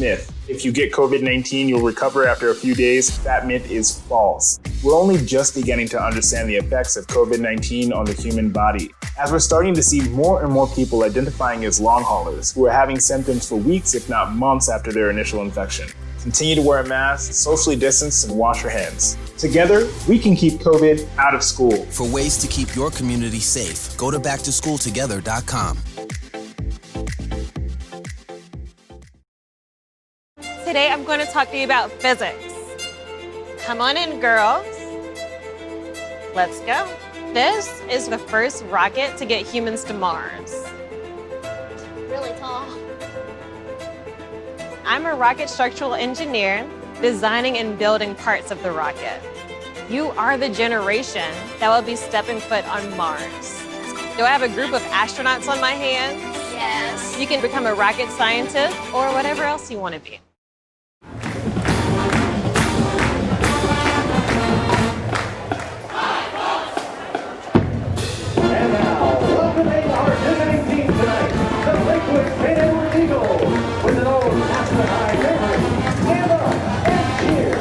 myth. If you get COVID-19, you'll recover after a few days. That myth is false. We're only just beginning to understand the effects of COVID-19 on the human body, as we're starting to see more and more people identifying as long haulers who are having symptoms for weeks, if not months, after their initial infection. Continue to wear a mask, socially distance, and wash your hands. Together, we can keep COVID out of school. For ways to keep your community safe, go to backtoschooltogether.com. Today I'm going to talk to you about physics. Come on in, girls. Let's go. This is the first rocket to get humans to Mars. Really tall. I'm a rocket structural engineer, designing and building parts of the rocket. You are the generation that will be stepping foot on Mars. Do I have a group of astronauts on my hands? Yes. You can become a rocket scientist or whatever else you want to be. And now, welcoming our visiting team tonight, the Lakewood St. Edward Eagles, with an old Aspen High favorite. Stand up and cheer.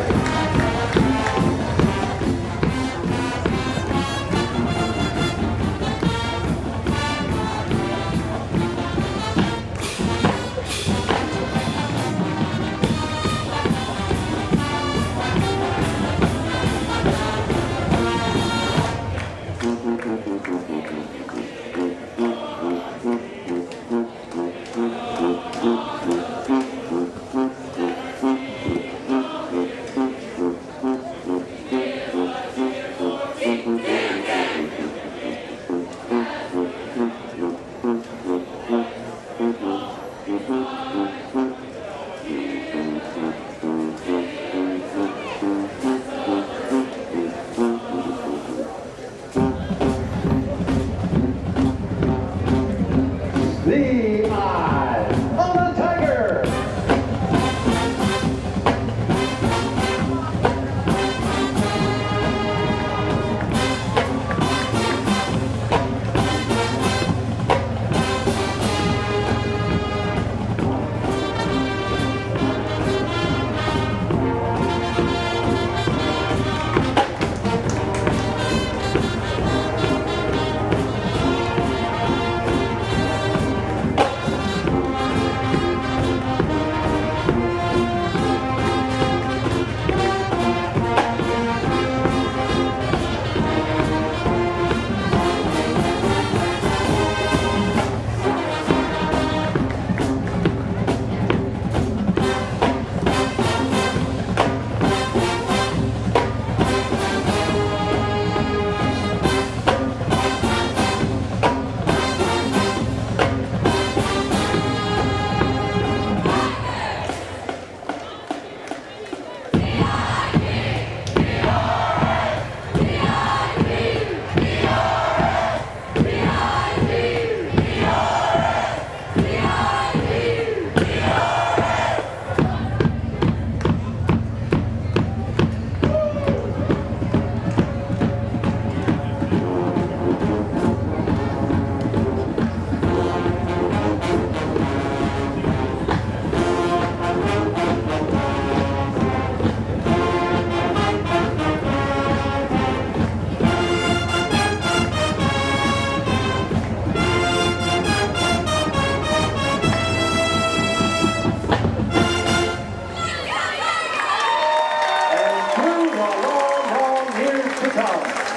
The eyes of the tiger.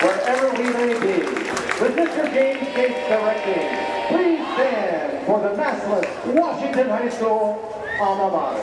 Wherever we may be, with Mr. James Gates directing, please stand for the Massillon Washington High School alma mater.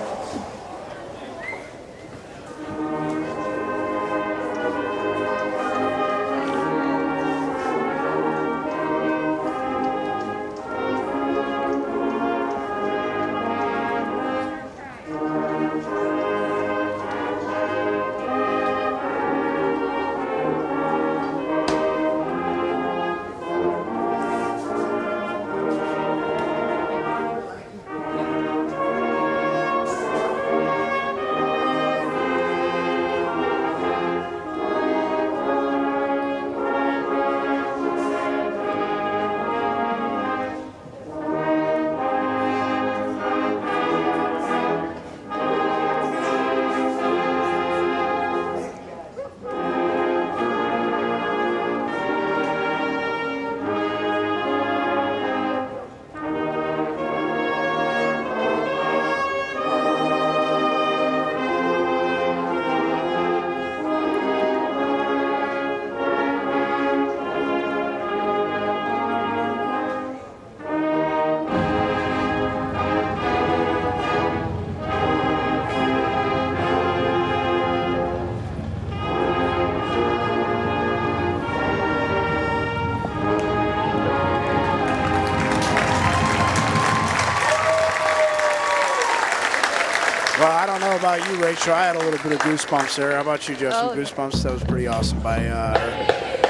about you, Rachel? I had a little bit of goosebumps there. How about you, Justin? Oh. Goosebumps? That was pretty awesome by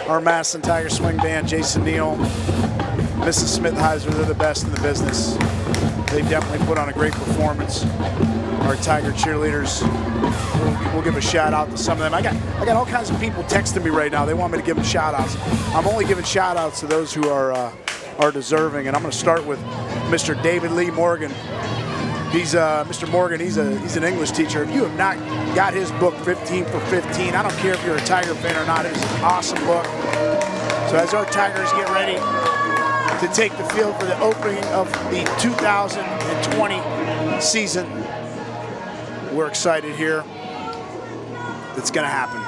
our Massillon Tiger Swing Band, Jason Neal, Mrs. Smith-Heiser. They're the best in the business. They definitely put on a great performance. Our Tiger cheerleaders, we'll give a shout out to some of them. I got all kinds of people texting me right now. They want me to give them shout outs. I'm only giving shout outs to those who are deserving, and I'm going to start with Mr. David Lee Morgan. He's Mr. Morgan. He's an English teacher. If you have not got his book, 15 for 15, I don't care if you're a Tiger fan or not. It is an awesome book. So as our Tigers get ready to take the field for the opening of the 2020 season, we're excited here. It's going to happen.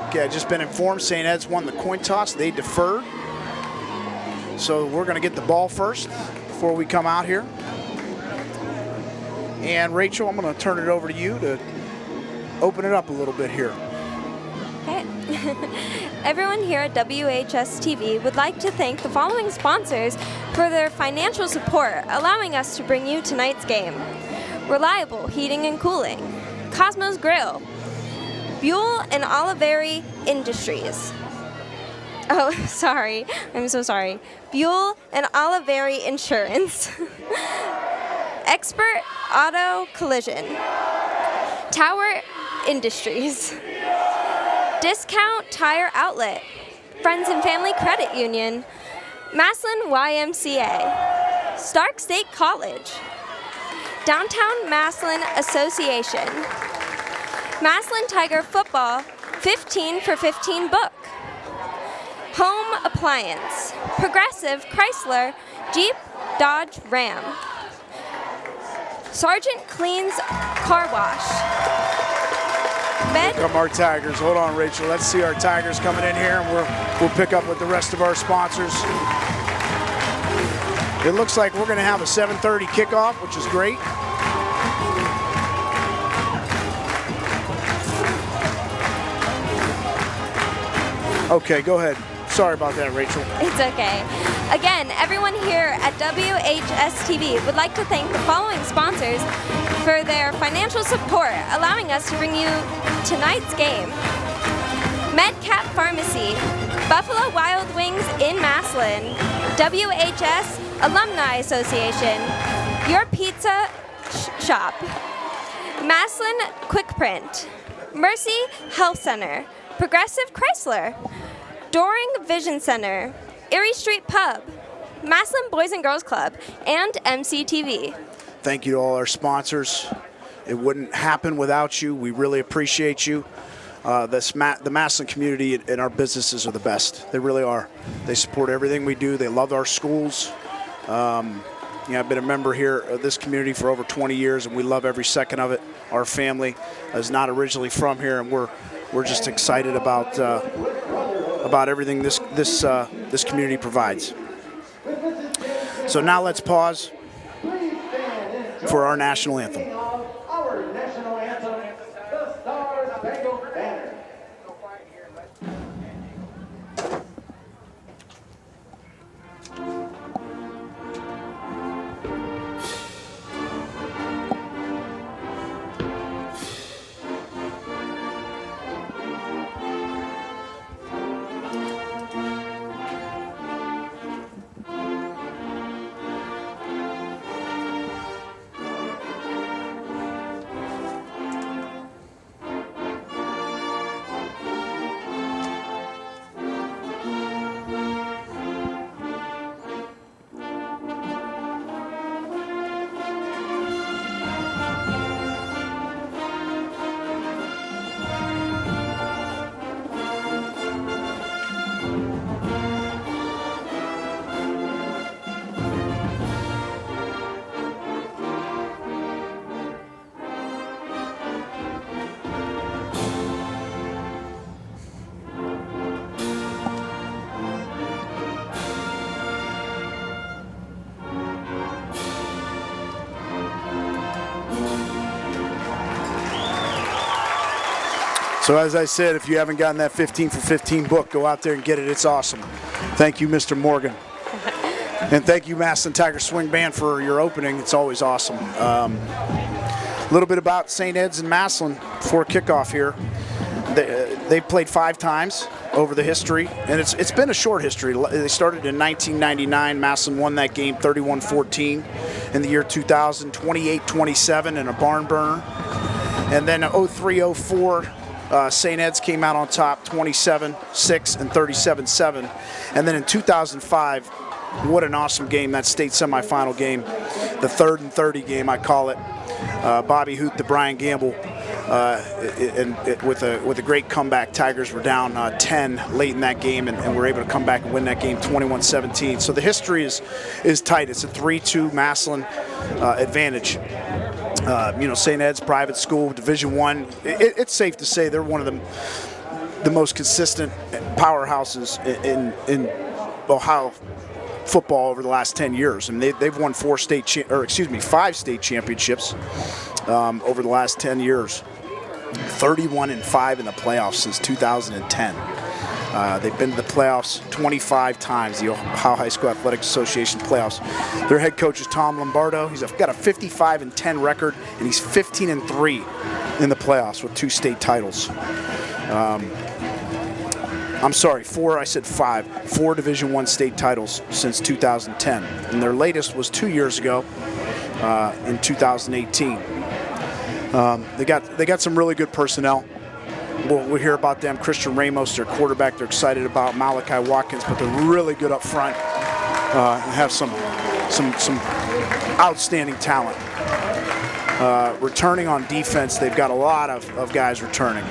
Okay, I've just been informed St. Ed's won the coin toss. They deferred. So we're going to get the ball first before we come out here. And Rachel, I'm going to turn it over to you to open it up a little bit here. Okay. Everyone here at WHS-TV would like to thank the following sponsors for their financial support, allowing us to bring you tonight's game. Reliable Heating and Cooling, Cosmos Grill, Buell and Oliveri Industries. Oh, sorry. I'm so sorry. Buell and Oliveri Insurance. Expert Auto Collision. Tower Industries. Discount Tire Outlet. Friends and Family Credit Union. Massillon YMCA. Stark State College. Downtown Massillon Association. Massillon Tiger Football 15 for 15 book. Home Appliance. Progressive Chrysler Jeep Dodge Ram. Sergeant Cleans Car Wash. Here come our Tigers. Hold on, Rachel. Let's see our Tigers coming in here, and we'll pick up with the rest of our sponsors. It looks like we're going to have a 7:30 kickoff, which is great. Okay, go ahead. Sorry about that, Rachel. It's okay. Again, everyone here at WHS-TV would like to thank the following sponsors for their financial support, allowing us to bring you tonight's game. MedCap Pharmacy, Buffalo Wild Wings in Massillon, WHS Alumni Association, Your Pizza Shop, Massillon Quick Print, Mercy Health Center, Progressive Chrysler, Doring Vision Center, Erie Street Pub, Massillon Boys and Girls Club, and MCTV. Thank you to all our sponsors. It wouldn't happen without you. We really appreciate you. The Massillon community and our businesses are the best. They really are. They support everything we do. They love our schools. I've been a member here of this community for over 20 years, and we love every second of it. Our family is not originally from here, and we're just excited about everything this community provides. So now let's pause for our national anthem. Our national anthem, the Star Spangled Banner. So as I said, if you haven't gotten that 15 for 15 book, go out there and get it. It's awesome. Thank you, Mr. Morgan. And thank you, Massillon Tiger Swing Band, for your opening. It's always awesome. A little bit about St. Ed's and Massillon before kickoff here. They've played 5 times over the history, and it's been a short history. They started in 1999. Massillon won that game 31-14. In the year 2000, 28-27 in a barn burner. And then 03-04, St. Ed's came out on top 27-6 and 37-7. And then in 2005, what an awesome game, that state semifinal game, the 3rd and 30 game, I call it. Bobby Hoot to Brian Gamble, with a great comeback. Tigers were down 10 late in that game, and were able to come back and win that game 21-17. So the history is tight. It's a 3-2 Massillon advantage. St. Ed's private school, Division I. It's safe to say they're one of the most consistent powerhouses in Ohio football over the last 10 years. I mean, they've won 5 state championships over the last 10 years. 31-5 in the playoffs since 2010. They've been to the playoffs 25 times, the Ohio High School Athletic Association playoffs. Their head coach is Tom Lombardo. He's got a 55-10 record, and he's 15-3 in the playoffs with 2 state titles. I'm sorry, 4, I said 5. 4 Division I state titles since 2010. And their latest was 2 years ago in 2018. They got some really good personnel. We'll hear about them. Christian Ramos, their quarterback, they're excited about. Malachi Watkins, but they're really good up front and have some outstanding talent. Returning on defense, they've got a lot of guys returning.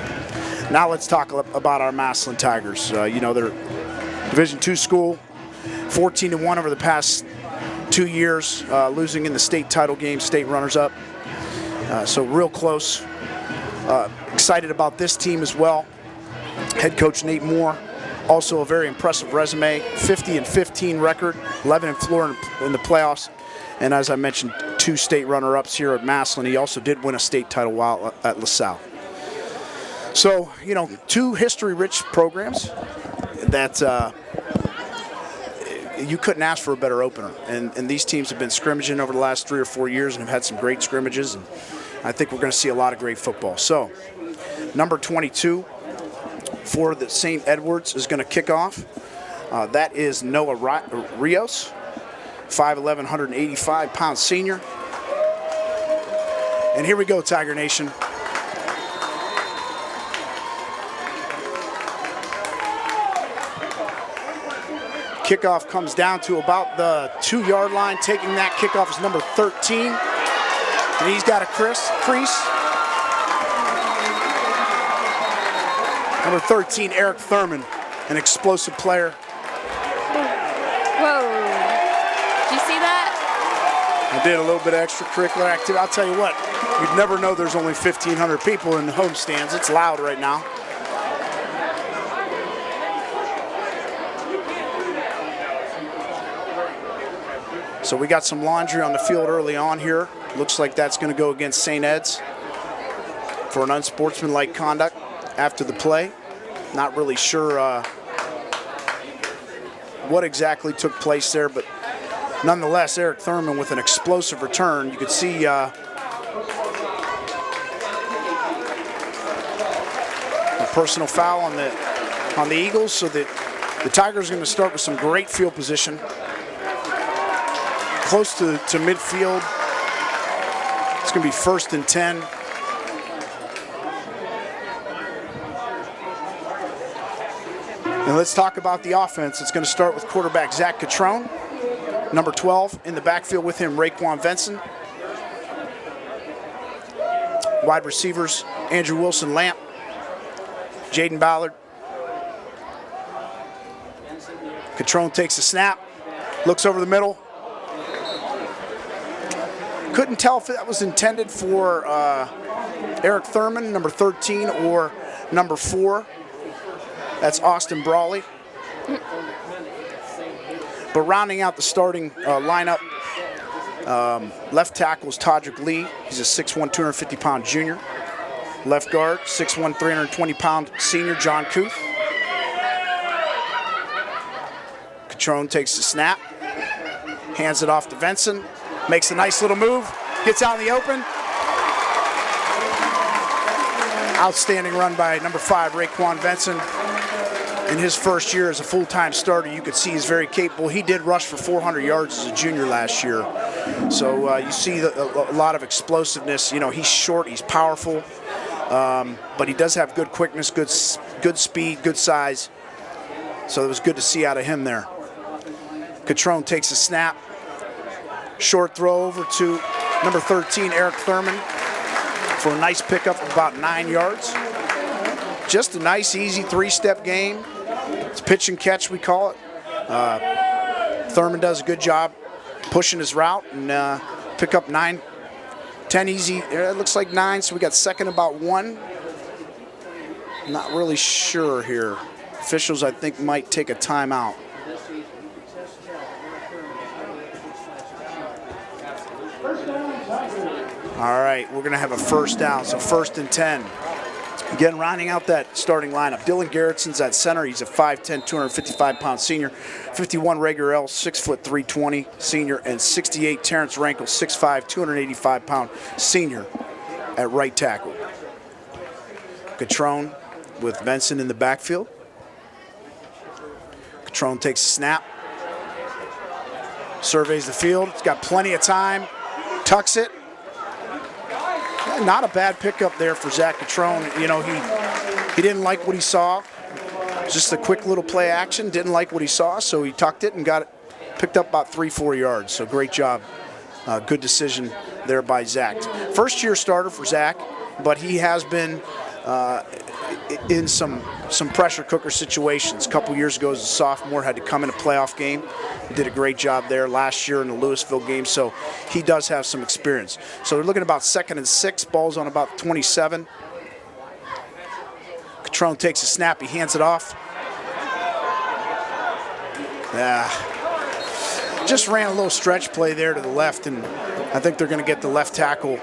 Now let's talk about our Massillon Tigers. They're Division II school, 14-1 over the past 2 years, losing in the state title game, state runners-up. So real close. Excited about this team as well. Head coach Nate Moore, also a very impressive resume, 50-15 record, 11-4 in the playoffs. And as I mentioned, 2 state runner-ups here at Massillon. He also did win a state title while at LaSalle. So, 2 history-rich programs that you couldn't ask for a better opener. And these teams have been scrimmaging over the last 3 or 4 years and have had some great scrimmages. And I think we're going to see a lot of great football. So, number 22 for the St. Edwards is going to kick off. That is Noah Rios, 5'11", 185-pound senior. And here we go, Tiger Nation. Kickoff comes down to about the 2-yard line. Taking that kickoff is number 13. And he's got a crease. Number 13, Eric Thurman, an explosive player. Whoa. Did you see that? I did a little bit of extracurricular activity. I'll tell you what, you'd never know there's only 1,500 people in the home stands. It's loud right now. So we got some laundry on the field early on here. Looks like that's going to go against St. Ed's for an unsportsmanlike conduct after the play. Not really sure what exactly took place there, but nonetheless, Eric Thurman with an explosive return. You could see a personal foul on the Eagles, so that the Tigers are going to start with some great field position. Close to midfield. It's going to be 1st and 10. And let's talk about the offense. It's going to start with quarterback Zach Catrone, number 12. In the backfield with him, Raekwon Venson. Wide receivers, Andrew Wilson Lamp, Jaden Ballard. Catrone takes a snap, looks over the middle. Couldn't tell if that was intended for Eric Thurman, number 13, or number 4. That's Austin Brawley. But rounding out the starting lineup, left tackle is Todrick Lee. He's a 6'1", 250-pound junior. Left guard, 6'1", 320-pound senior John Kuth. Catrone takes the snap, hands it off to Venson, makes a nice little move, gets out in the open. Outstanding run by number 5, Raekwon Venson. In his first year as a full-time starter, you could see he's very capable. He did rush for 400 yards as a junior last year. So you see a lot of explosiveness. You know, he's short, he's powerful, but he does have good quickness, good speed, good size. So it was good to see out of him there. Catrone takes a snap. Short throw over to number 13, Eric Thurman, for a nice pickup of about 9 yards. Just a nice, easy 3-step game. It's pitch and catch, we call it. Thurman does a good job pushing his route and pick up 9, 10 easy. It looks like 9, so we got second about 1. Not really sure here. Officials, I think, might take a timeout. All right, we're going to have a first down, so 1st and 10. Again, rounding out that starting lineup, Dylan Garrettson's at center. He's a 5'10", 255-pound senior. 51, Rager L, 6', 320 senior. And 68, Terrence Rankle, 6'5", 285-pound senior at right tackle. Catrone with Venson in the backfield. Catrone takes a snap. Surveys the field. He's got plenty of time. Tucks it. Not a bad pickup there for Zach Catrone. You know, he didn't like what he saw. Just a quick little play action. Didn't like what he saw, so he tucked it and got it picked up about 3-4 yards. So great job. Good decision there by Zach. First-year starter for Zach, but he has been in some pressure cooker situations. A couple years ago as a sophomore, had to come in a playoff game. He did a great job there last year in the Louisville game, so he does have some experience. So they're looking about 2nd and 6, ball's on about 27. Catrone takes a snap, he hands it off. Just ran a little stretch play there to the left, and I think they're going to get the left tackle,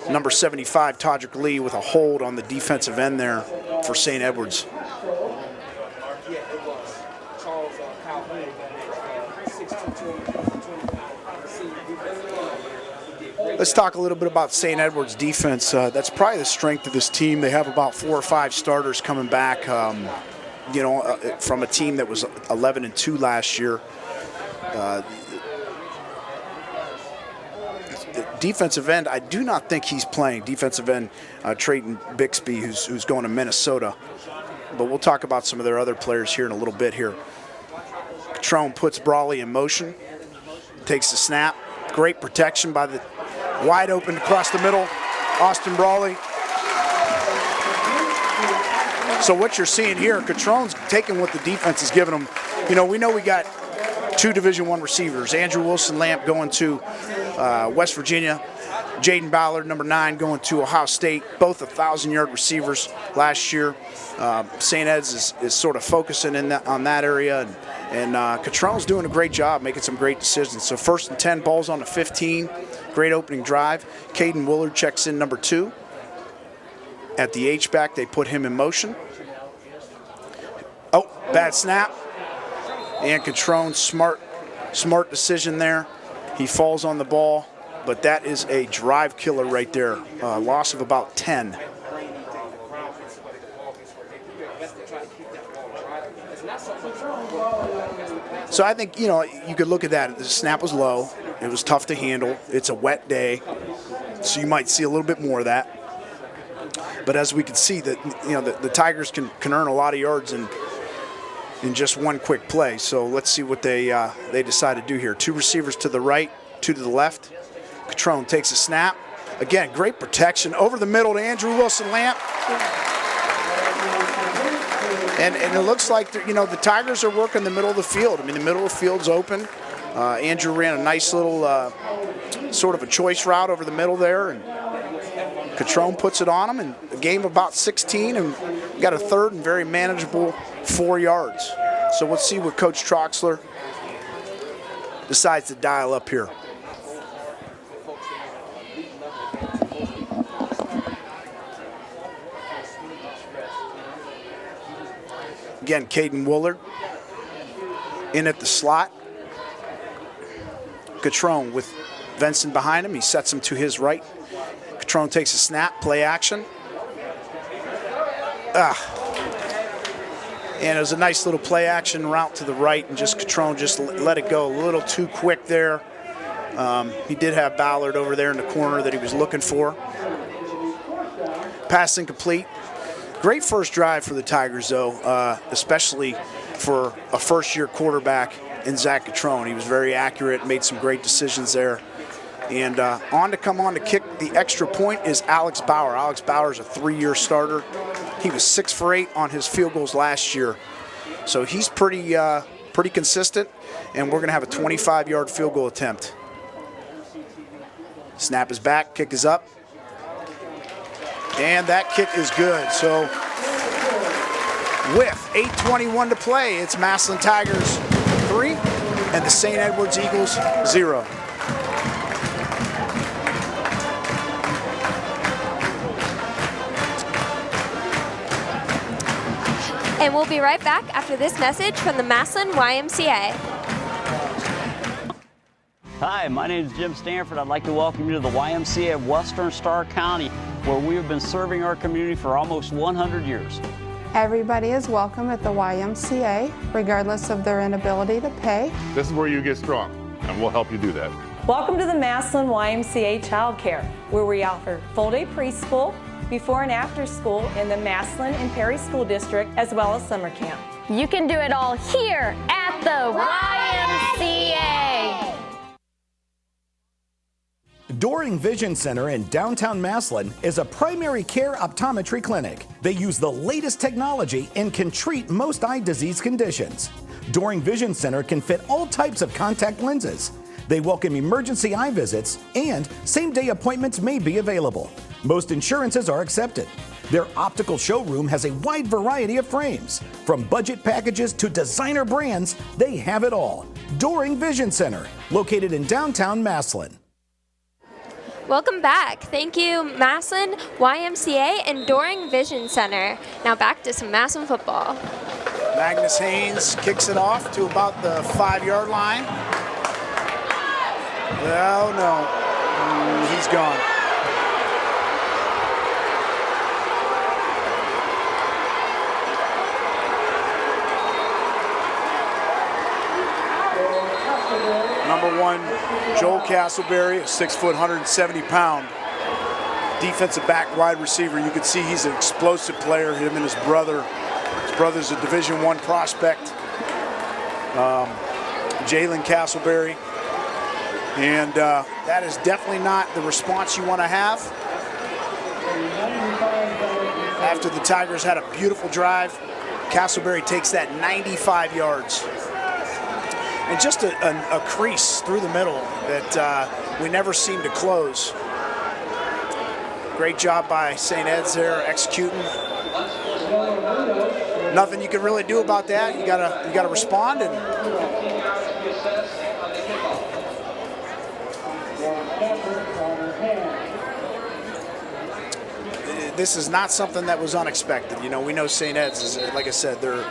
number 75, Todrick Lee, with a hold on the defensive end there for St. Edwards. Let's talk a little bit about St. Edwards' defense. That's probably the strength of this team. They have about 4 or 5 starters coming back, from a team that was 11-2 last year. Defensive end, I do not think he's playing. Defensive end, Trayton Bixby, who's going to Minnesota. But we'll talk about some of their other players here in a little bit here. Catrone puts Brawley in motion, takes the snap. Great protection by the wide open across the middle, Austin Brawley. So what you're seeing here, Catrone's taking what the defense is giving him. You know, we got 2 Division I receivers. Andrew Wilson-Lamp going to West Virginia. Jaden Ballard, number 9, going to Ohio State. Both 1,000-yard receivers last year. St. Ed's is sort of focusing on that area. And Catrone's doing a great job making some great decisions. So 1st and 10, ball's on the 15. Great opening drive. Caden Willard checks in, number 2. At the H-back, they put him in motion. Oh, bad snap. And Catrone, smart decision there. He falls on the ball, but that is a drive killer right there. Loss of about 10. So I think, you could look at that. The snap was low. It was tough to handle. It's a wet day, so you might see a little bit more of that. But as we can see, that the Tigers can earn a lot of yards in just one quick play. So let's see what they decide to do here. 2 receivers to the right, 2 to the left. Catrone takes a snap. Again, great protection over the middle to Andrew Wilson-Lamp. And it looks like the Tigers are working the middle of the field. I mean, the middle of the field's open. Andrew ran a nice little sort of a choice route over the middle there, and Catrone puts it on him, and a game of about 16, and got a 3rd and very manageable 4 yards. So let's see what Coach Troxler decides to dial up here. Again, Caden Woolard in at the slot. Catrone with Venson behind him. He sets him to his right. Catrone takes a snap, play action. And it was a nice little play action route to the right, and just Catrone just let it go a little too quick there. He did have Ballard over there in the corner that he was looking for. Pass incomplete. Great first drive for the Tigers, though, especially for a first-year quarterback in Zach Catrone. He was very accurate, made some great decisions there. And on to kick the extra point is Alex Bauer. Alex Bauer is a 3-year starter. He was 6 for 8 on his field goals last year. So he's pretty consistent, and we're going to have a 25-yard field goal attempt. Snap is back, kick is up. And that kick is good. So with 8:21 to play, it's Massillon Tigers 3 and the St. Edwards Eagles 0. And we'll be right back after this message from the Massillon YMCA. Hi, my name is Jim Stanford. I'd like to welcome you to the YMCA of Western Starr County, where we have been serving our community for almost 100 years. Everybody is welcome at the YMCA, regardless of their inability to pay. This is where you get strong, and we'll help you do that. Welcome to the Massillon YMCA Child Care, where we offer full-day preschool, before and after school in the Massillon and Perry School District, as well as summer camp. You can do it all here at the YMCA. Doring Vision Center in downtown Massillon is a primary care optometry clinic. They use the latest technology and can treat most eye disease conditions. Doring Vision Center can fit all types of contact lenses. They welcome emergency eye visits, and same-day appointments may be available. Most insurances are accepted. Their optical showroom has a wide variety of frames. From budget packages to designer brands, they have it all. Doring Vision Center, located in downtown Massillon. Welcome back. Thank you, Massillon YMCA and Doring Vision Center. Now back to some Massillon football. Magnus Haynes kicks it off to about the 5-yard line. Oh, no. He's gone. Number 1, Joel Castleberry, a 6 foot, 170-pound defensive back wide receiver. You can see he's an explosive player, him and his brother. His brother's a Division I prospect, Jalen Castleberry. And that is definitely not the response you want to have. After the Tigers had a beautiful drive, Castleberry takes that 95 yards. And just a crease through the middle that we never seem to close. Great job by St. Ed's there executing. Nothing you can really do about that. You gotta respond. And this is not something that was unexpected. You know, we know St. Ed's is, like I said, they're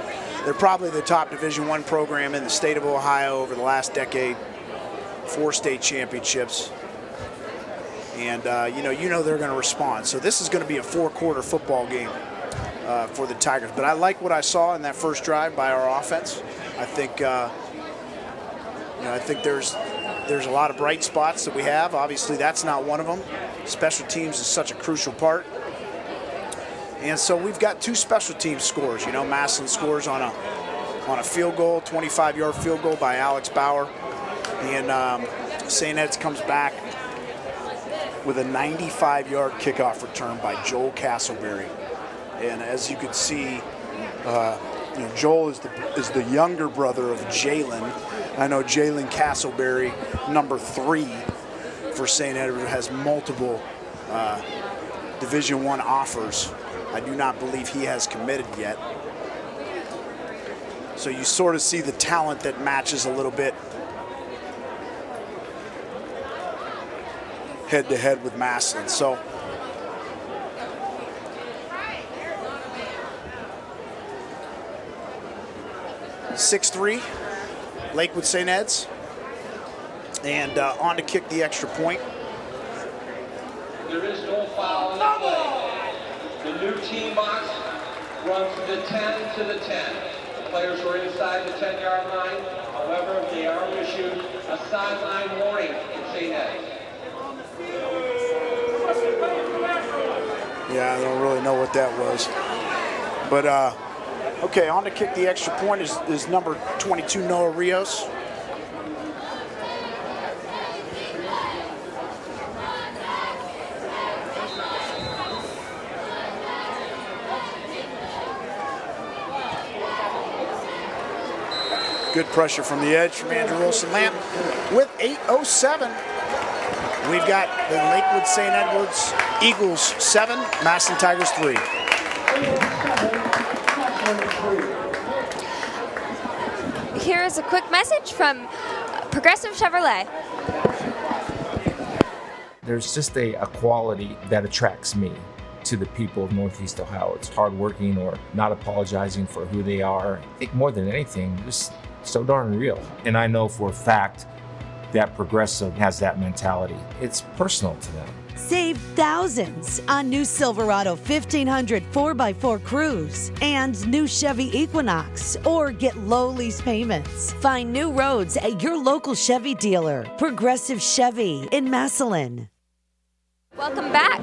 probably the top Division I program in the state of Ohio over the last decade. 4 state championships. And you know they're going to respond. So this is going to be a 4-quarter football game for the Tigers. But I like what I saw in that first drive by our offense. I think I think there's a lot of bright spots that we have. Obviously, that's not one of them. Special teams is such a crucial part. And so we've got 2 special team scores. You know, Massillon scores on a field goal, 25-yard field goal by Alex Bauer. And St. Ed's comes back with a 95-yard kickoff return by Joel Castleberry. And as you can see, Joel is the younger brother of Jalen. I know Jalen Castleberry, number 3 for St. Edward, has multiple Division I offers. I do not believe he has committed yet. So you sort of see the talent that matches a little bit head-to-head with Massillon. So 6-3, Lakewood St. Ed's. And on to kick the extra point. There is no foul in the play. The new team box runs from the 10 to the 10. The players are inside the 10-yard line. However, they are issued a sideline warning in St. Ed's. Yeah, I don't really know what that was. But, okay, on to kick the extra point is number 22, Noah Rios. Good pressure from the edge from Andrew Wilson-Lamp. With 8:07, we've got the Lakewood St. Edwards Eagles 7, Massillon Tigers 3. Here is a quick message from Progressive Chevrolet. There's just a quality that attracts me to the people of Northeast Ohio. It's hardworking or not apologizing for who they are. I think more than anything, just so darn real. And I know for a fact that Progressive has that mentality. It's personal to them. Save thousands on new Silverado 1500 4x4 Cruise and new Chevy Equinox, or get low lease payments. Find new roads at your local Chevy dealer. Progressive Chevy in Massillon. Welcome back.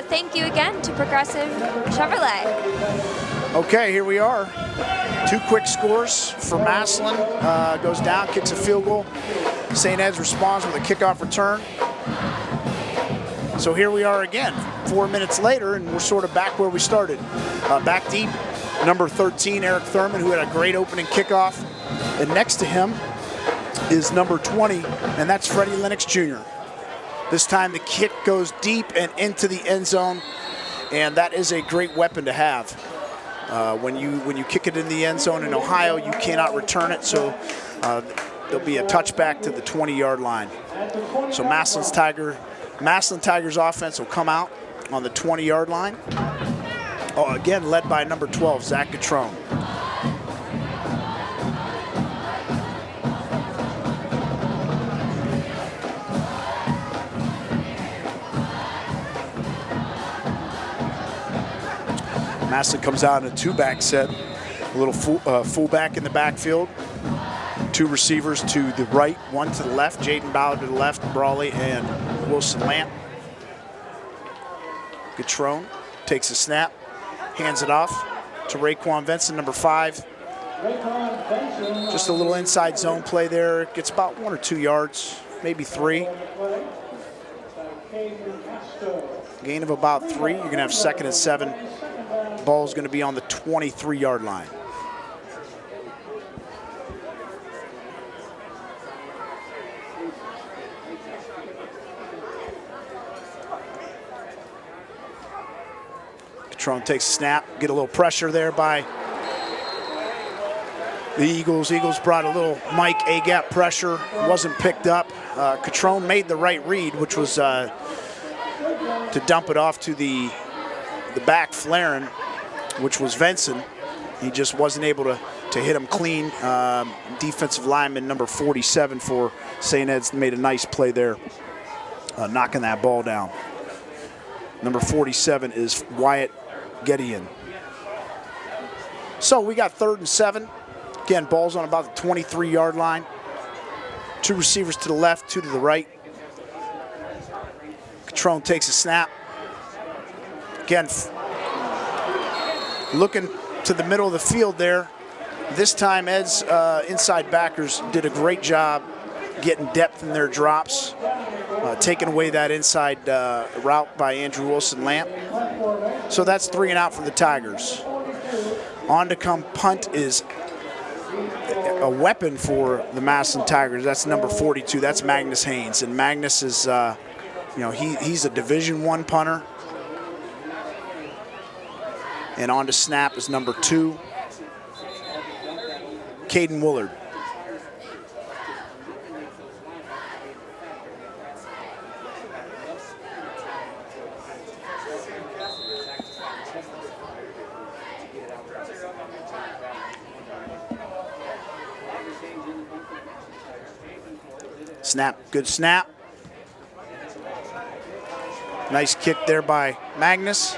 Thank you again to Progressive Chevrolet. Okay, here we are. 2 quick scores for Massillon. Goes down, kicks a field goal. St. Ed's responds with a kickoff return. So here we are again, 4 minutes later, and we're sort of back where we started. Back deep, number 13, Eric Thurman, who had a great opening kickoff. And next to him is number 20, and that's Freddie Lennox Jr. This time the kick goes deep and into the end zone, and that is a great weapon to have. When you kick it in the end zone in Ohio, you cannot return it, so there'll be a touchback to the 20-yard line. So Massillon Tigers offense will come out on the 20-yard line. Oh, again, led by number 12, Zach Gatrone. Massillon comes out in a 2-back set, a little fullback in the backfield. 2 receivers to the right, 1 to the left, Jaden Ballard to the left, Brawley and Wilson-Lamp. Gatrone takes a snap, hands it off to Raekwon Benson, number 5. Just a little inside zone play there. Gets about 1 or 2 yards, maybe 3. Gain of about 3. You're going to have 2nd and 7. Ball's going to be on the 23-yard line. Gatrone takes a snap, get a little pressure there by the Eagles. Eagles brought a little Mike A-gap pressure, wasn't picked up. Gatrone made the right read, which was to dump it off to the back flaring, which was Venson. He just wasn't able to hit him clean. Defensive lineman number 47 for St. Ed's made a nice play there, knocking that ball down. Number 47 is Wyatt Gedeon. So we got 3rd and 7. Again, ball's on about the 23-yard line. 2 receivers to the left, 2 to the right. Gatrone takes a snap. Again, looking to the middle of the field there. This time, Ed's inside backers did a great job getting depth in their drops, taking away that inside route by Andrew Wilson-Lamp. So that's 3 and out for the Tigers. On to come punt is a weapon for the Massillon Tigers. That's number 42. That's Magnus Haynes, and Magnus is, he's a Division I punter. And on to snap is number 2, Caden Woolard. Snap, good snap. Nice kick there by Magnus.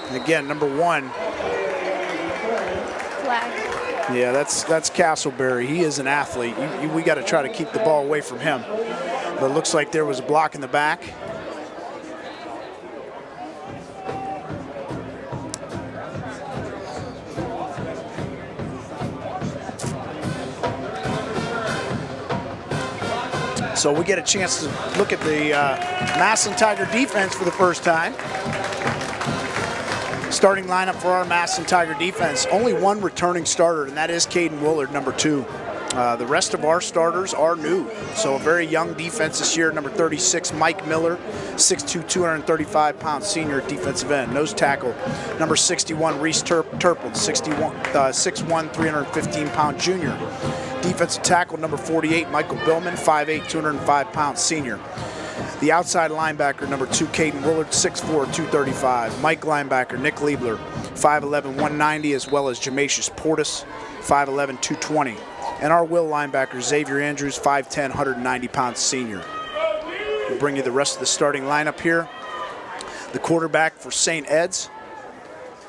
And again, number 1. Flag. Yeah, that's Castleberry. He is an athlete. We got to try to keep the ball away from him. But it looks like there was a block in the back. So we get a chance to look at the Massillon Tiger defense for the first time. Starting lineup for our Massillon Tiger defense. Only one returning starter, and that is Caden Willard, number 2. The rest of our starters are new. So a very young defense this year. Number 36, Mike Miller, 6'2", 235-pound senior defensive end. Nose tackle, number 61, Reese Turpin, 6'1", 315-pound junior. Defensive tackle, number 48, Michael Billman, 5'8", 205-pound senior. The outside linebacker, number 2, Caden Willard, 6'4", 235. Mike linebacker, Nick Liebler, 5'11", 190, as well as Jamasius Portis, 5'11", 220. And our will linebacker, Xavier Andrews, 5'10", 190-pound senior. We'll bring you the rest of the starting lineup here. The quarterback for St. Ed's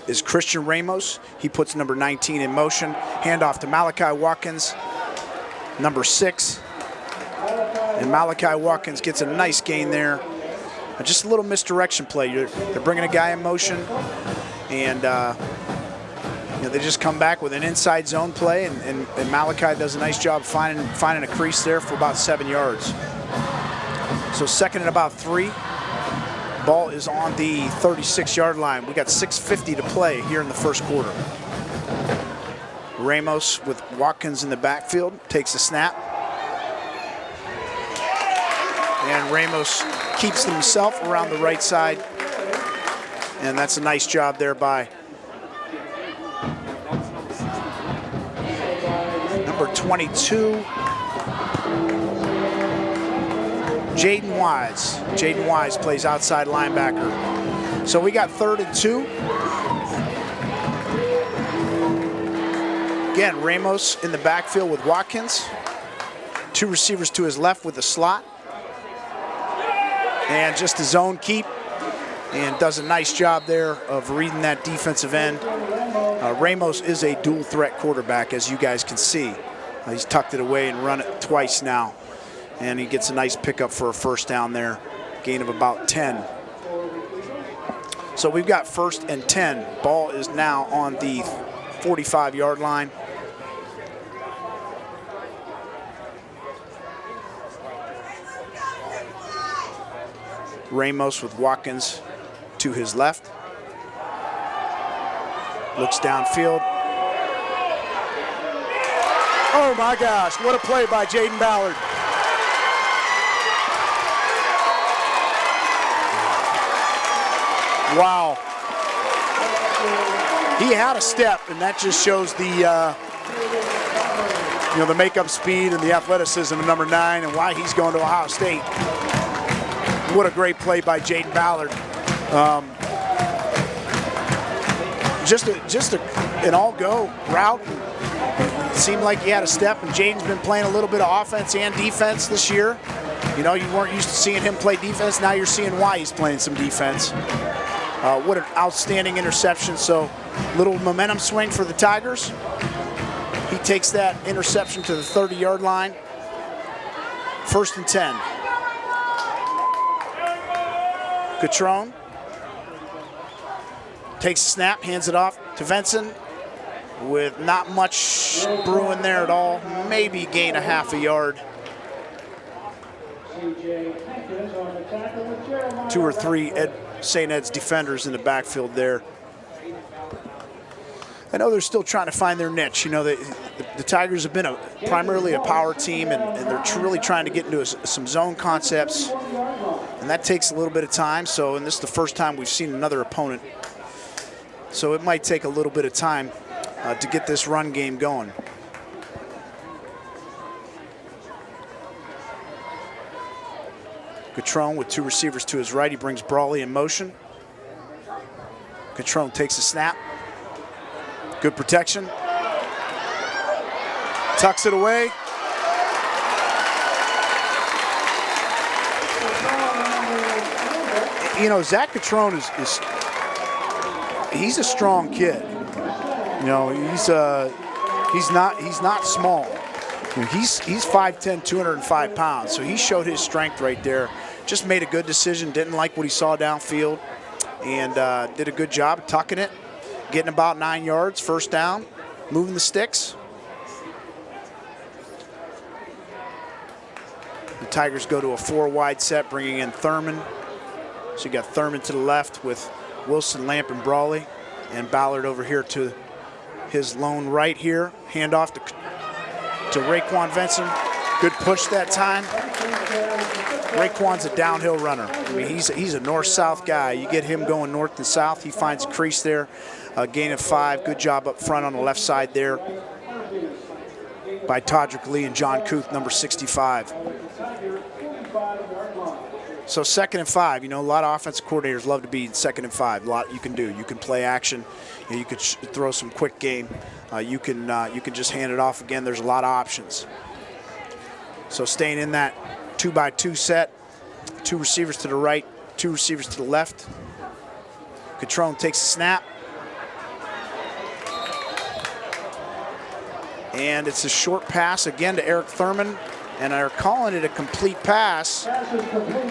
is Christian Ramos. He puts number 19 in motion. Handoff to Malachi Watkins, number 6. And Malachi Watkins gets a nice gain there. Just a little misdirection play. They're bringing a guy in motion, and they just come back with an inside zone play, and Malachi does a nice job finding a crease there for about 7 yards. So second and about 3. Ball is on the 36-yard line. We got 6:50 to play here in the first quarter. Ramos with Watkins in the backfield takes the snap. And Ramos keeps himself around the right side. And that's a nice job there by number 22, Jaden Wise. Jaden Wise plays outside linebacker. So we got 3rd and 2. Again, Ramos in the backfield with Watkins. 2 receivers to his left with the slot. And just a zone keep, and does a nice job there of reading that defensive end. Ramos is a dual threat quarterback, as you guys can see. He's tucked it away and run it twice now. And he gets a nice pickup for a first down there, gain of about 10. So we've got 1st and 10. Ball is now on the 45-yard line. Ramos with Watkins to his left. Looks downfield. Oh my gosh, what a play by Jaden Ballard. Wow. He had a step, and that just shows the the makeup speed and the athleticism of number 9 and why he's going to Ohio State. What a great play by Jaden Ballard. Just an all-go route. It seemed like he had a step, and Jaden's been playing a little bit of offense and defense this year. You know, you weren't used to seeing him play defense. Now you're seeing why he's playing some defense. What an outstanding interception. So little momentum swing for the Tigers. He takes that interception to the 30-yard line. 1st and 10. Catrone takes the snap, hands it off to Venson with not much brewing there at all. Maybe gain a half a yard. 2 or 3 St. Ed's defenders in the backfield there. I know they're still trying to find their niche. You know, the Tigers have been primarily a power team, and they're really trying to get into some zone concepts, and that takes a little bit of time. So, and this is the first time we've seen another opponent. So it might take a little bit of time to get this run game going. Catrone with 2 receivers to his right. He brings Brawley in motion. Catrone takes a snap. Good protection. Tucks it away. You know, Zach Catrone he's a strong kid. You know, he's not small. You know, he's 5'10", 205 pounds. So he showed his strength right there. Just made a good decision. Didn't like what he saw downfield, and did a good job of tucking it, getting about 9 yards, first down, moving the sticks. The Tigers go to a 4-wide set, bringing in Thurman. So you got Thurman to the left with Wilson, Lamp, and Brawley, and Ballard over here to his lone right here. Handoff to Raekwon Vinson. Good push that time. Raekwon's a downhill runner. I mean, he's a north-south guy. You get him going north and south, he finds a crease there. Gain of 5. Good job up front on the left side there by Todrick Lee and John Kuth, number 65. So 2nd and 5, you know, a lot of offensive coordinators love to be 2nd and 5. A lot you can do. You can play action. You know, you could throw some quick game. You can just hand it off again. There's a lot of options. So staying in that 2-by-2 set, 2 receivers to the right, 2 receivers to the left. Catrone takes a snap. And it's a short pass again to Eric Thurman. And they're calling it a complete pass,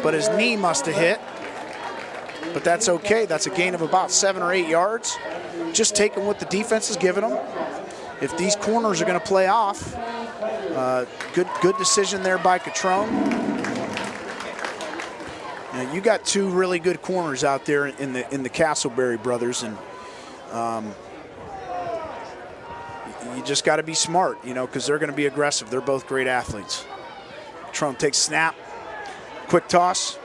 but his knee must have hit. But that's okay. That's a gain of about 7 or 8 yards. Just taking what the defense is giving them. If these corners are going to play off, good decision there by Catrone. Now you got 2 really good corners out there in the Castleberry brothers, and you just got to be smart, you know, because they're going to be aggressive. They're both great athletes. Catrone takes snap, quick toss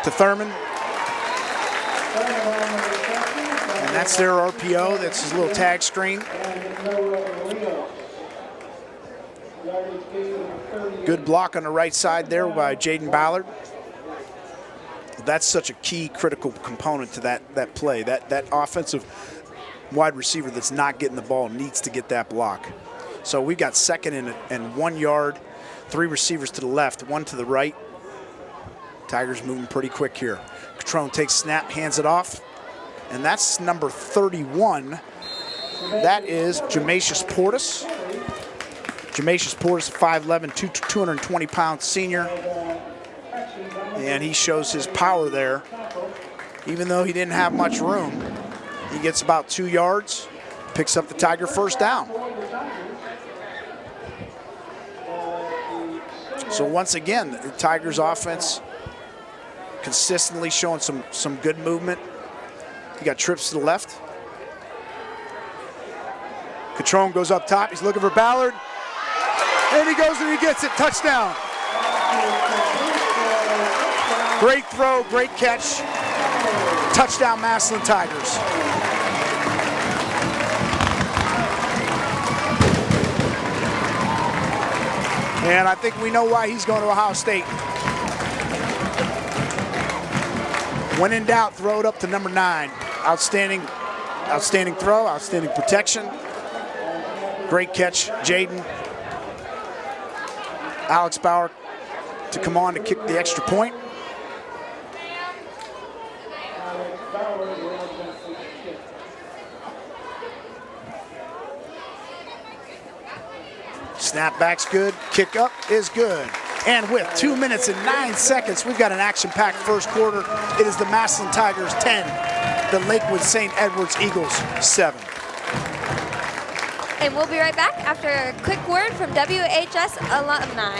to Thurman. And that's their RPO. That's his little tag screen. Good block on the right side there by Jaden Ballard. That's such a key, critical component to that play. That offensive wide receiver that's not getting the ball needs to get that block. So we've got 2nd and 1 yard, 3 receivers to the left, 1 to the right. Tigers moving pretty quick here. Catrone takes snap, hands it off, and that's number 31. That is Jamasius Portis. Jamasius Portis, 5'11", 220-pound senior. And he shows his power there. Even though he didn't have much room, he gets about 2 yards, picks up the Tiger first down. So once again, the Tigers offense consistently showing some good movement. You got trips to the left. Catrone goes up top. He's looking for Ballard. And he goes and he gets it. Touchdown. Great throw, great catch. Touchdown, Massillon Tigers. And I think we know why he's going to Ohio State. When in doubt, throw it up to number 9. Outstanding throw, outstanding protection. Great catch, Jaden. Alex Bauer to come on to kick the extra point. Snapback's good, kick up is good. And with 2 minutes and 9 seconds, we've got an action-packed first quarter. It is the Massillon Tigers 10, the Lakewood St. Edwards Eagles 7. And we'll be right back after a quick word from WHS alumni.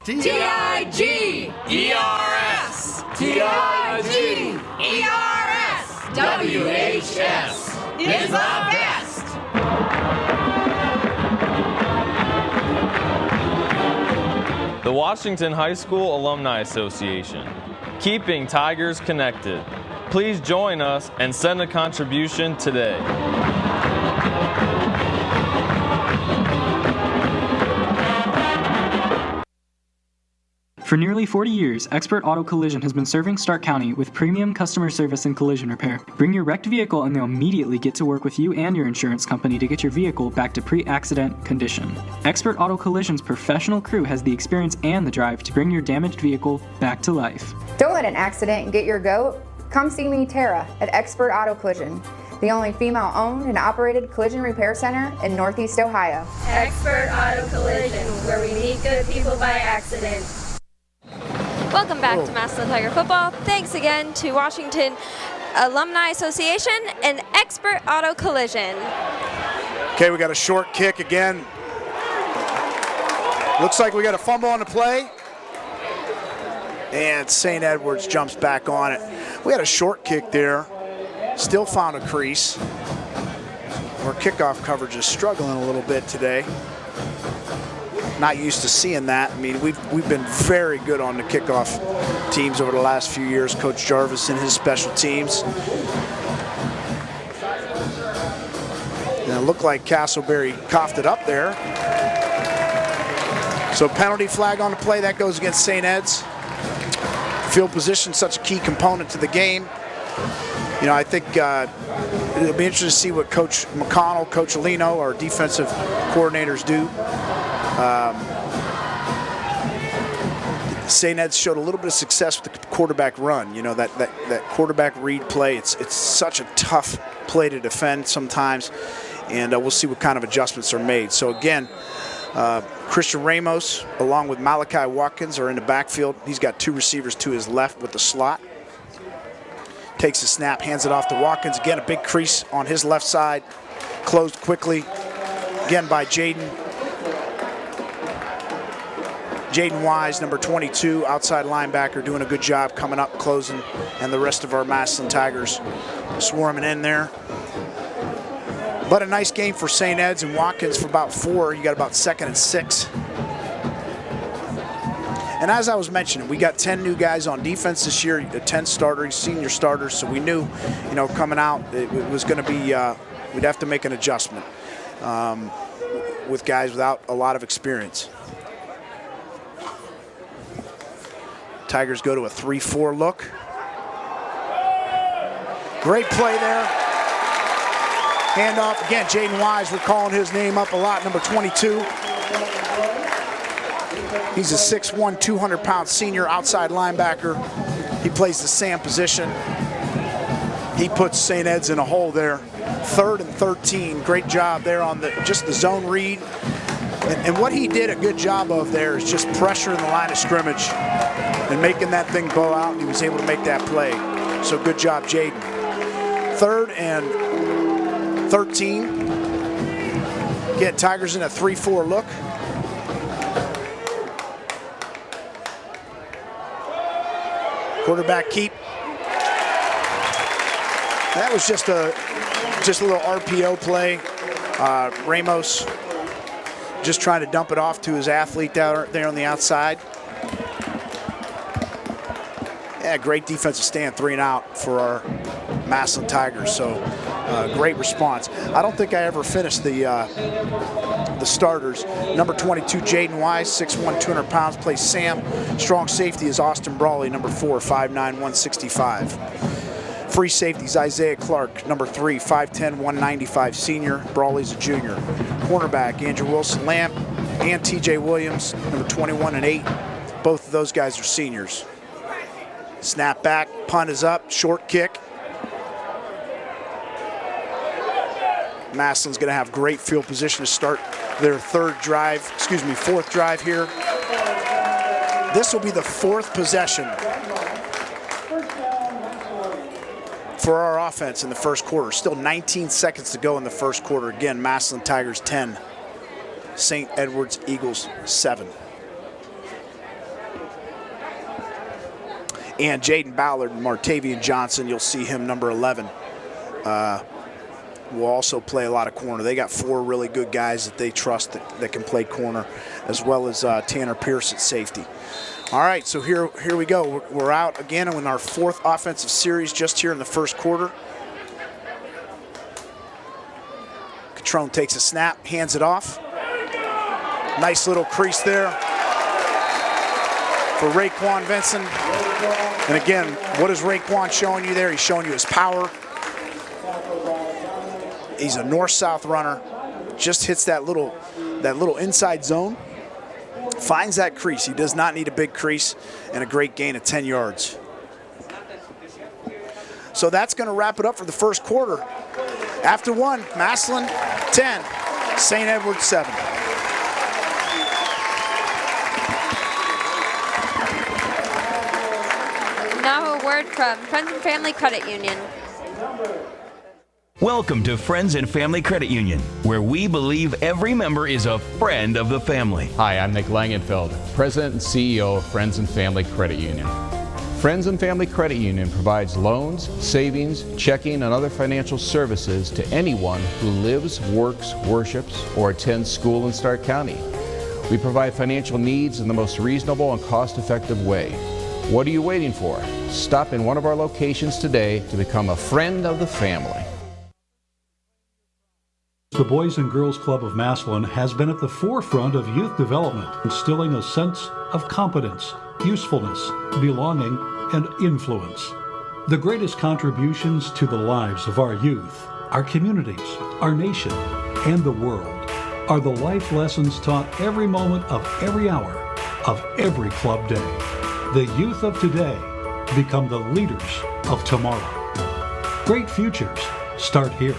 T-I-G-E-R-S. T-I-G-E-R-S. WHS is the best. The Washington High School Alumni Association, keeping Tigers connected. Please join us and send a contribution today. For nearly 40 years, Expert Auto Collision has been serving Stark County with premium customer service and collision repair. Bring your wrecked vehicle and they'll immediately get to work with you and your insurance company to get your vehicle back to pre-accident condition. Expert Auto Collision's professional crew has the experience and the drive to bring your damaged vehicle back to life. Don't let an accident get your goat. Come see me, Tara, at Expert Auto Collision, the only female-owned and operated collision repair center in Northeast Ohio. Expert Auto Collision, where we meet good people by accident. Welcome back to Massillon Tiger Football. Thanks again to Washington Alumni Association and Expert Auto Collision. Okay, we got a short kick again. Looks like we got a fumble on the play. And St. Edwards jumps back on it. We had a short kick there. Still found a crease. Our kickoff coverage is struggling a little bit today. Not used to seeing that. I mean, we've been very good on the kickoff teams over the last few years. Coach Jarvis and his special teams. And it looked like Castleberry coughed it up there. So penalty flag on the play. That goes against St. Ed's. Field position, such a key component to the game. You know, I think it'll be interesting to see what Coach McConnell, Coach Alino, our defensive coordinators do. St. Ed's showed a little bit of success with the quarterback run. You know, that quarterback read play. It's such a tough play to defend sometimes, and we'll see what kind of adjustments are made. So again, Christian Ramos, along with Malachi Watkins, are in the backfield. He's got two receivers to his left with the slot. Takes the snap, hands it off to Watkins. Again, a big crease on his left side. Closed quickly, again by Jaden Wise, number 22, outside linebacker, doing a good job coming up, closing, and the rest of our Massillon Tigers swarming in there. But a nice game for St. Ed's, and Watkins for about 4. You got about 2nd and 6. And as I was mentioning, we got 10 new guys on defense this year, 10 starters, senior starters, so we knew, you know, coming out it was going to be, we'd have to make an adjustment with guys without a lot of experience. Tigers go to a 3-4 look. Great play there. Handoff, again, Jaden Wise, we're calling his name up a lot, number 22. He's a 6'1", 200-pound senior outside linebacker. He plays the Sam position. He puts St. Ed's in a hole there. 3rd and 13, great job there on just the zone read. And what he did a good job of there is just pressuring the line of scrimmage and making that thing bow out, and he was able to make that play. So good job, Jaden. 3rd and 13. Again, Tigers in a 3-4 look. Quarterback keep. That was just a little RPO play. Ramos just trying to dump it off to his athlete down there on the outside. Yeah, great defensive stand, 3 and out for our Massillon Tigers. So great response. I don't think I ever finished the starters. Number 22, Jaden Wise, 6'1", 200 pounds, plays Sam. Strong safety is Austin Brawley, number 4, 5'9", 165. Free safeties, Isaiah Clark, number 3, 5'10", 195, senior. Brawley's a junior. Cornerback, Andrew Wilson-Lamp and TJ Williams, number 21 and 8. Both of those guys are seniors. Snap back, punt is up, short kick. Massillon's going to have great field position to start their fourth drive here. This will be the 4th possession for our offense in the first quarter. Still 19 seconds to go in the first quarter. Again, Massillon Tigers 10, St. Edwards Eagles 7. And Jaden Ballard and Martavian Johnson, you'll see him, number 11, will also play a lot of corner. They got 4 really good guys that they trust that can play corner, as well as Tanner Pierce at safety. All right, so here we go. We're out again in our 4th offensive series just here in the first quarter. Catrone takes a snap, hands it off. Nice little crease there for Raekwon Vincent. And again, what is Raekwon showing you there? He's showing you his power. He's a north-south runner. Just hits that little inside zone. Finds that crease. He does not need a big crease, and a great gain of 10 yards. So that's going to wrap it up for the first quarter. After one, Massillon 10, St. Edward's 7. Now a word from Friends and Family Credit Union. Welcome to Friends and Family Credit Union, where we believe every member is a friend of the family. Hi, I'm Nick Langenfeld, President and CEO of Friends and Family Credit Union. Friends and Family Credit Union provides loans, savings, checking, and other financial services to anyone who lives, works, worships, or attends school in Stark County. We provide financial needs in the most reasonable and cost-effective way. What are you waiting for? Stop in one of our locations today to become a friend of the family. The Boys and Girls Club of Massillon has been at the forefront of youth development, instilling a sense of competence, usefulness, belonging, and influence. The greatest contributions to the lives of our youth, our communities, our nation, and the world are the life lessons taught every moment of every hour of every club day. The youth of today become the leaders of tomorrow. Great futures start here.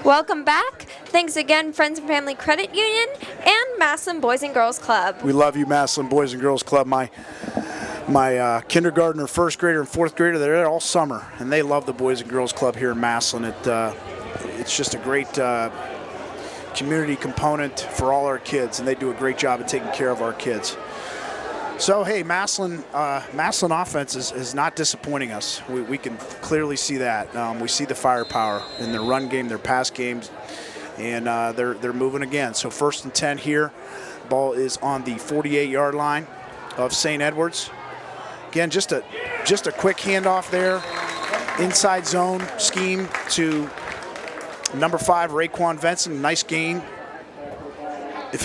Welcome back. Thanks again, Friends and Family Credit Union and Massillon Boys and Girls Club. We love you, Massillon Boys and Girls Club. My kindergartner, first grader, and fourth grader, they're there all summer, and they love the Boys and Girls Club here in Massillon. It's just a great community component for all our kids, and they do a great job of taking care of our kids. So, hey, Massillon offense is not disappointing us. We can clearly see that. We see the firepower in their run game, their pass games, and they're moving again. So 1st and 10 here. Ball is on the 48-yard line of St. Edward's. Again, just a quick handoff there. Inside zone scheme to number 5, Raekwon Vincent. Nice gain. If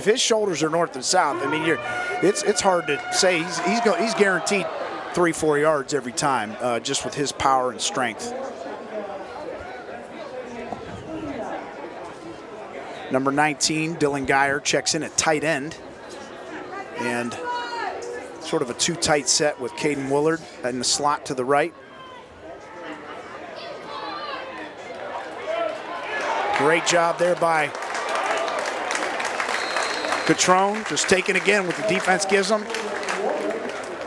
his shoulders are north and south, I mean, it's hard to say. He's guaranteed 3-4 yards every time, just with his power and strength. Number 19, Dylan Geyer, checks in at tight end, and sort of a too tight set with Caden Willard in the slot to the right. Great job there by Catrone, just taking again what the defense gives them.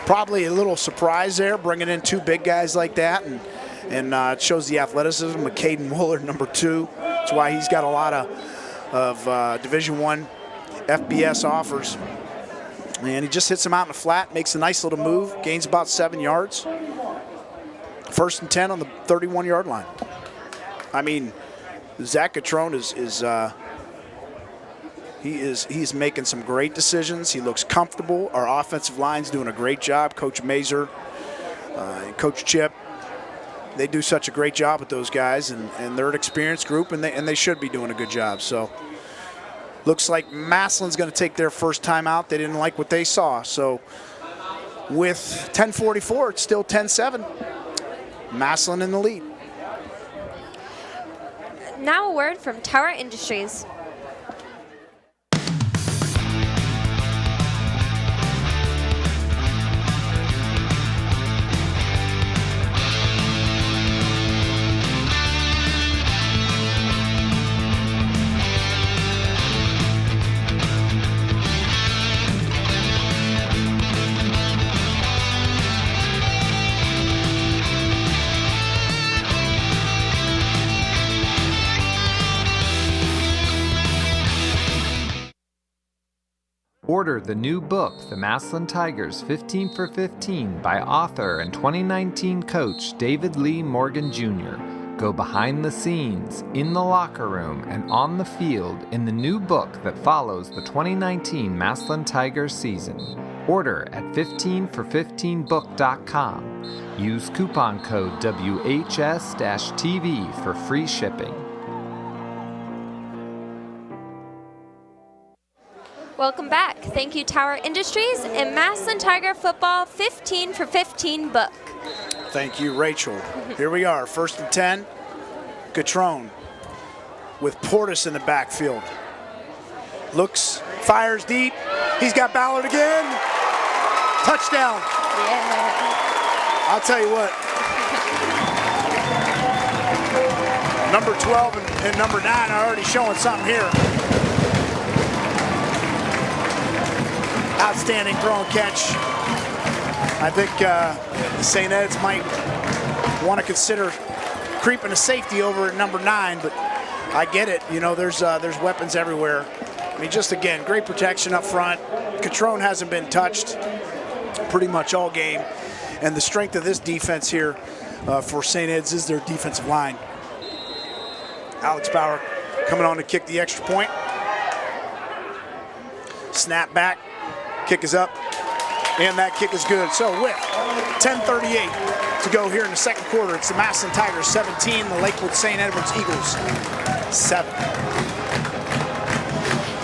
Probably a little surprise there, bringing in 2 big guys like that, and it shows the athleticism of Caden Willard, number 2. That's why he's got a lot of Division I FBS offers. And he just hits him out in the flat, makes a nice little move, gains about 7 yards. 1st and 10 on the 31-yard line. I mean, Zach Catrone he's making some great decisions. He looks comfortable. Our offensive line's doing a great job. Coach Mazer and Coach Chip, they do such a great job with those guys, and they're an experienced group, and they should be doing a good job. So looks like Massillon's going to take their first time out. They didn't like what they saw. So with 10:44, it's still 10-7. Massillon in the lead. Now a word from Tower Industries. Order the new book, The Massillon Tigers 15 for 15 by author and 2019 coach David Lee Morgan Jr. Go behind the scenes, in the locker room, and on the field in the new book that follows the 2019 Massillon Tigers season. Order at 15for15book.com. Use coupon code WHS-TV for free shipping. Welcome back. Thank you, Tower Industries and Massillon Tiger Football 15 for 15 book. Thank you, Rachel. Here we are, 1st and 10. Catrone with Portis in the backfield. Looks, fires deep. He's got Ballard again. Touchdown. Yeah. I'll tell you what. Number 12 and number 9 are already showing something here. Outstanding throw and catch. I think St. Ed's might want to consider creeping a safety over at number 9, but I get it. You know, there's weapons everywhere. I mean, just again, great protection up front. Catrone hasn't been touched pretty much all game, and the strength of this defense here for St. Ed's is their defensive line. Alex Bauer coming on to kick the extra point. Snap back, kick is up, and that kick is good. So with 10:38 to go here in the second quarter, it's the Massillon Tigers 17, the Lakewood St. Edwards Eagles 7.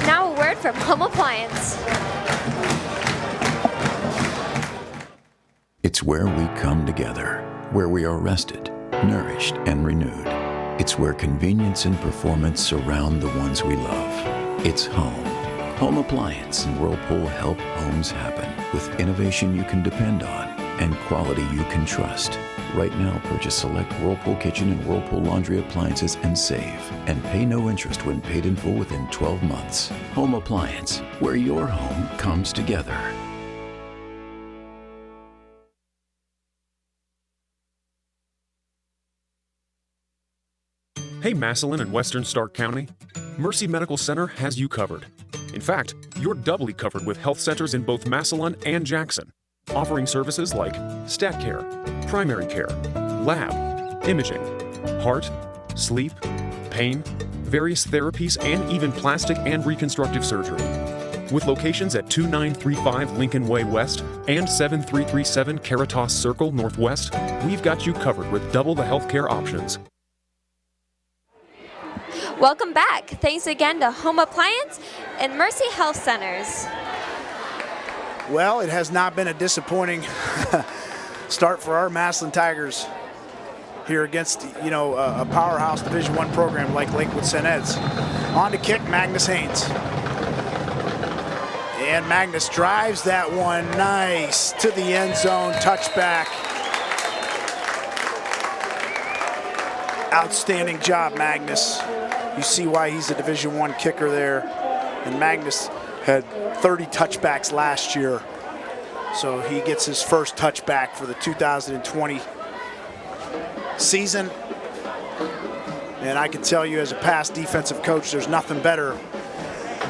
Now a word from Home Appliance. It's where we come together, where we are rested, nourished, and renewed. It's where convenience and performance surround the ones we love. It's home. Home Appliance and Whirlpool help homes happen with innovation you can depend on and quality you can trust. Right now, purchase select Whirlpool kitchen and Whirlpool laundry appliances and save. And pay no interest when paid in full within 12 months. Home Appliance, where your home comes together. Hey Massillon and Western Stark County, Mercy Medical Center has you covered. In fact, you're doubly covered with health centers in both Massillon and Jackson, offering services like stat care, primary care, lab, imaging, heart, sleep, pain, various therapies, and even plastic and reconstructive surgery. With locations at 2935 Lincoln Way West and 7337 Caritas Circle Northwest, we've got you covered with double the healthcare options. Welcome back. Thanks again to Home Appliance and Mercy Health Centers. Well, it has not been a disappointing start for our Massillon Tigers here against, you know, a powerhouse Division I program like Lakewood St. Ed's. On to kick, Magnus Haynes. And Magnus drives that one nice to the end zone, touchback. Outstanding job, Magnus. You see why he's a Division I kicker there. And Magnus had 30 touchbacks last year. So he gets his first touchback for the 2020 season. And I can tell you as a past defensive coach, there's nothing better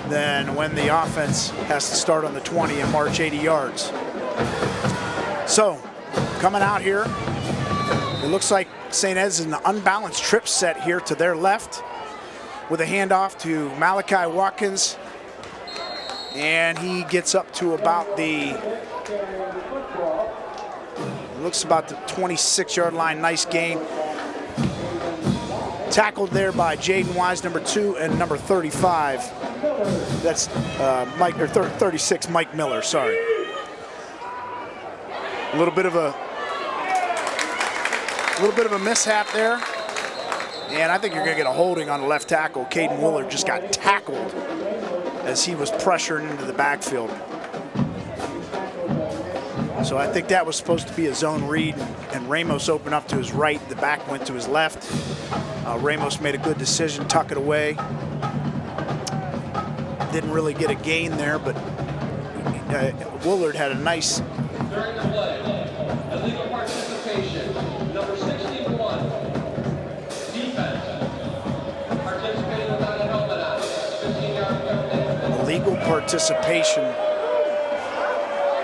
than when the offense has to start on the 20 and march 80 yards. So coming out here, it looks like St. Ed's in an unbalanced trip set here to their left with a handoff to Malachi Watkins. And he gets up to about the, looks about the 26-yard line. Nice gain. Tackled there by Jaden Wise, number 2, and number 35. That's 36, Mike Miller, sorry. A little bit of a mishap there. And I think you're going to get a holding on the left tackle. Caden Willard just got tackled as he was pressuring into the backfield. So I think that was supposed to be a zone read, and Ramos opened up to his right. The back went to his left. Ramos made a good decision, tuck it away. Didn't really get a gain there, but Willard had a nice... During the play, illegal participation, number 61, defense, participating without a helmet on, 15-yard penalty. Illegal participation.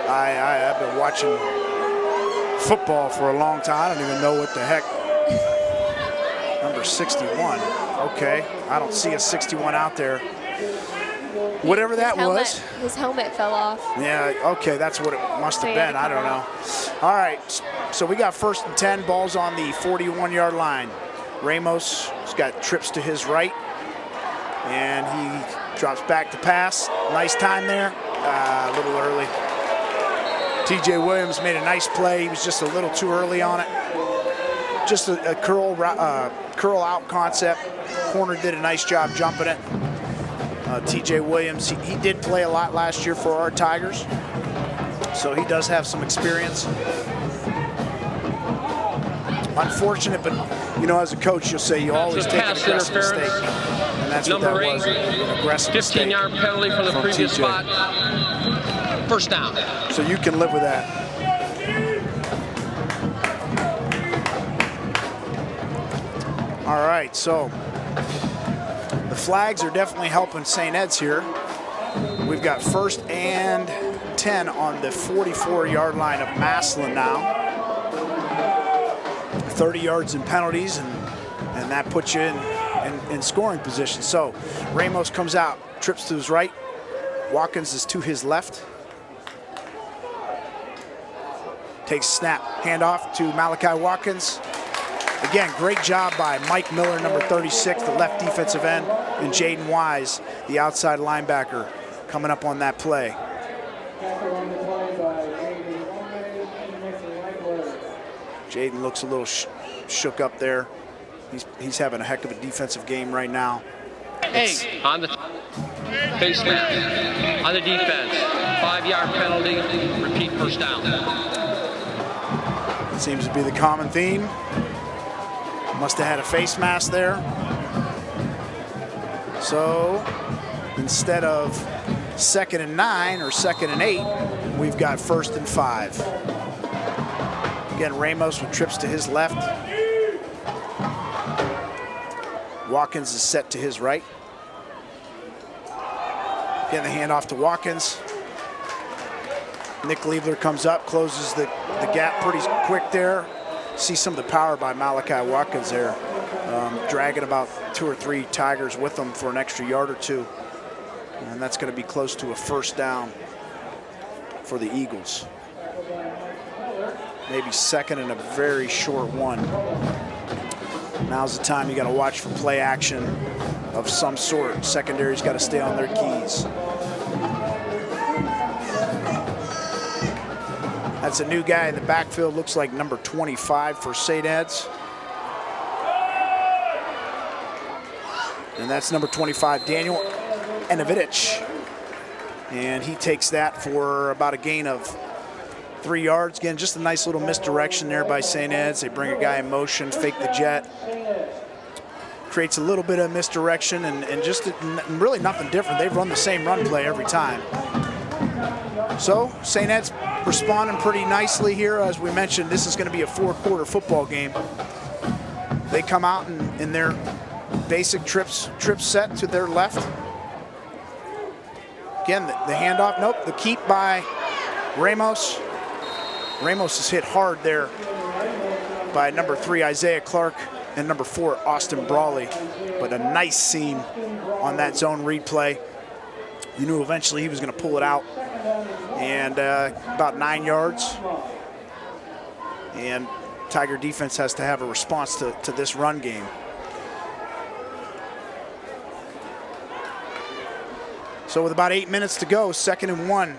I've been watching football for a long time. I don't even know what the heck. Number 61. Okay, I don't see a 61 out there. Whatever that was. His helmet fell off. Yeah, okay, that's what it must have been. I don't know. All right, so we got 1st and 10, balls on the 41-yard line. Ramos has got trips to his right, and he Drops back to pass. Nice time there. A little early. TJ Williams made a nice play. He was just a little too early on it. Just a curl out concept. Corner did a nice job jumping it. TJ Williams, he did play a lot last year for our Tigers, so he does have some experience. Unfortunate, but you know, as a coach, you'll say you always take an aggressive mistake, and that's what that was, an aggressive mistake. 15-yard penalty from the previous spot. First down. So you can live with that. All right, so the flags are definitely helping St. Ed's here. We've got 1st and 10 on the 44-yard line of Massillon now. 30 yards in penalties, and that puts you in scoring position. So Ramos comes out, trips to his right. Watkins is to his left. Takes a snap, handoff to Malachi Watkins. Again, great job by Mike Miller, number 36, the left defensive end, and Jaden Wise, the outside linebacker, coming up on that play. Jaden looks a little shook up there. He's having a heck of a defensive game right now. Hey, on the face snap, on the defense, 5-yard penalty, repeat first down. Seems to be the common theme. Must have had a face mask there. So instead of 2nd and 9 or 2nd and 8, we've got 1st and 5. Again, Ramos with trips to his left. Watkins is set to his right. Again, the handoff to Watkins. Nick Liebler comes up, closes the gap pretty quick there. See some of the power by Malachi Watkins there, dragging about 2 or 3 Tigers with him for an extra yard or 2. And that's going to be close to a first down for the Eagles. Maybe 2nd and a very short one. Now's the time you got to watch for play action of some sort. Secondary's got to stay on their keys. That's a new guy in the backfield, looks like number 25 for St. Ed's. And that's number 25, Daniel Enovitich. And he takes that for about a gain of 3 yards. Again, just a nice little misdirection there by St. Ed's. They bring a guy in motion, fake the jet. Creates a little bit of misdirection and just really nothing different. They've run the same run play every time. So St. Ed's responding pretty nicely here. As we mentioned, this is going to be a 4-quarter football game. They come out in their basic trip set to their left. Again, the handoff, nope, the keep by Ramos. Ramos is hit hard there by number 3, Isaiah Clark, and number 4, Austin Brawley. But a nice seam on that zone read play. You knew eventually he was going to pull it out. And about 9 yards. And Tiger defense has to have a response to this run game. So with about 8 minutes to go, 2nd and 1.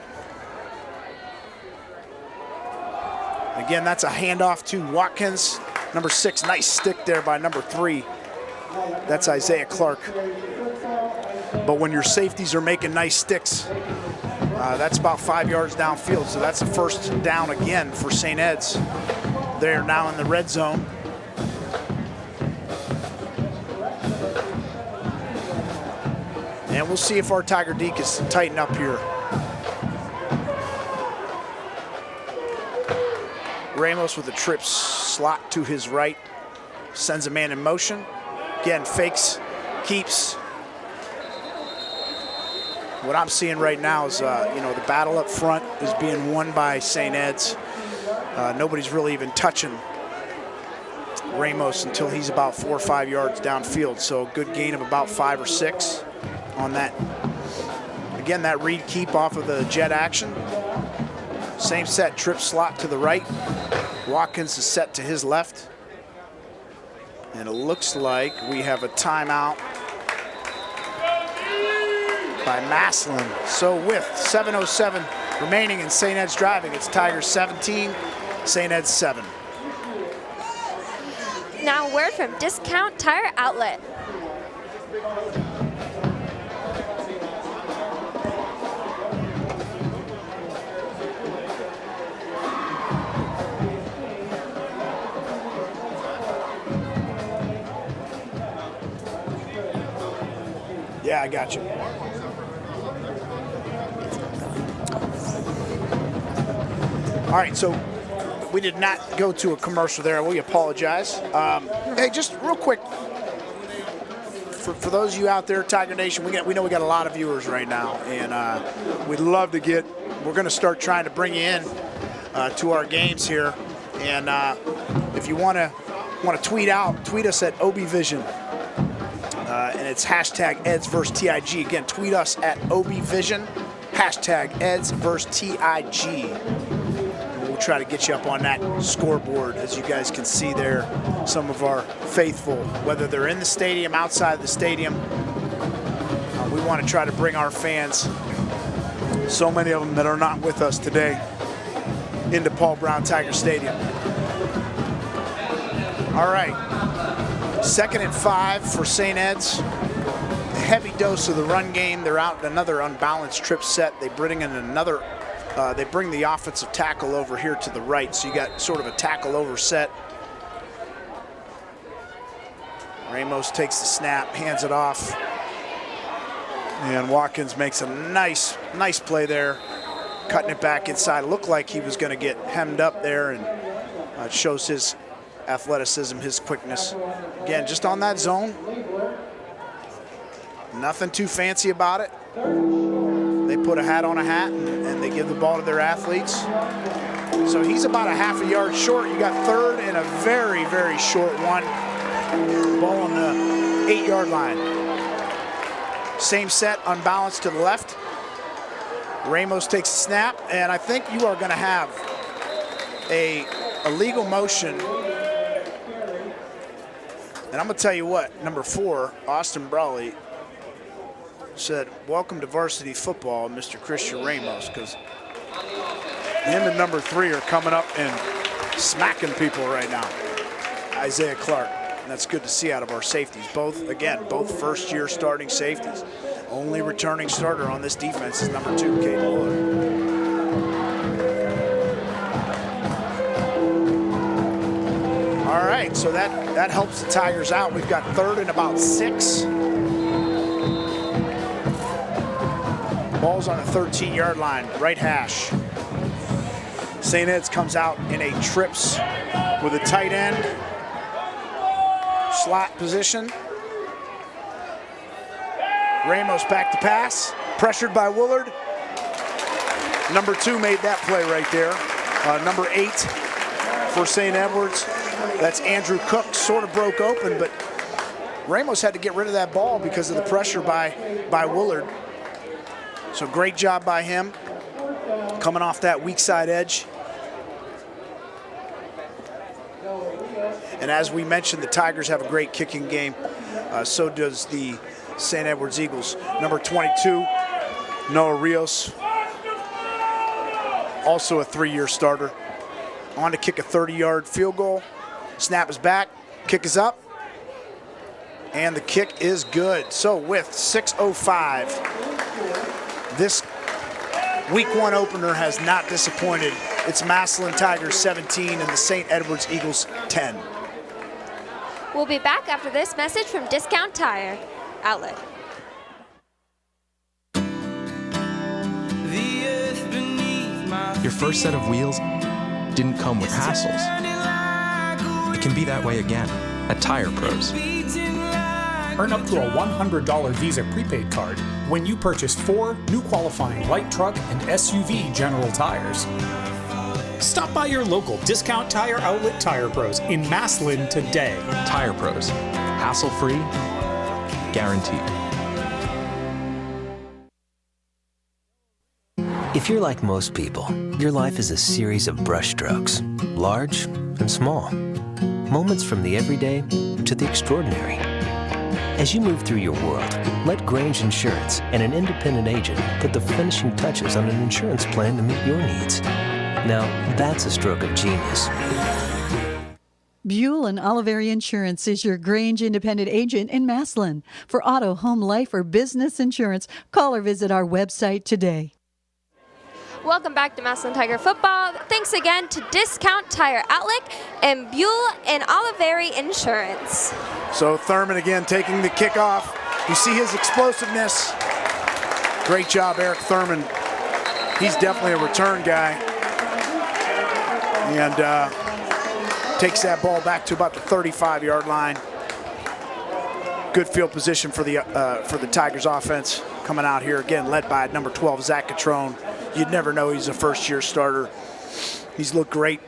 Again, that's a handoff to Watkins. Number 6, nice stick there by number 3. That's Isaiah Clark. But when your safeties are making nice sticks, that's about 5 yards downfield. So that's a first down again for St. Ed's. They're now in the red zone. And we'll see if our Tiger D can tighten up here. Ramos with a trip slot to his right. Sends a man in motion. Again, fakes, keeps. What I'm seeing right now is, the battle up front is being won by St. Ed's. Nobody's really even touching Ramos until he's about 4 or 5 yards downfield. So a good gain of about 5 or 6 on that. Again, that read keep off of the jet action. Same set, trip slot to the right. Watkins is set to his left. And it looks like we have a timeout by Massillon. So with 7:07 remaining in St. Ed's driving, it's Tigers 17, St. Ed's 7. Now a word from Discount Tire Outlet. Yeah, I got you. All right, so we did not go to a commercial there. We apologize. Hey, just real quick, for those of you out there, Tiger Nation, we know we got a lot of viewers right now, and we'd love to get. We're going to start trying to bring you in to our games here, and if you want to tweet us at OBVision. And it's hashtag Eds vs. TIG. Again, tweet us at OBVision, hashtag Eds vs. TIG. And we'll try to get you up on that scoreboard. As you guys can see there, some of our faithful, whether they're in the stadium, outside the stadium, we want to try to bring our fans, so many of them that are not with us today, into Paul Brown Tiger Stadium. All right. 2nd and 5 for St. Ed's. A heavy dose of the run game. They're out in another unbalanced trip set. They bring in another. They bring the offensive tackle over here to the right, so you got sort of a tackle over set. Ramos takes the snap, hands it off, and Watkins makes a nice play there, cutting it back inside. It looked like he was going to get hemmed up there, and it shows his athleticism, his quickness. Again, just on that zone. Nothing too fancy about it. They put a hat on a hat and they give the ball to their athletes. So he's about a half a yard short. You got 3rd and a very, very short one. Ball on the 8-yard line. Same set, unbalanced to the left. Ramos takes the snap, and I think you are going to have a legal motion. And I'm going to tell you what, number 4, Austin Brawley, said, welcome to varsity football, Mr. Christian Ramos, because him and number 3 are coming up and smacking people right now. Isaiah Clark, and that's good to see out of our safeties. Both first-year starting safeties. Only returning starter on this defense is number 2, Caden Willard. All right, so that helps the Tigers out. We've got 3rd and about 6. Ball's on the 13-yard line, right hash. St. Ed's comes out in a trips with a tight end, slot position. Ramos back to pass, pressured by Willard. Number 2 made that play right there. Number 8 for St. Edwards. That's Andrew Cook, sort of broke open, but Ramos had to get rid of that ball because of the pressure by Willard. So great job by him, coming off that weak side edge. And as we mentioned, the Tigers have a great kicking game. So does the St. Edwards Eagles. Number 22, Noah Rios, also a 3-year starter. On to kick a 30-yard field goal. Snap is back, kick is up, and the kick is good. So with 6:05, this week 1 opener has not disappointed. It's Massillon Tigers 17 and the St. Edwards Eagles 10. We'll be back after this message from Discount Tire Outlet. Your first set of wheels didn't come with hassles. It can be that way again at Tire Pros. Earn up to a $100 Visa prepaid card when you purchase 4 new qualifying light truck and SUV General tires. Stop by your local Discount Tire Outlet Tire Pros in Massillon today. Tire Pros, hassle-free, guaranteed. If you're like most people, your life is a series of brushstrokes, large and small. Moments from the everyday to the extraordinary. As you move through your world, let Grange Insurance and an independent agent put the finishing touches on an insurance plan to meet your needs. Now, that's a stroke of genius. Buell and Oliveri Insurance is your Grange independent agent in Massillon. For auto, home, life, or business insurance, call or visit our website today. Welcome back to Massillon Tiger Football. Thanks again to Discount Tire Outlet and Buell and Oliveri Insurance. So Thurman again taking the kickoff. You see his explosiveness. Great job, Eric Thurman. He's definitely a return guy. And takes that ball back to about the 35-yard line. Good field position for the Tigers offense coming out here, again, led by number 12, Zach Catrone. You'd never know he's a first-year starter. He's looked great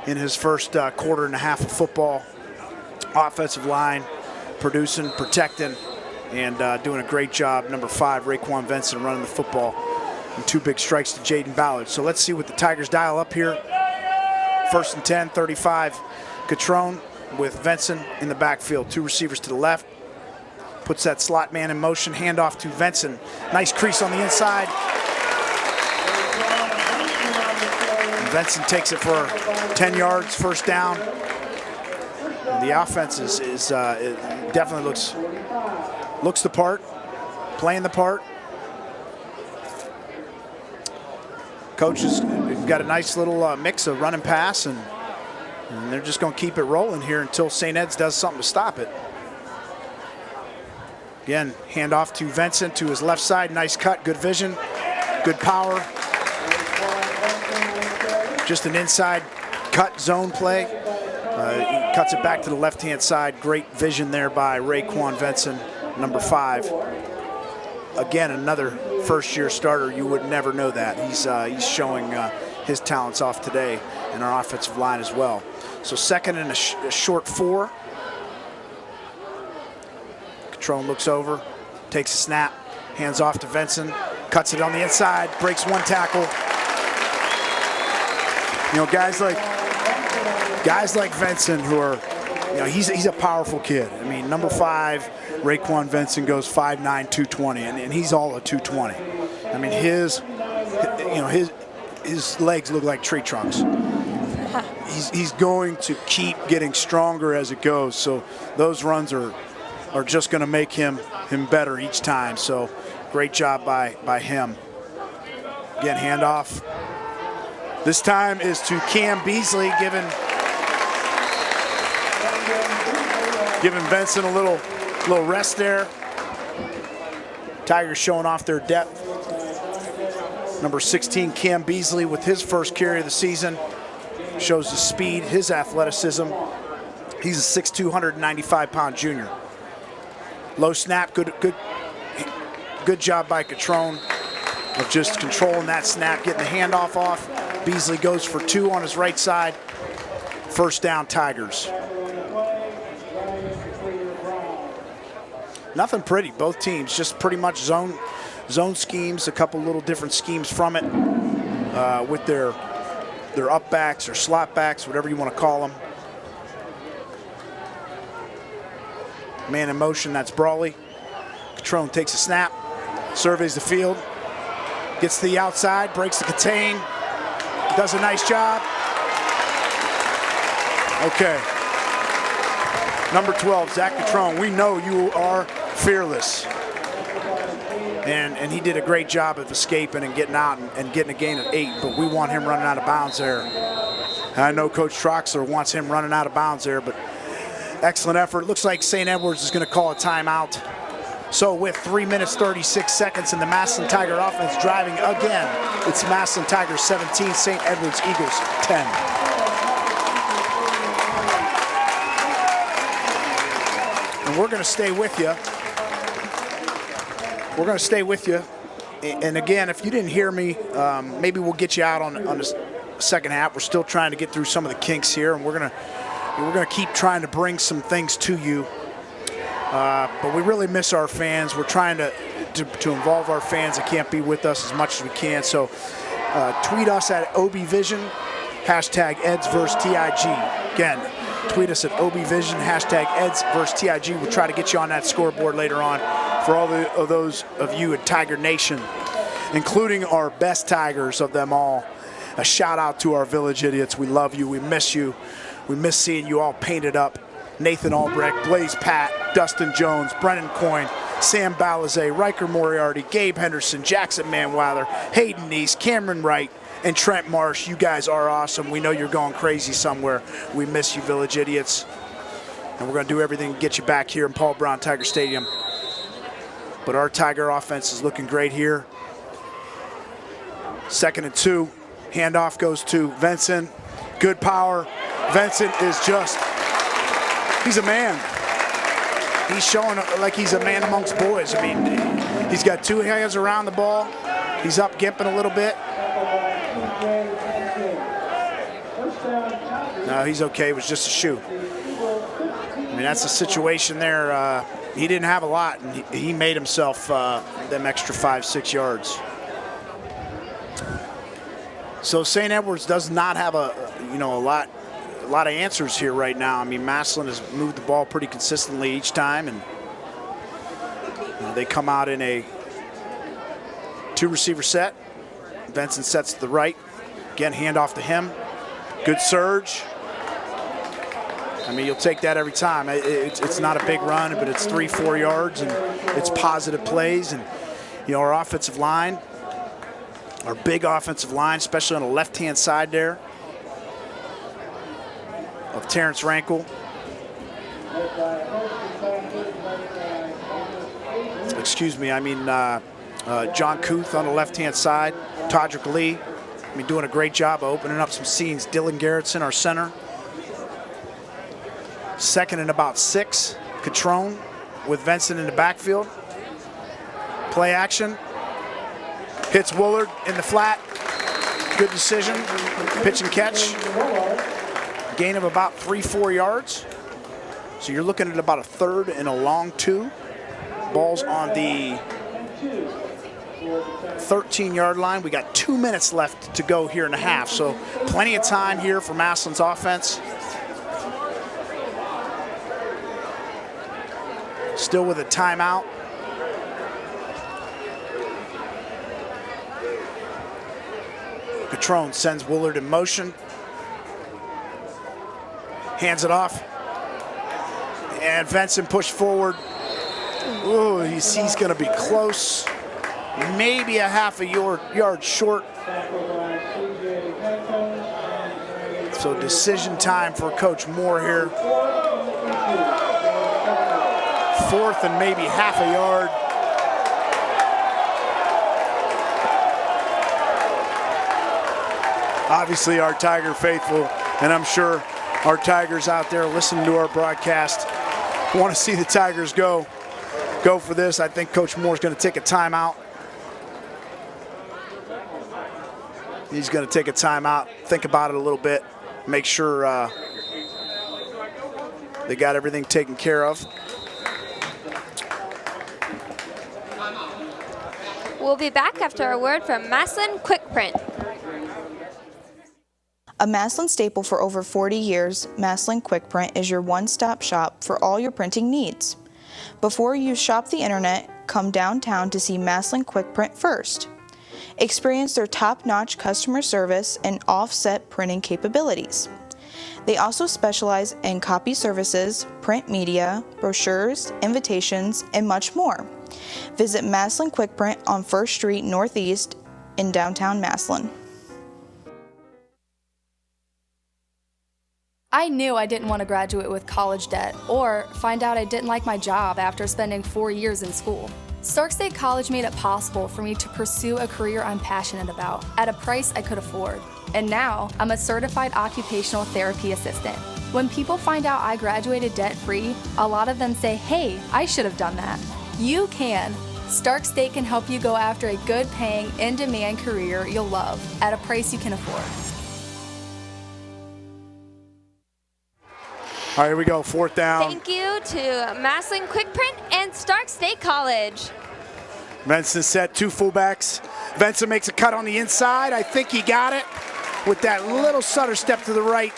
in his first quarter and a half of football. Offensive line, producing, protecting, and doing a great job. Number 5, Raekwon Vincent, running the football. And 2 big strikes to Jaden Ballard. So let's see what the Tigers dial up here. 1st and 10, 35. Catrone with Vincent in the backfield. 2 receivers to the left. Puts that slot man in motion. Handoff to Vincent. Nice crease on the inside. And Vincent takes it for 10 yards, first down. And the offense it definitely looks the part, playing the part. Coach has got a nice little mix of run and pass, and they're just going to keep it rolling here until St. Ed's does something to stop it. Again, handoff to Vincent to his left side. Nice cut, good vision, good power. Just an inside cut zone play. He cuts it back to the left-hand side. Great vision there by Raekwon Vincent, number 5. Again, another first-year starter. You would never know that. He's showing his talents off today in our offensive line as well. So 2nd and a short 4. Catrone looks over, takes a snap, hands off to Vincent, cuts it on the inside, breaks 1 tackle. You know, guys like Vincent, who are, you know, he's a powerful kid. I mean, number 5, Raekwon Vincent, goes 5'9", 220, and he's all a 220. I mean, his legs look like tree trunks. He's going to keep getting stronger as it goes. So those runs are just going to make him better each time. So great job by him. Again, handoff. This time is to Cam Beasley, giving Vincent a little rest there. Tigers showing off their depth. Number 16, Cam Beasley, with his first carry of the season, shows his speed, his athleticism. He's a 6'2", 195-pound junior. Low snap, good job by Catrone of just controlling that snap, getting the handoff off. Beasley goes for 2 on his right side. First down, Tigers. Nothing pretty, both teams, just pretty much zone schemes, a couple little different schemes from it with their up backs or slot backs, whatever you want to call them. Man in motion, that's Brawley. Catrone takes a snap, surveys the field, gets to the outside, breaks the contain, does a nice job. Okay. Number 12, Zach Catrone, we know you are fearless. And he did a great job of escaping and getting out and getting a gain of 8, but we want him running out of bounds there. And I know Coach Troxler wants him running out of bounds there, but excellent effort. Looks like St. Edwards is going to call a timeout. So with 3 minutes, 36 seconds, and the Massillon Tiger offense driving again, it's Massillon Tigers 17, St. Edwards Eagles 10. And we're going to stay with you. We're going to stay with you. And again, if you didn't hear me, maybe we'll get you out on the second half. We're still trying to get through some of the kinks here, and we're going to keep trying to bring some things to you. But we really miss our fans. We're trying to involve our fans that can't be with us as much as we can. So tweet us at OBVision, #EdsVsTig. Again, Tweet us at OBVision, hashtag Eds versus TIG. We'll try to get you on that scoreboard later on for all of those of you at Tiger Nation, including our best Tigers of them all. A shout out to our Village Idiots. We love you. We miss you. We miss seeing you all painted up. Nathan Albrecht, Blaze Pat, Dustin Jones, Brennan Coyne, Sam Balizay, Riker Moriarty, Gabe Henderson, Jackson Manweiler, Hayden Neese, Cameron Wright, and Trent Marsh. You guys are awesome. We know you're going crazy somewhere. We miss you, Village Idiots. And we're going to do everything to get you back here in Paul Brown Tiger Stadium. But our Tiger offense is looking great here. 2nd and 2. Handoff goes to Vincent. Good power. Vincent is just, he's a man. He's showing like he's a man amongst boys. I mean, he's got 2 hands around the ball. He's up gimping a little bit. No, he's okay. It was just a shoe. I mean, that's a situation there. He didn't have a lot, and he made himself them extra 5-6 yards. So St. Edwards does not have a lot of answers here right now. I mean, Massillon has moved the ball pretty consistently each time, and they come out in a 2-receiver set. Benson sets to the right. Again, handoff to him. Good surge. I mean, you'll take that every time. It's not a big run, but it's 3-4 yards, and it's positive plays. And our offensive line, our big offensive line, especially on the left-hand side there of Terrence Rankle. Excuse me, I mean John Kuth on the left-hand side. Todrick Lee, doing a great job of opening up some seams. Dylan Garrettson, our center. 2nd and about 6. Catrone with Vincent in the backfield. Play action. Hits Woolard in the flat. Good decision. Pitch and catch. Gain of about 3-4 yards. So you're looking at about a 3rd and a long 2. Ball's on the 13-yard line. We got 2 minutes left to go here in the half. So plenty of time here for Massillon's offense. Still with a timeout. Catrone sends Woolard in motion. Hands it off. And Vincent pushed forward. Ooh, he's going to be close. Maybe a half a yard short. So decision time for Coach Moore here. 4th and maybe half a yard. Obviously our Tiger faithful, and I'm sure our Tigers out there listening to our broadcast want to see the Tigers go for this. I think Coach Moore's going to take a timeout. He's going to take a timeout, think about it a little bit, make sure they got everything taken care of. We'll be back after a word from Massillon Quick Print. A Massillon staple for over 40 years, Massillon Quick Print is your one-stop shop for all your printing needs. Before you shop the internet, come downtown to see Massillon Quick Print first. Experience their top-notch customer service and offset printing capabilities. They also specialize in copy services, print media, brochures, invitations, and much more. Visit Massillon Quick Print on 1st Street Northeast in downtown Massillon. I knew I didn't want to graduate with college debt or find out I didn't like my job after spending 4 years in school. Stark State College made it possible for me to pursue a career I'm passionate about at a price I could afford. And now, I'm a certified occupational therapy assistant. When people find out I graduated debt-free, a lot of them say, hey, I should have done that. You can. Stark State can help you go after a good-paying, in-demand career you'll love at a price you can afford. All right, here we go, 4th down. Thank you to Massillon Quick Print and Stark State College. Vincent set 2 fullbacks. Vincent makes a cut on the inside. I think he got it with that little stutter step to the right.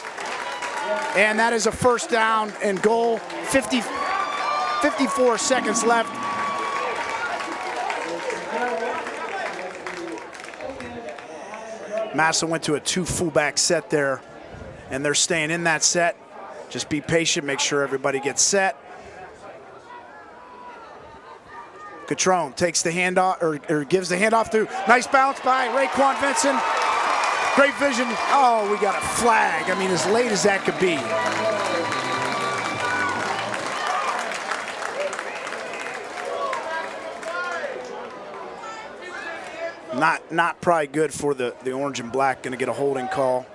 And that is a first down and goal. 54 seconds left. Massillon went to a 2 fullback set there, and they're staying in that set. Just be patient, make sure everybody gets set. Catrone takes the handoff, or gives the handoff to, nice bounce by Raekwon Vincent. Great vision. Oh, we got a flag. I mean, as late as that could be. Not probably good for the orange and black. Going to get a holding call.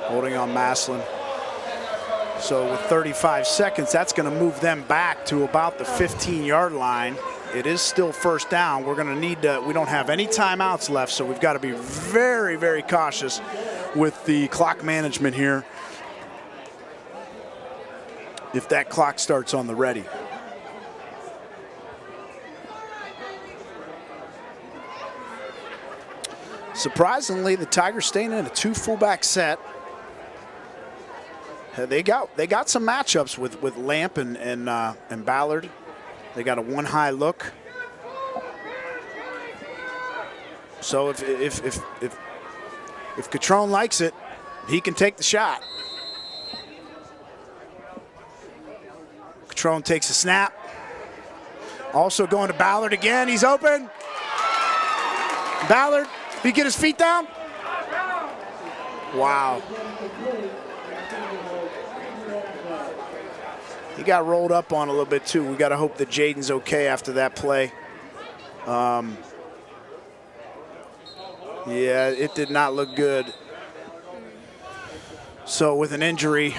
Holding on Massillon. So with 35 seconds, that's going to move them back to about the 15-yard line. It is still first down. We're going to need to, we don't have any timeouts left, so we've got to be very, very cautious with the clock management here if that clock starts on the ready. Surprisingly, the Tigers staying in a 2 fullback set. They got some matchups with Lamp and Ballard. They got a 1 high look. So if Catrone likes it, he can take the shot. Catrone takes a snap. Also going to Ballard again. He's open. Ballard, he get his feet down? Wow. He got rolled up on a little bit too. We got to hope that Jaden's okay after that play. Yeah, it did not look good. So with an injury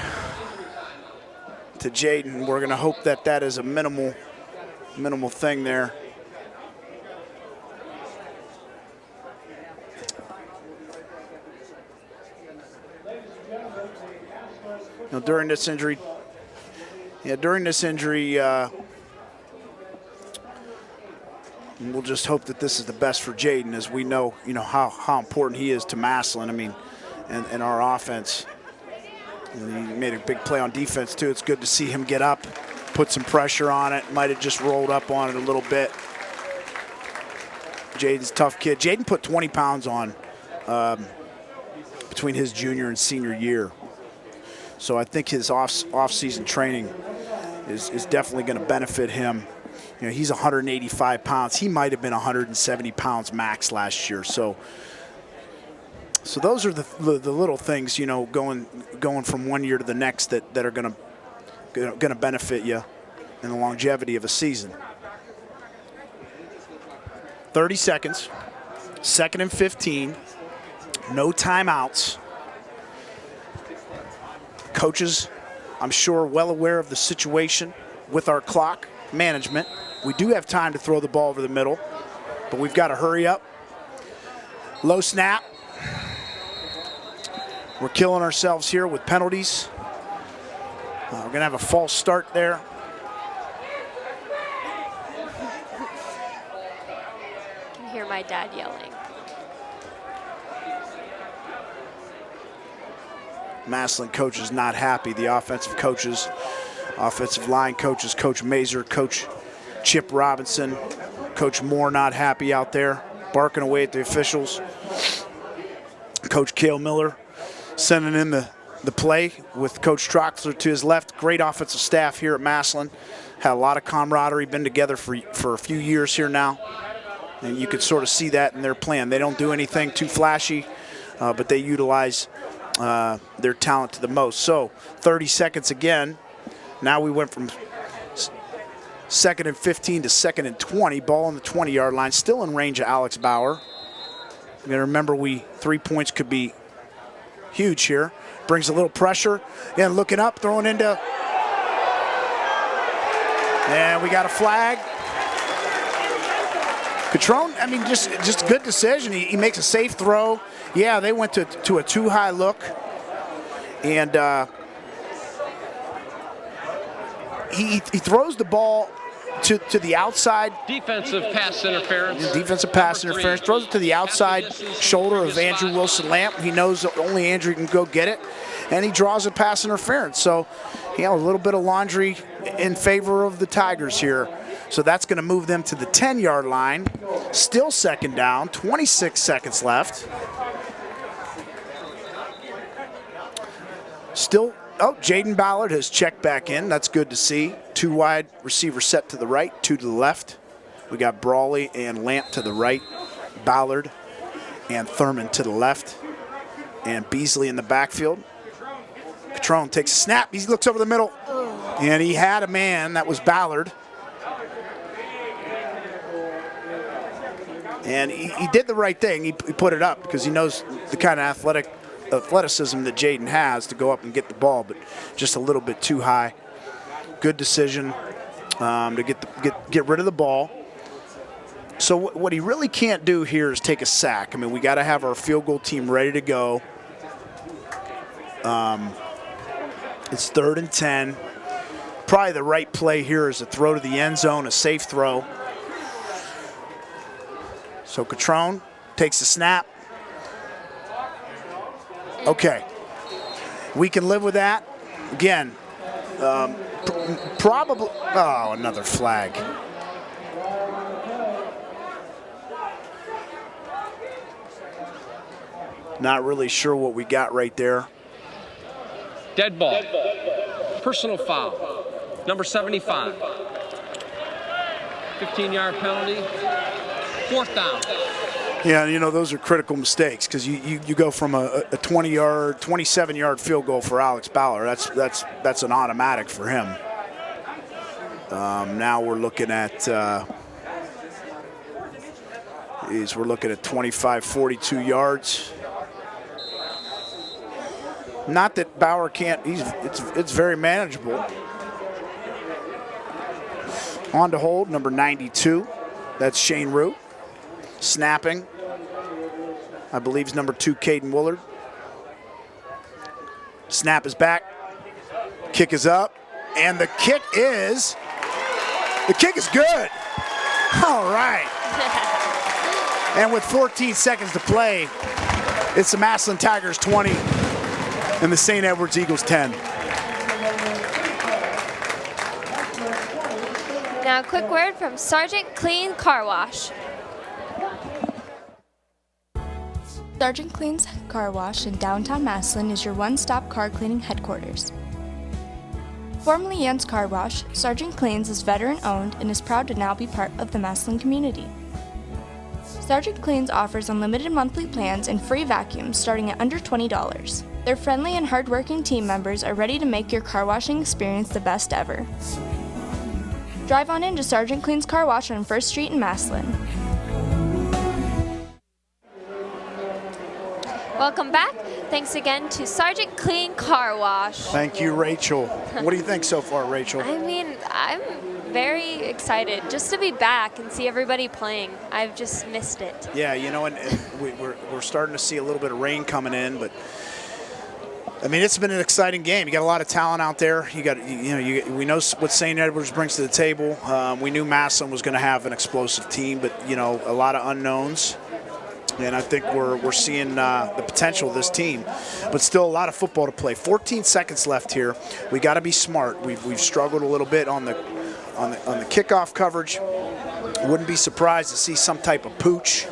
to Jaden, we're going to hope that that is a minimal thing there. Now, during this injury, we'll just hope that this is the best for Jaden, as we know, how important he is to Massillon. I mean, and our offense. He made a big play on defense too. It's good to see him get up, put some pressure on it. Might have just rolled up on it a little bit. Jaden's a tough kid. Jaden put 20 pounds on between his junior and senior year. So I think his off-season training is definitely going to benefit him. He's 185 pounds. He might have been 170 pounds max last year. So those are the little things, going from one year to the next that are going to benefit you in the longevity of a season. 30 seconds, 2nd and 15, no timeouts. Coaches, I'm sure, well aware of the situation with our clock management. We do have time to throw the ball over the middle, but we've got to hurry up. Low snap. We're killing ourselves here with penalties. We're going to have a false start there. I can hear my dad yelling. Massillon coaches not happy. The offensive coaches, offensive line coaches, Coach Mazer, Coach Chip Robinson, Coach Moore not happy out there, barking away at the officials. Coach Cale Miller sending in the play with Coach Troxler to his left. Great offensive staff here at Massillon. Had a lot of camaraderie, been together for a few years here now. And you could sort of see that in their plan. They don't do anything too flashy, but they utilize their talent to the most. So 30 seconds again. Now we went from 2nd and 15 to 2nd and 20. Ball on the 20-yard line, still in range of Alex Bauer. You gotta remember, 3 points could be huge here. Brings a little pressure. And looking up, throwing into. And we got a flag. Catrone, I mean, just good decision. He makes a safe throw. Yeah, they went to a 2 high look. And he throws the ball to the outside. Defensive pass interference. Defensive pass interference. Throws it to the outside shoulder of Andrew Wilson-Lamp. He knows that only Andrew can go get it, and he draws a pass interference. So, a little bit of laundry in favor of the Tigers here. So that's going to move them to the 10-yard line. Still second down, 26 seconds left. Still, Jaden Ballard has checked back in. That's good to see. 2 wide receivers set to the right, 2 to the left. We got Brawley and Lamp to the right, Ballard and Thurman to the left, and Beasley in the backfield. Catrone takes a snap. He looks over the middle, and he had a man. That was Ballard. And he did the right thing. He put it up because he knows the kind of athleticism that Jaden has to go up and get the ball, but just a little bit too high. Good decision to get rid of the ball. So what he really can't do here is take a sack. I mean, we got to have our field goal team ready to go. It's 3rd and 10. Probably the right play here is a throw to the end zone, a safe throw. So Catrone takes the snap. Okay, we can live with that. Again, probably, another flag. Not really sure what we got right there. Dead ball. Personal foul. Number 75. 15-yard penalty. 4th down. Yeah, those are critical mistakes because you go from a 20-yard, 27-yard field goal for Alex Ballard. That's an automatic for him. Now we're looking at 25, 42 yards. Not that Bauer can't. It's very manageable. On to hold, number 92. That's Shane Root. Snapping, I believe, is number 2, Caden Willard. Snap is back. Kick is up, and the kick is good. All right. And with 14 seconds to play, it's the Massillon Tigers 20 and the St. Edwards Eagles 10. Now, a quick word from Sergeant Clean Car Wash. Sergeant Clean's Car Wash in downtown Massillon is your one-stop car cleaning headquarters. Formerly Jens Car Wash, Sergeant Clean's is veteran-owned and is proud to now be part of the Massillon community. Sergeant Clean's offers unlimited monthly plans and free vacuums starting at under $20. Their friendly and hardworking team members are ready to make your car washing experience the best ever. Drive on into Sergeant Clean's Car Wash on 1st Street in Massillon. Welcome back. Thanks again to Sergeant Clean Car Wash. Thank you, Rachel. What do you think so far, Rachel? I mean, I'm very excited just to be back and see everybody playing. I've just missed it. Yeah, and we're starting to see a little bit of rain coming in, but I mean, it's been an exciting game. You got a lot of talent out there. We know what St. Edwards brings to the table. We knew Massillon was going to have an explosive team, but a lot of unknowns. And I think we're seeing the potential of this team, but still a lot of football to play. 14 seconds left here. We got to be smart. We've struggled a little bit on the kickoff coverage. Wouldn't be surprised to see some type of pooch,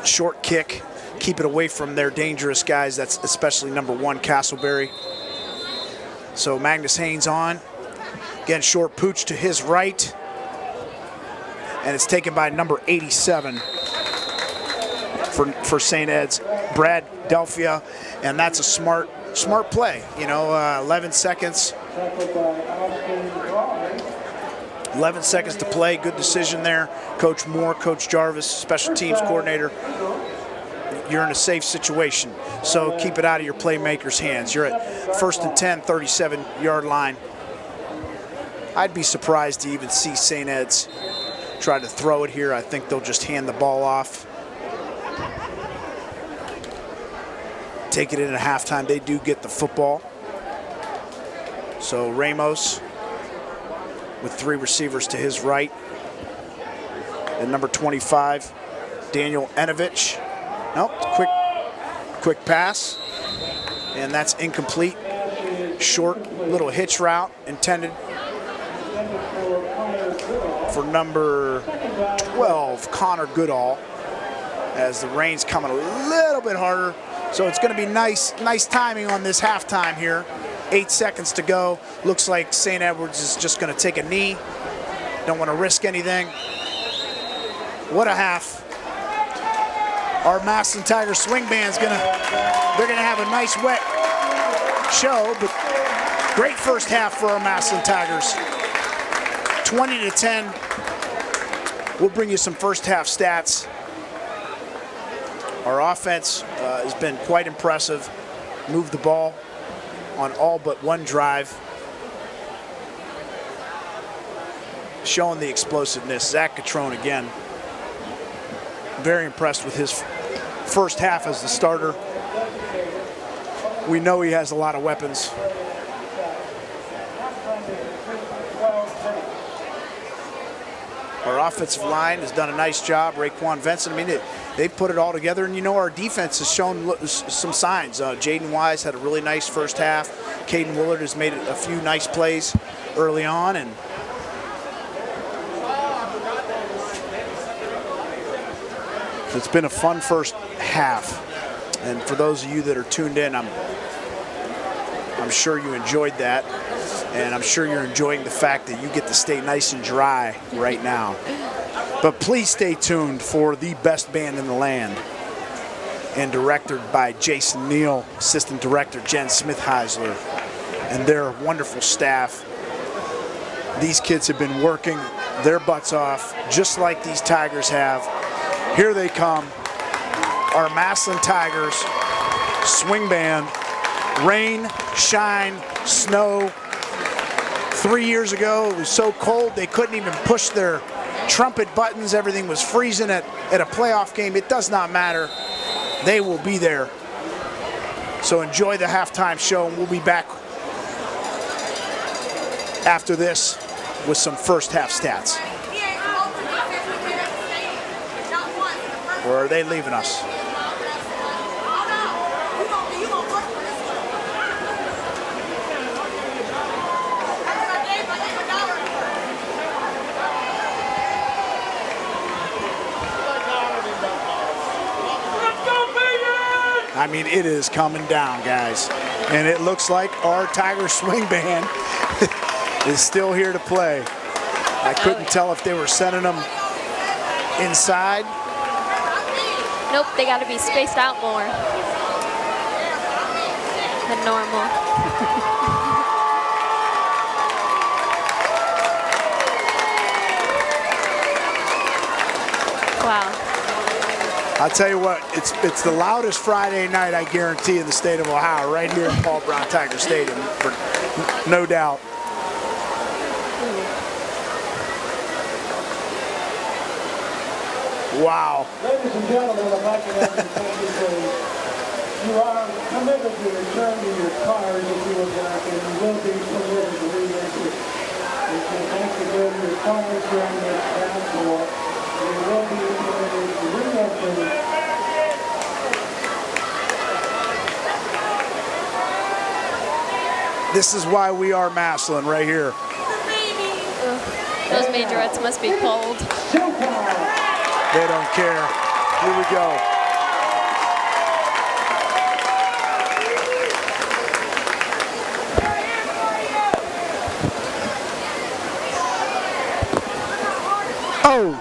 short kick, keep it away from their dangerous guys. That's especially number 1, Castleberry. So Magnus Haynes on. Again, short pooch to his right, and it's taken by number 87. For St. Ed's, Brad Delphia, and that's a smart play. 11 seconds. 11 seconds to play. Good decision there. Coach Moore, Coach Jarvis, special teams coordinator. You're in a safe situation, so keep it out of your playmakers' hands. You're at 1st and 10, 37-yard line. I'd be surprised to even see St. Ed's try to throw it here. I think they'll just hand the ball off. Take it in at halftime. They do get the football. So Ramos with 3 receivers to his right. And number 25, Daniel Enovich. Nope, quick pass. And that's incomplete. Short little hitch route intended for number 12, Connor Goodall, as the rain's coming a little bit harder. So it's going to be nice timing on this halftime here. 8 seconds to go. Looks like St. Edwards is just going to take a knee. Don't want to risk anything. What a half. Our Massillon Tigers swing band's they're gonna have a nice wet show, but great first half for our Massillon Tigers. 20-10. We'll bring you some first half stats. Our offense has been quite impressive. Moved the ball on all but one drive. Showing the explosiveness. Zach Catrone again. Very impressed with his first half as the starter. We know he has a lot of weapons. Our offensive line has done a nice job. Raekwon Vincent, I mean, they've put it all together, and you know our defense has shown some signs. Jaden Wise had a really nice first half. Caden Willard has made a few nice plays early on, and it's been a fun first half. And for those of you that are tuned in, I'm sure you enjoyed that. And I'm sure you're enjoying the fact that you get to stay nice and dry right now. But please stay tuned for the best band in the land, and directed by Jason Neal, assistant director Jen Smith-Heisler, and their wonderful staff. These kids have been working their butts off, just like these Tigers have. Here they come, our Massillon Tigers swing band. Rain, shine, snow. 3 years ago, it was so cold they couldn't even push their trumpet buttons. Everything was freezing at a playoff game. It does not matter. They will be there. So enjoy the halftime show, and we'll be back after this with some first half stats. Or are they leaving us? I mean, it is coming down, guys. And it looks like our Tiger swing band is still here to play. I couldn't tell if they were sending them inside. Nope, they got to be spaced out more than normal. Wow. I'll tell you what, it's the loudest Friday night, I guarantee, in the state of Ohio, right here at Paul Brown Tiger Stadium, for no doubt. Wow. Ladies and gentlemen, I'd like to ask you something, please. You are committed to return to your cars if you would like, and you will be permitted to re-enter. You can actually go to your cars during this transport. You will be permitted to re-enter. This is why we are Massillon right here. Those majorettes must be cold. They don't care. Here we go. Oh!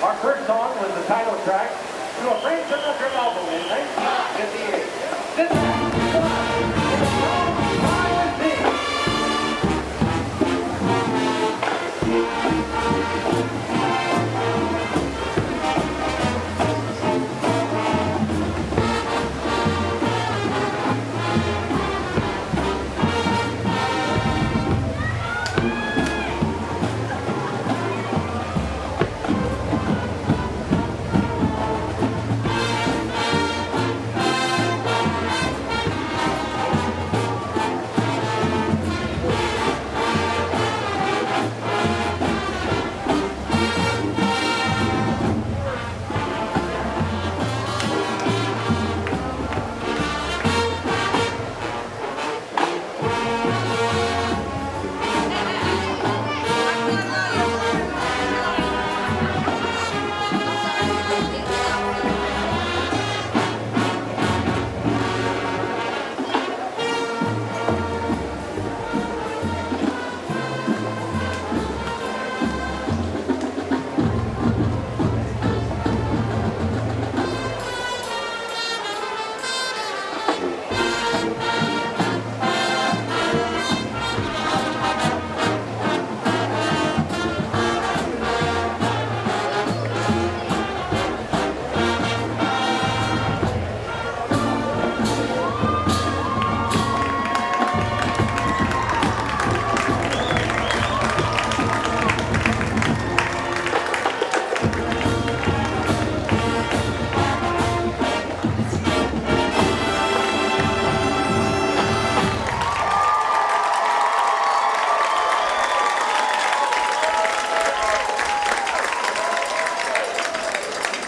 Our first song was the title track to a Frank Sinatra album in 1958.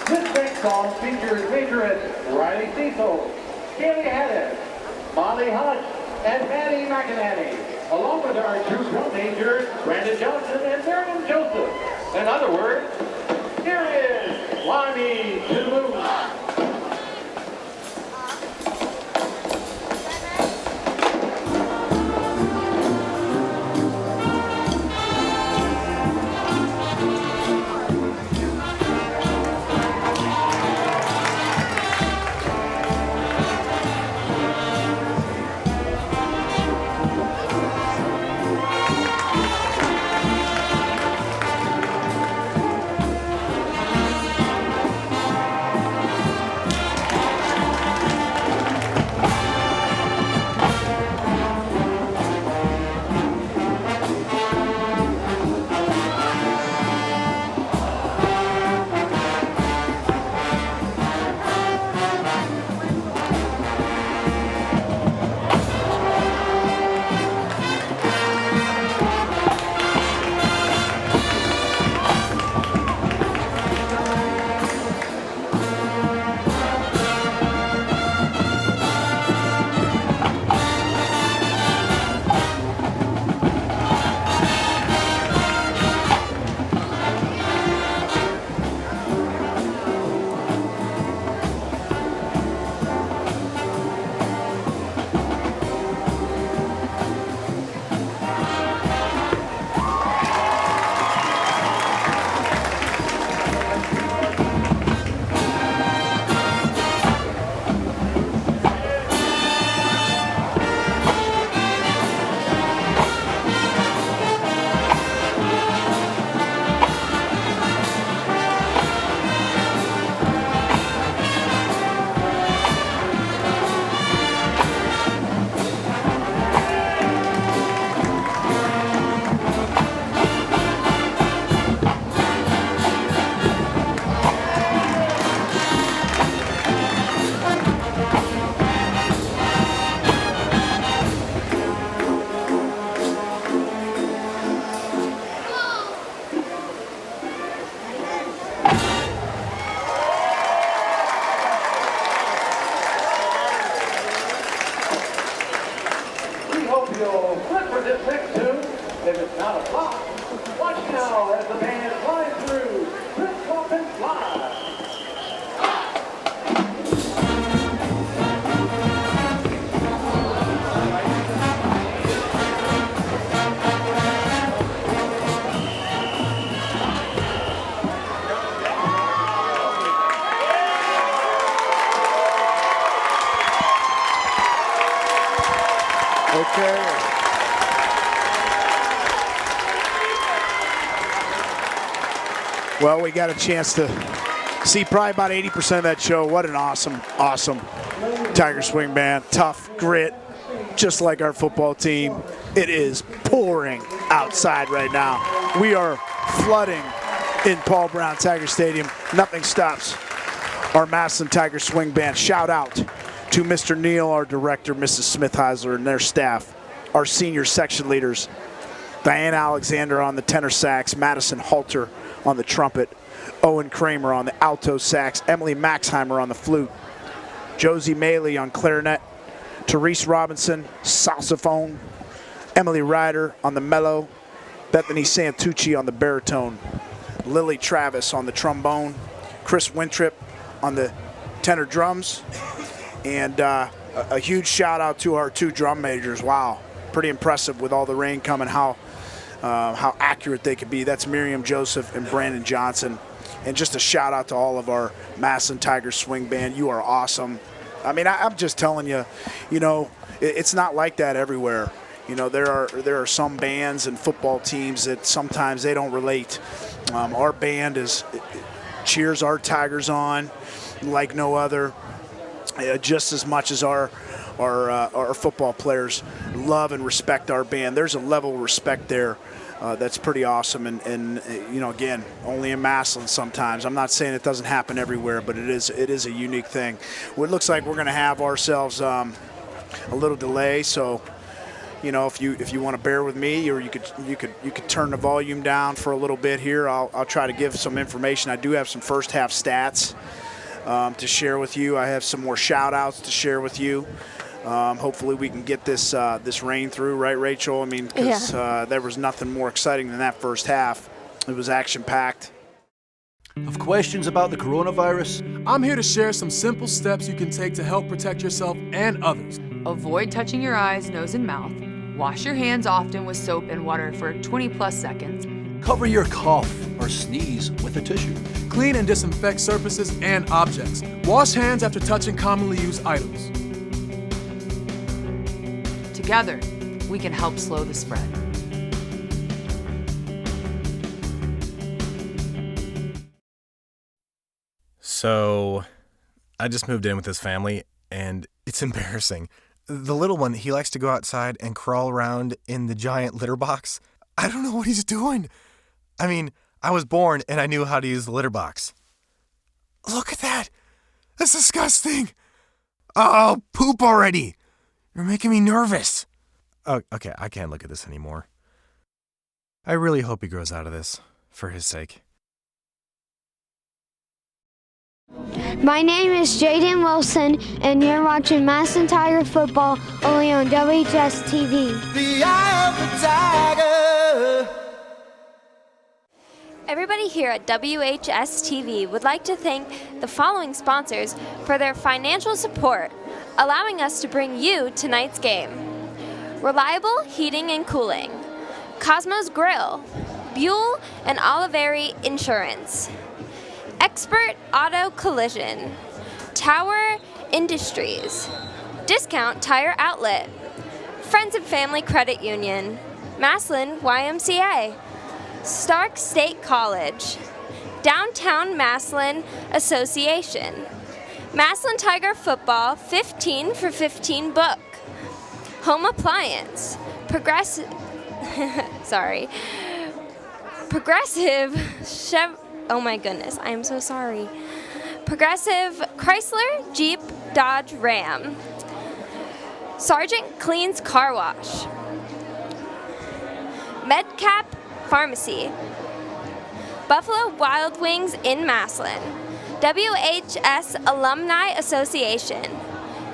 This next song features majorette Riley Cecil, Kaylee Haddis, Molly Hutch, and Maddie McInerney, along with our two drum majors, Brandon Johnson and Miriam Joseph. In other words, here is Lonnie Toulouse. Well, we got a chance to see probably about 80% of that show. What an awesome Tiger Swing Band. Tough grit, just like our football team. It is pouring outside right now. We are flooding in Paul Brown Tiger Stadium. Nothing stops our Massillon Tiger Swing Band. Shout out to Mr. Neal, our director, Mrs. Smith-Heisler, and their staff, our senior section leaders, Diana Alexander on the tenor sax, Madison Halter on the trumpet, Owen Kramer on the alto sax, Emily Maxheimer on the flute, Josie Maley on clarinet, Therese Robinson, saxophone, Emily Ryder on the mellow, Bethany Santucci on the baritone, Lily Travis on the trombone, Chris Wintrip on the tenor drums, and a huge shout out to our 2 drum majors. Wow, pretty impressive with all the rain coming, how accurate they could be. That's Miriam Joseph and Brandon Johnson. And just a shout out to all of our Massillon Tiger Swing Band. You are awesome. I mean, I'm just telling you, it's not like that everywhere. There are some bands and football teams that sometimes they don't relate. Our band cheers our Tigers on like no other, just as much as our football players love and respect our band. There's a level of respect there that's pretty awesome, and again, only in Massillon sometimes. I'm not saying it doesn't happen everywhere, but it is a unique thing. Well, it looks like we're going to have ourselves a little delay, so if you want to bear with me, or you could turn the volume down for a little bit here. I'll try to give some information. I do have some first half stats to share with you. I have some more shout outs to share with you. Hopefully we can get this rain through, right, Rachel? I mean, because there was nothing more exciting than that first half. It was action-packed. Have questions about the coronavirus? I'm here to share some simple steps you can take to help protect yourself and others. Avoid touching your eyes, nose, and mouth. Wash your hands often with soap and water for 20+ seconds. Cover your cough or sneeze with a tissue. Clean and disinfect surfaces and objects. Wash hands after touching commonly used items. Together, we can help slow the spread. So, I just moved in with this family, and it's embarrassing. The little one, he likes to go outside and crawl around in the giant litter box. I don't know what he's doing. I mean, I was born and I knew how to use the litter box. Look at that. That's disgusting. Oh, poop already. You're making me nervous. Oh, okay, I can't look at this anymore. I really hope he grows out of this, for his sake. My name is Jaden Wilson, and you're watching Massillon Tiger football only on WHS-TV. The eye of the tiger. Everybody here at WHS-TV would like to thank the following sponsors for their financial support, allowing us to bring you tonight's game. Reliable Heating and Cooling, Cosmos Grill, Buell and Oliveri Insurance, Expert Auto Collision, Tower Industries, Discount Tire Outlet, Friends and Family Credit Union, Massillon YMCA, Stark State College, Downtown Massillon Association, Massillon Tiger Football 15 for 15 book, Home Appliance, Progressive oh my goodness, I am so sorry. Progressive Chrysler, Jeep, Dodge, Ram. Sergeant Clean's Car Wash. MedCap Pharmacy. Buffalo Wild Wings in Massillon. WHS Alumni Association.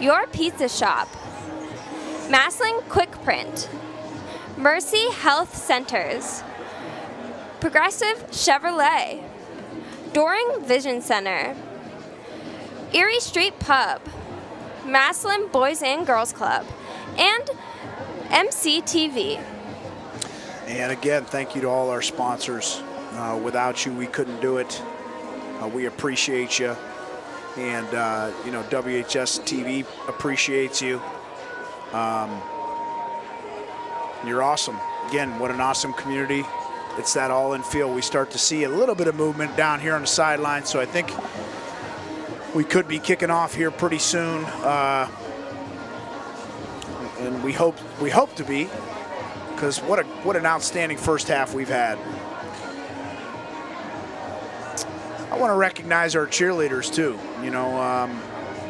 Your Pizza Shop. Massillon Quick Print. Mercy Health Centers. Progressive Chevrolet. Doring Vision Center. Erie Street Pub. Massillon Boys and Girls Club. And MCTV. And again, thank you to all our sponsors. Without you, we couldn't do it. We appreciate you. And, WHS-TV appreciates you. You're awesome. Again, what an awesome community. it's that all-in feel. We start to see a little bit of movement down here on the sideline, so I think we could be kicking off here pretty soon, and we hope to be, because what an outstanding first half we've had. I want to recognize our cheerleaders too. You know,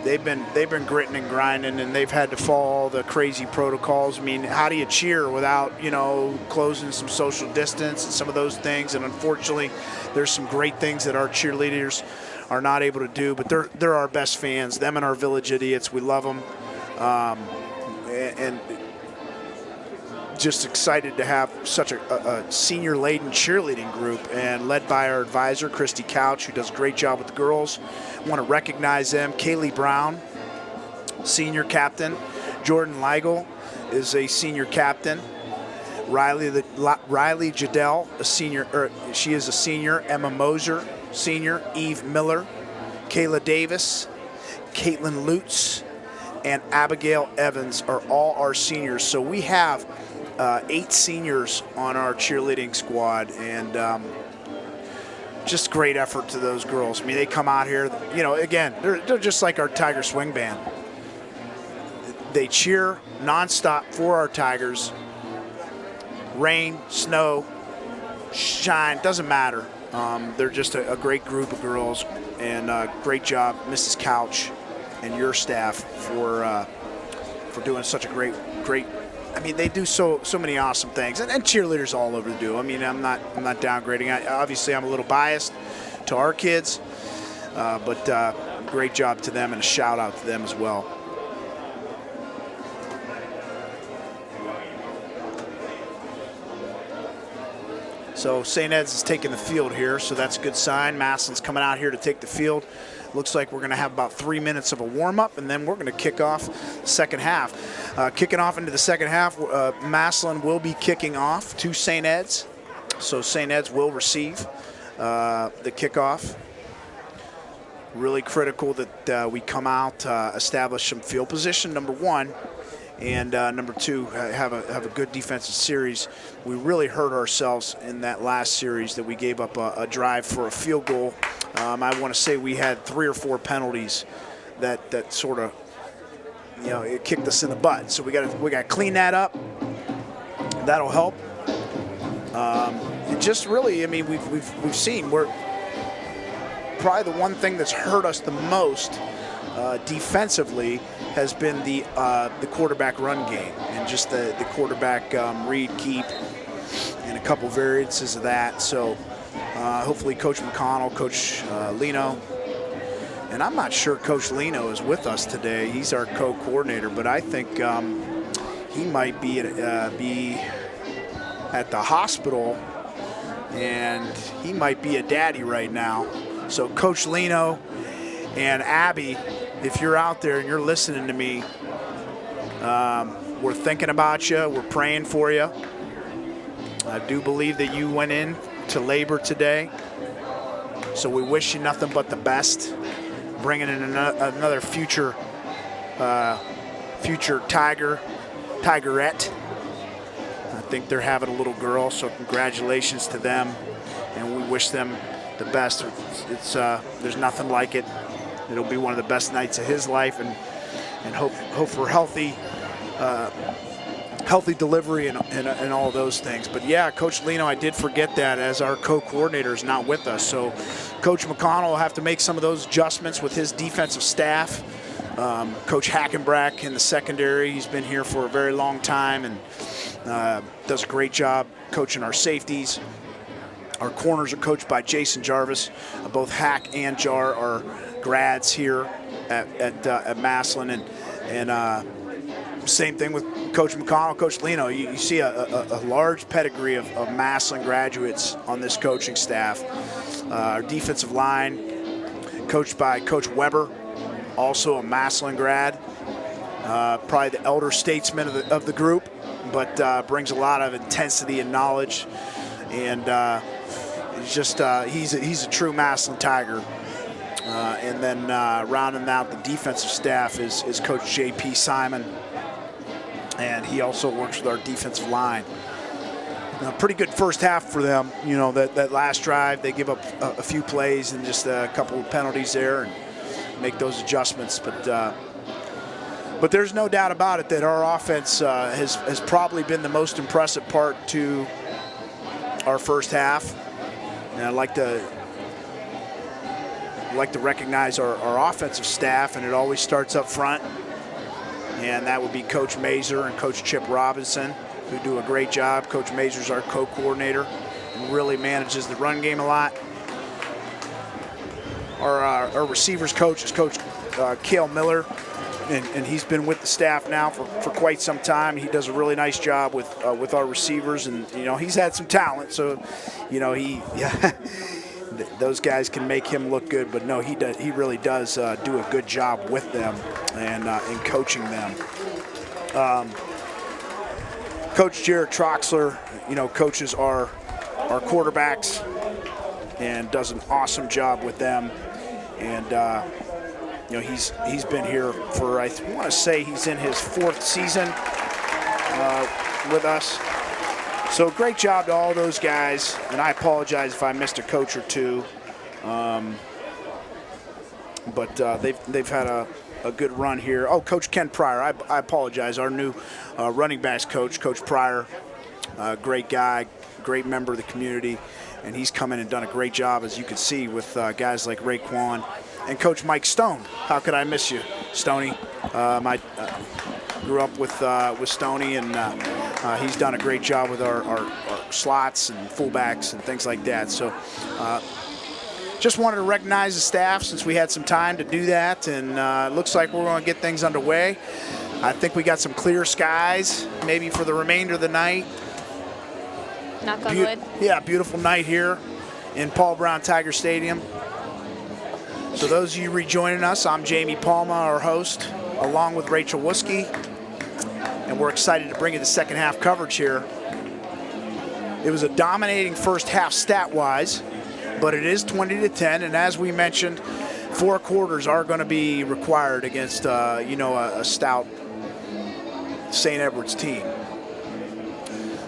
they've been gritting and grinding, and they've had to follow all the crazy protocols. I mean, how do you cheer without, you know, closing some social distance and some of those things? And unfortunately, there's some great things that our cheerleaders are not able to do, but they're our best fans. Them and our Village Idiots, we love them, and just excited to have such a senior-laden cheerleading group, and led by our advisor, Christy Couch, who does a great job with the girls. I want to recognize them. Kaylee Brown, senior captain. Jordan Leigel is a senior captain. Riley Jadell, a senior, she is a senior. Emma Moser, senior. Eve Miller, Kayla Davis, Caitlin Lutz, and Abigail Evans are all our seniors. So we have 8 seniors on our cheerleading squad, and just great effort to those girls. I mean, they come out here, you know, again, they're just like our Tiger Swing Band. They cheer nonstop for our Tigers. Rain, snow, shine, doesn't matter. They're just a great group of girls, and great job, Mrs. Couch and your staff, for doing such a great. I mean, they do so many awesome things, and cheerleaders all over do. I mean, I'm not downgrading. Obviously, I'm a little biased to our kids, but great job to them, and a shout out to them as well. So St. Ed's is taking the field here, so that's a good sign. Massillon's coming out here to take the field. Looks like we're going to have about 3 minutes of a warm-up, and then we're going to kick off the second half. Kicking off into the second half, Massillon will be kicking off to St. Ed's. So St. Ed's will receive the kickoff. Really critical that we come out, establish some field position, number one, and number two, have a good defensive series. We really hurt ourselves in that last series that we gave up a drive for a field goal. I want to say we had 3 or 4 penalties that sort of, you know, it kicked us in the butt. So we got to clean that up. That'll help. It just really, I mean, we've seen, we're probably the one thing that's hurt us the most defensively has been the quarterback run game, and just the quarterback read, keep, and a couple variances of that. So hopefully Coach McConnell, Coach Lino, and I'm not sure Coach Lino is with us today. He's our co-coordinator, but I think he might be at the hospital, and he might be a daddy right now. So Coach Lino and Abby, if you're out there and you're listening to me, we're thinking about you. We're praying for you. I do believe that you went in to labor today, so we wish you nothing but the best. Bringing in another future Tigerette. I think they're having a little girl, so congratulations to them, and we wish them the best. It's there's nothing like it. It'll be one of the best nights of his life, and hope for healthy delivery and all those things. But yeah, Coach Lino, I did forget that, as our co-coordinator is not with us. So Coach McConnell will have to make some of those adjustments with his defensive staff. Coach Hackenbrack in the secondary, he's been here for a very long time and does a great job coaching our safeties. Our corners are coached by Jason Jarvis. Both Hack and Jar are grads here at Massillon, and same thing with Coach McConnell, Coach Lino. You see a large pedigree of Massillon graduates on this coaching staff. Our defensive line, coached by Coach Weber, also a Massillon grad, probably the elder statesman of the group, but brings a lot of intensity and knowledge, and he's a true Massillon Tiger. And then rounding out the defensive staff is Coach J.P. Simon, and he also works with our defensive line. pretty good first half for them. You know, that last drive, they give up a few plays and just a couple of penalties there and make those adjustments. But there's no doubt about it that our offense has probably been the most impressive part to our first half. And I'd like to recognize our offensive staff, and it always starts up front. And that would be Coach Mazer and Coach Chip Robinson, who do a great job. Coach Mazer's our co-coordinator and really manages the run game a lot. Our receivers coach is Coach Cale Miller, and he's been with the staff now for quite some time. He does a really nice job with our receivers, and you know, he's had some talent, so you know, those guys can make him look good, but no, he really does do a good job with them and in coaching them. Coach Jared Troxler, you know, coaches our quarterbacks and does an awesome job with them. And you know, he's been here for, I want to say he's in his 4th season with us. So great job to all those guys, and I apologize if I missed a coach or two. But they've had a good run here. Oh, Coach Ken Pryor, I apologize. Our new running backs coach, Coach Pryor, great guy, great member of the community, and he's come in and done a great job, as you can see, with guys like Raekwon and Coach Mike Stone. How could I miss you, Stoney? I grew up with Stoney, and he's done a great job with our slots and fullbacks and things like that. So just wanted to recognize the staff since we had some time to do that, and it looks like we're going to get things underway. I think we got some clear skies maybe for the remainder of the night. Knock on wood. Yeah, beautiful night here in Paul Brown Tiger Stadium. So those of you rejoining us, I'm Jamie Palma, our host, along with Rachel Wuski, and we're excited to bring you the second half coverage here. It was a dominating first half stat-wise, but it is 20-10, and as we mentioned, 4 quarters are going to be required against you know, a stout St. Edward's team.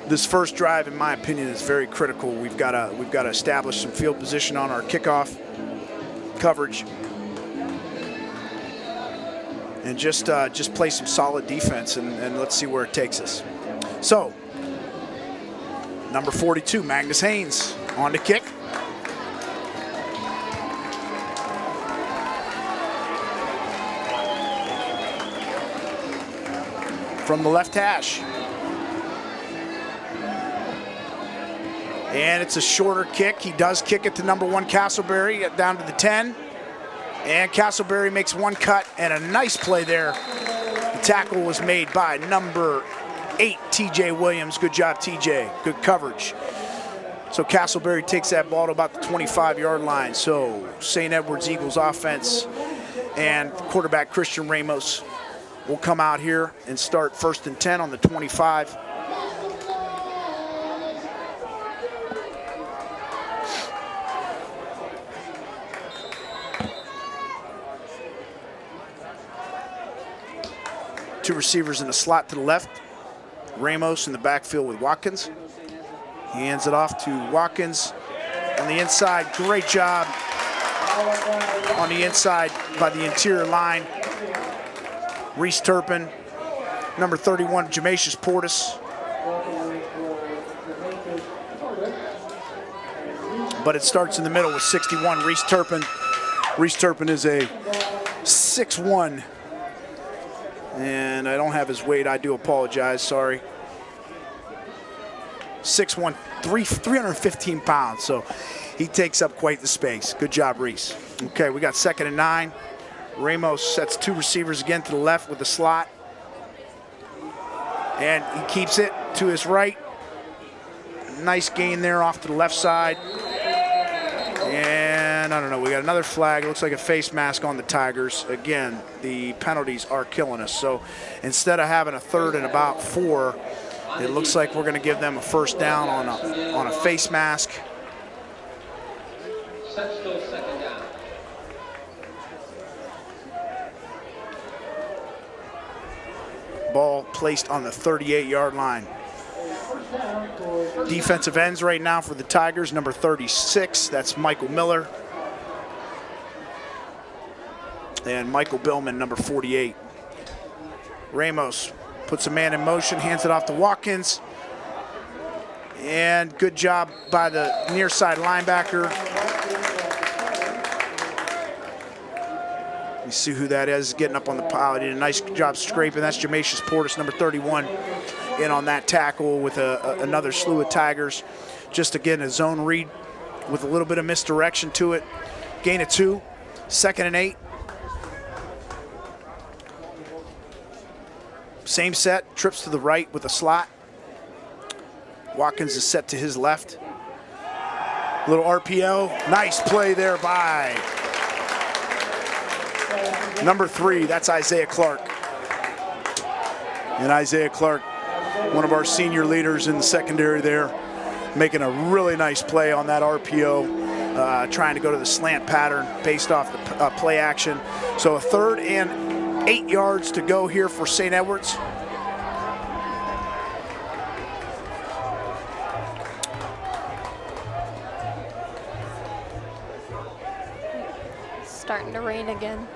This first drive, in my opinion, is very critical. We've got to establish some field position on our kickoff coverage, and just play some solid defense, and let's see where it takes us. So, number 42, Magnus Haynes, on to kick. From the left hash. And it's a shorter kick. He does kick it to number 1, Castleberry, down to the 10. And Castleberry makes one cut, and a nice play there. The tackle was made by number 8, TJ Williams. Good job, TJ. Good coverage. So Castleberry takes that ball to about the 25-yard line. So St. Edward's Eagles offense and quarterback Christian Ramos will come out here and start 1st and 10 on the 25. Two receivers in the slot to the left. Ramos in the backfield with Watkins. He hands it off to Watkins on the inside. Great job on the inside by the interior line. Reese Turpin, number 31, Jamasius Portis. But it starts in the middle with 61, Reese Turpin. Reese Turpin is a 6'1", and I don't have his weight. I do apologize, sorry. 6'1", 315 pounds, so he takes up quite the space. Good job, Reese. Okay, we got 2nd and 9. Ramos sets 2 receivers again to the left with the slot. And he keeps it to his right. Nice gain there off to the left side. And I don't know, we got another flag. It looks like a face mask on the Tigers. Again, the penalties are killing us. So instead of having a 3rd and about 4, it looks like we're going to give them a 1st down on a face mask. Ball placed on the 38-yard line. Defensive ends right now for the Tigers, number 36, that's Michael Miller. And Michael Billman, number 48. Ramos puts a man in motion, hands it off to Watkins. And good job by the near side linebacker. You see who that is getting up on the pile. He did a nice job scraping. That's Jamasius Portis, number 31, in on that tackle with another slew of Tigers. Just again, a zone read with a little bit of misdirection to it. Gain of 2, 2nd and 8. Same set, trips to the right with a slot. Watkins is set to his left. Little RPO, nice play there by number 3, that's Isaiah Clark. And Isaiah Clark, one of our senior leaders in the secondary there, making a really nice play on that RPO, trying to go to the slant pattern based off the play action. So a 3rd and 8 yards to go here for St. Edwards. Starting to rain again.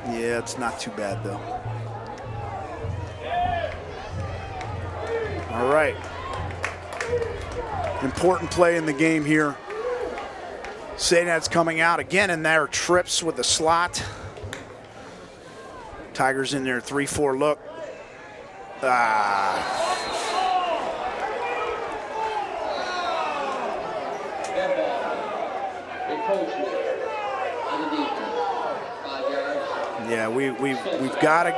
Yeah, it's not too bad though. All right. Important play in the game here. St. Ed's coming out again in their trips with the slot. Tigers in their 3-4 look. Yeah, we've got to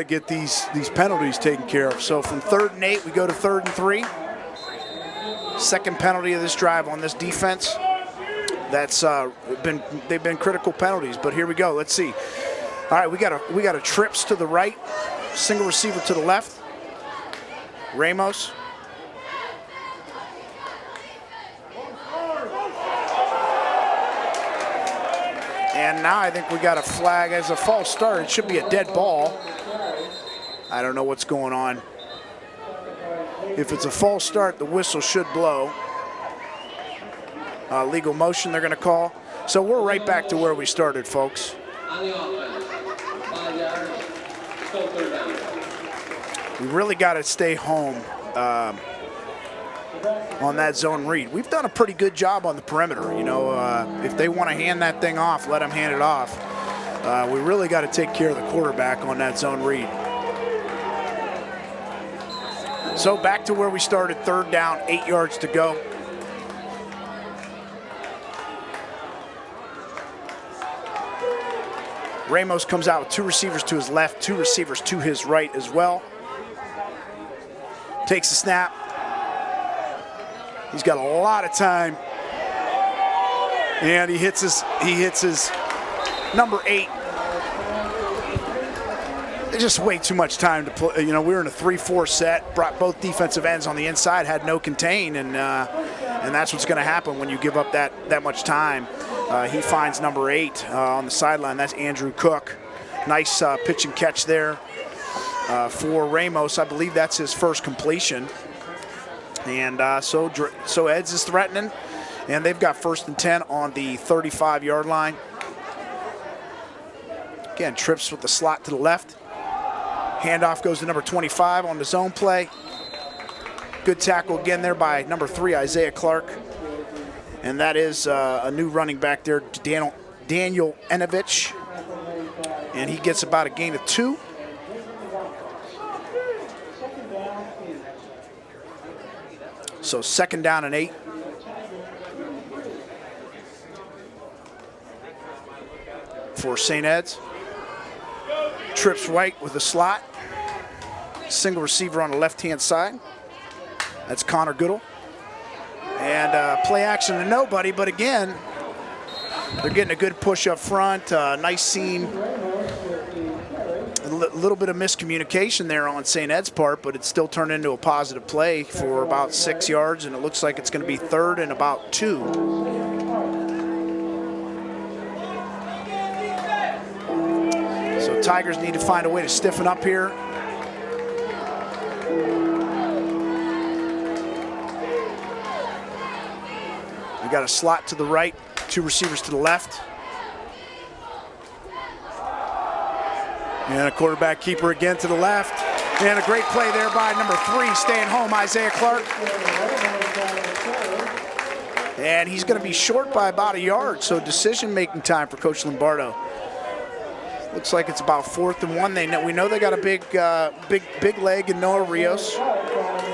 get these penalties taken care of. So from 3rd and 8, we go to 3rd and 3. Second penalty of this drive on this defense. That's they've been critical penalties, but here we go. Let's see. All right, we got a trips to the right, single receiver to the left. Ramos. And now I think we got a flag as a false start. It should be a dead ball. I don't know what's going on. If it's a false start, the whistle should blow. Legal motion they're going to call. So we're right back to where we started, folks. On the offense, 5 yards, still 3rd down. We really got to stay home on that zone read. We've done a pretty good job on the perimeter. You know, if they want to hand that thing off, let them hand it off. We really got to take care of the quarterback on that zone read. So back to where we started, 3rd down, 8 yards to go. Ramos comes out with 2 receivers to his left, 2 receivers to his right as well. Takes the snap. He's got a lot of time. And he hits his number 8. Just way too much time to play. You know, we were in a 3-4 set, brought both defensive ends on the inside, had no contain, and that's what's going to happen when you give up that much time. He finds number 8 on the sideline. That's Andrew Cook. Nice pitch and catch there for Ramos. I believe that's his first completion. And so Eds is threatening, and they've got 1st and 10 on the 35-yard line. Again, trips with the slot to the left. Handoff goes to number 25 on the zone play. Good tackle again there by number 3, Isaiah Clark. And that is a new running back there, Daniel Enovich. And he gets about a gain of 2. So 2nd down and 8. For St. Ed's. Trips right with the slot. Single receiver on the left-hand side. That's Connor Goodall. And play action to nobody, but again, they're getting a good push up front. Nice seam. A little bit of miscommunication there on St. Ed's part, but it still turned into a positive play for about 6 yards, and it looks like it's going to be 3rd and about 2. So Tigers need to find a way to stiffen up here. We got a slot to the right, 2 receivers to the left. And a quarterback keeper again to the left. And a great play there by number 3, staying home, Isaiah Clark. And he's going to be short by about a yard, so decision-making time for Coach Lombardo. Looks like it's about 4th and 1. We know they got a big leg in Noah Rios.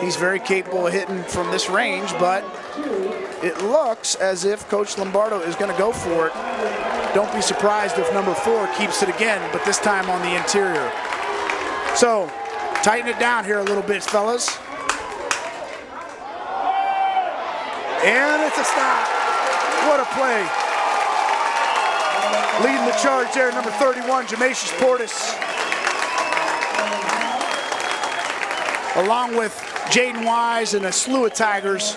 He's very capable of hitting from this range, but it looks as if Coach Lombardo is going to go for it. Don't be surprised if number 4 keeps it again, but this time on the interior. So, tighten it down here a little bit, fellas. And it's a stop. What a play. Leading the charge there, number 31, Jamacius Portis. Along with Jaden Wise and a slew of Tigers.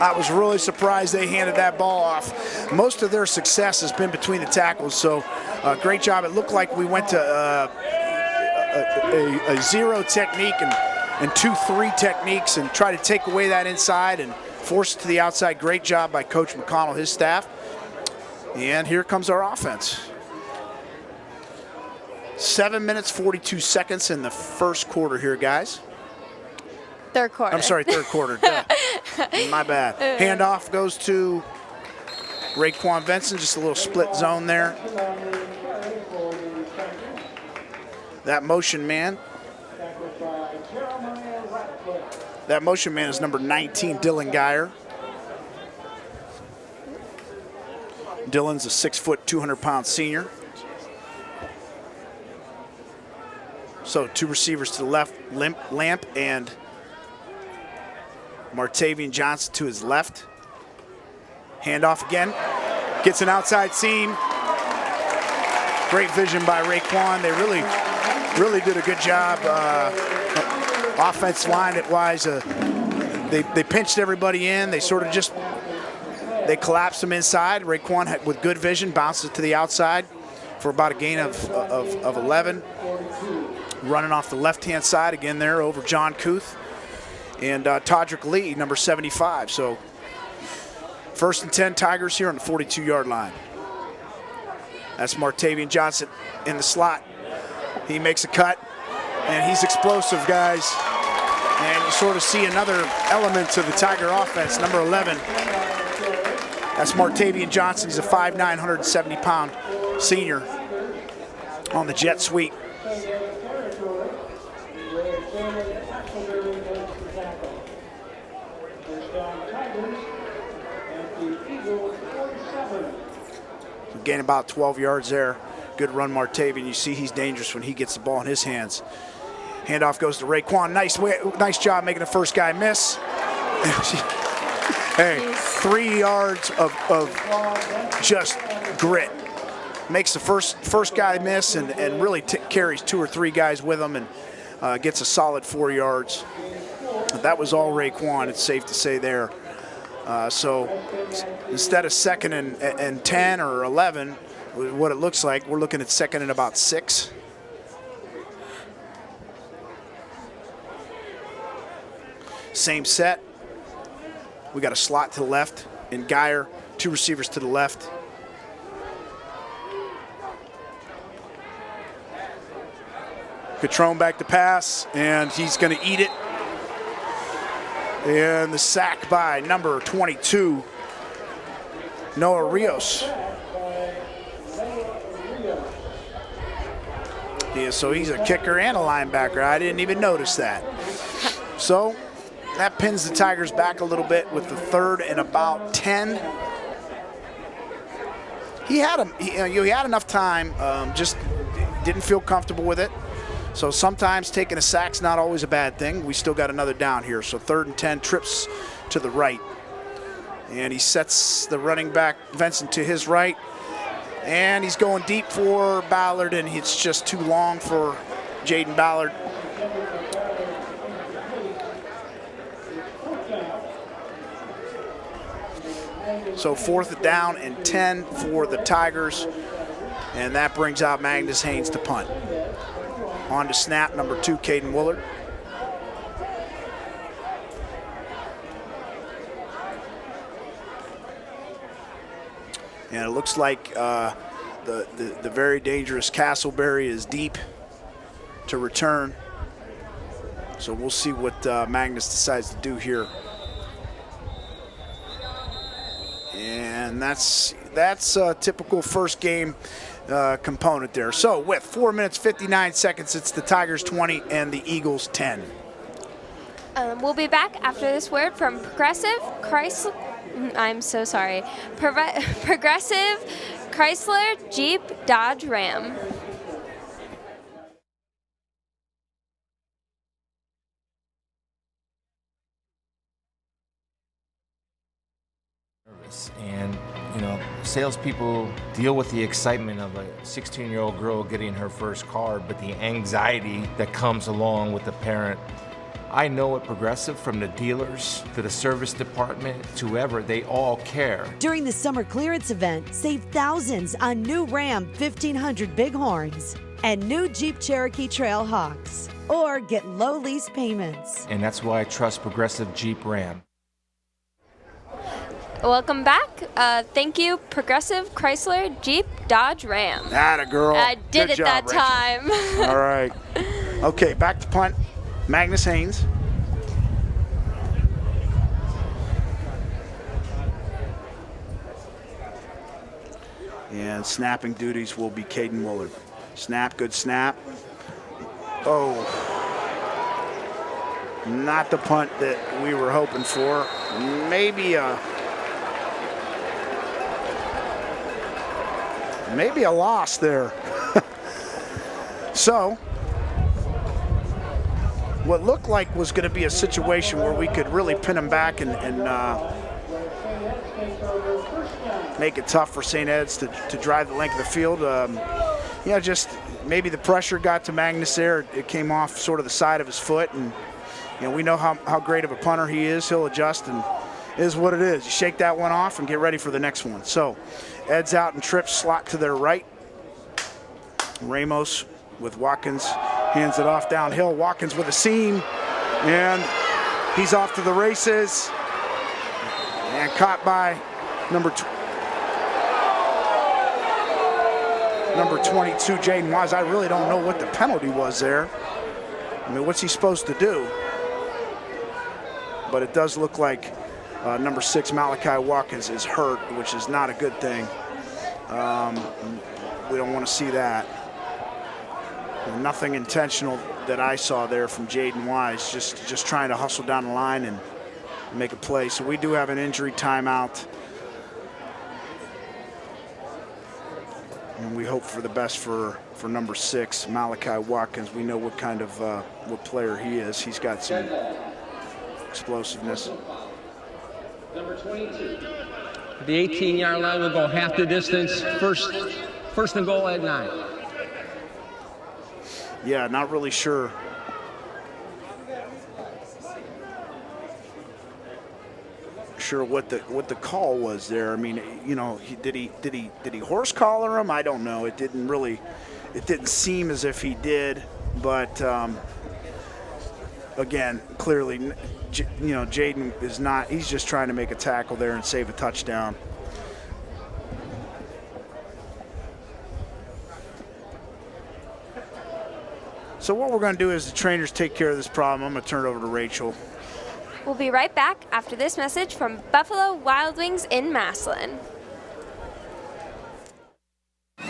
I was really surprised they handed that ball off. Most of their success has been between the tackles, so great job. It looked like we went to a 0 technique and 2-3 techniques and try to take away that inside and force it to the outside. Great job by Coach McConnell, his staff. And here comes our offense. 7 minutes, 42 seconds in the first quarter here, guys. Third quarter. I'm sorry, third quarter. My bad. Handoff goes to Raekwon Vincent, just a little split zone there. That motion man. That motion man is number 19, Dylan Geyer. Dylan's a 6-foot, 200-pound senior. So 2 receivers to the left, Lamp and Martavian Johnson to his left. Handoff again. Gets an outside seam. Great vision by Raekwon. They really did a good job. Offense line-wise, they pinched everybody in. They sort of just, they collapsed them inside. Raekwon, with good vision, bounced it to the outside for about a gain of 11. Running off the left-hand side again there over John Kuth. And Todrick Lee, number 75. So 1st and 10 Tigers here on the 42-yard line. That's Martavian Johnson in the slot. He makes a cut, and he's explosive, guys. And you sort of see another element to the Tiger offense, number 11. That's Martavian Johnson. He's a 5'9", 170-pound senior on the jet sweep. Gain about 12 yards there. Good run, Martavian. You see he's dangerous when he gets the ball in his hands. Handoff goes to Raekwon. Nice job making the first guy miss. Hey, 3 yards of just grit. Makes the first guy miss and really carries 2 or 3 guys with him and gets a solid 4 yards. That was all Raekwon, it's safe to say there. So instead of 2nd and 10 or 11, what it looks like, we're looking at 2nd and about 6. Same set. We got a slot to the left in Geyer, 2 receivers to the left. Catrone back to pass, and he's going to eat it. And the sack by number 22, Noah Rios. Yeah, so he's a kicker and a linebacker. I didn't even notice that. So that pins the Tigers back a little bit with the 3rd and about 10. He had enough time, just didn't feel comfortable with it. So sometimes taking a sack's not always a bad thing. We still got another down here. So 3rd and 10, trips to the right. And he sets the running back, Vincent, to his right. And he's going deep for Ballard, and it's just too long for Jaden Ballard. So 4th down and 10 for the Tigers. And that brings out Magnus Haynes to punt. On to snap, number 2, Caden Woolard. And it looks like the very dangerous Castleberry is deep to return. So we'll see what Magnus decides to do here. And that's a typical first game component there. So with 4 minutes, 59 seconds, it's the Tigers 20 and the Eagles 10. We'll be back after this word from Progressive Chrysler. I'm so sorry. Progressive Chrysler, Jeep, Dodge, Ram. And, you know, salespeople deal with the excitement of a 16-year-old girl getting her first car, but the anxiety that comes along with the parent. I know at Progressive, from the dealers to the service department to whoever, they all care. During the summer clearance event, save thousands on new Ram 1500 Bighorns and new Jeep Cherokee Trailhawks. Or get low lease payments. And that's why I trust Progressive Jeep Ram. Welcome back. Thank you, Progressive Chrysler, Jeep, Dodge, Ram. Atta girl. I did Good it job, that Rachel. time. All right. Okay, back to punt. Magnus Haynes. And snapping duties will be Caden Woolard. Snap, good snap. Oh. Not the punt that we were hoping for. Maybe a loss there. So, what looked like was going to be a situation where we could really pin them back and make it tough for St. Ed's to drive the length of the field. Yeah, just maybe the pressure got to Magnus there. It came off sort of the side of his foot, and you know, we know how great of a punter he is. He'll adjust, and it is what it is. You shake that one off and get ready for the next one. So, Ed's out and trips, slot to their right. Ramos with Watkins, hands it off downhill. Watkins with a seam, and he's off to the races. And caught by number 22, Jaden Wise. I really don't know what the penalty was there. I mean, what's he supposed to do? But it does look like number 6, Malachi Watkins, is hurt, which is not a good thing. We don't want to see that. Nothing intentional that I saw there from Jaden Wise, just trying to hustle down the line and make a play. So we do have an injury timeout. And we hope for the best for number 6, Malachi Watkins. We know what kind of what player he is. He's got some explosiveness. Number 22. The 18-yard line will go half the distance. First and goal at 9. Yeah, not really sure. Sure what the call was there. I mean, you know, did he horse collar him? I don't know. It didn't seem as if he did, but again, clearly, you know, Jaden is not. He's just trying to make a tackle there and save a touchdown. So what we're going to do is the trainers take care of this problem. I'm going to turn it over to Rachel. We'll be right back after this message from Buffalo Wild Wings in Massillon.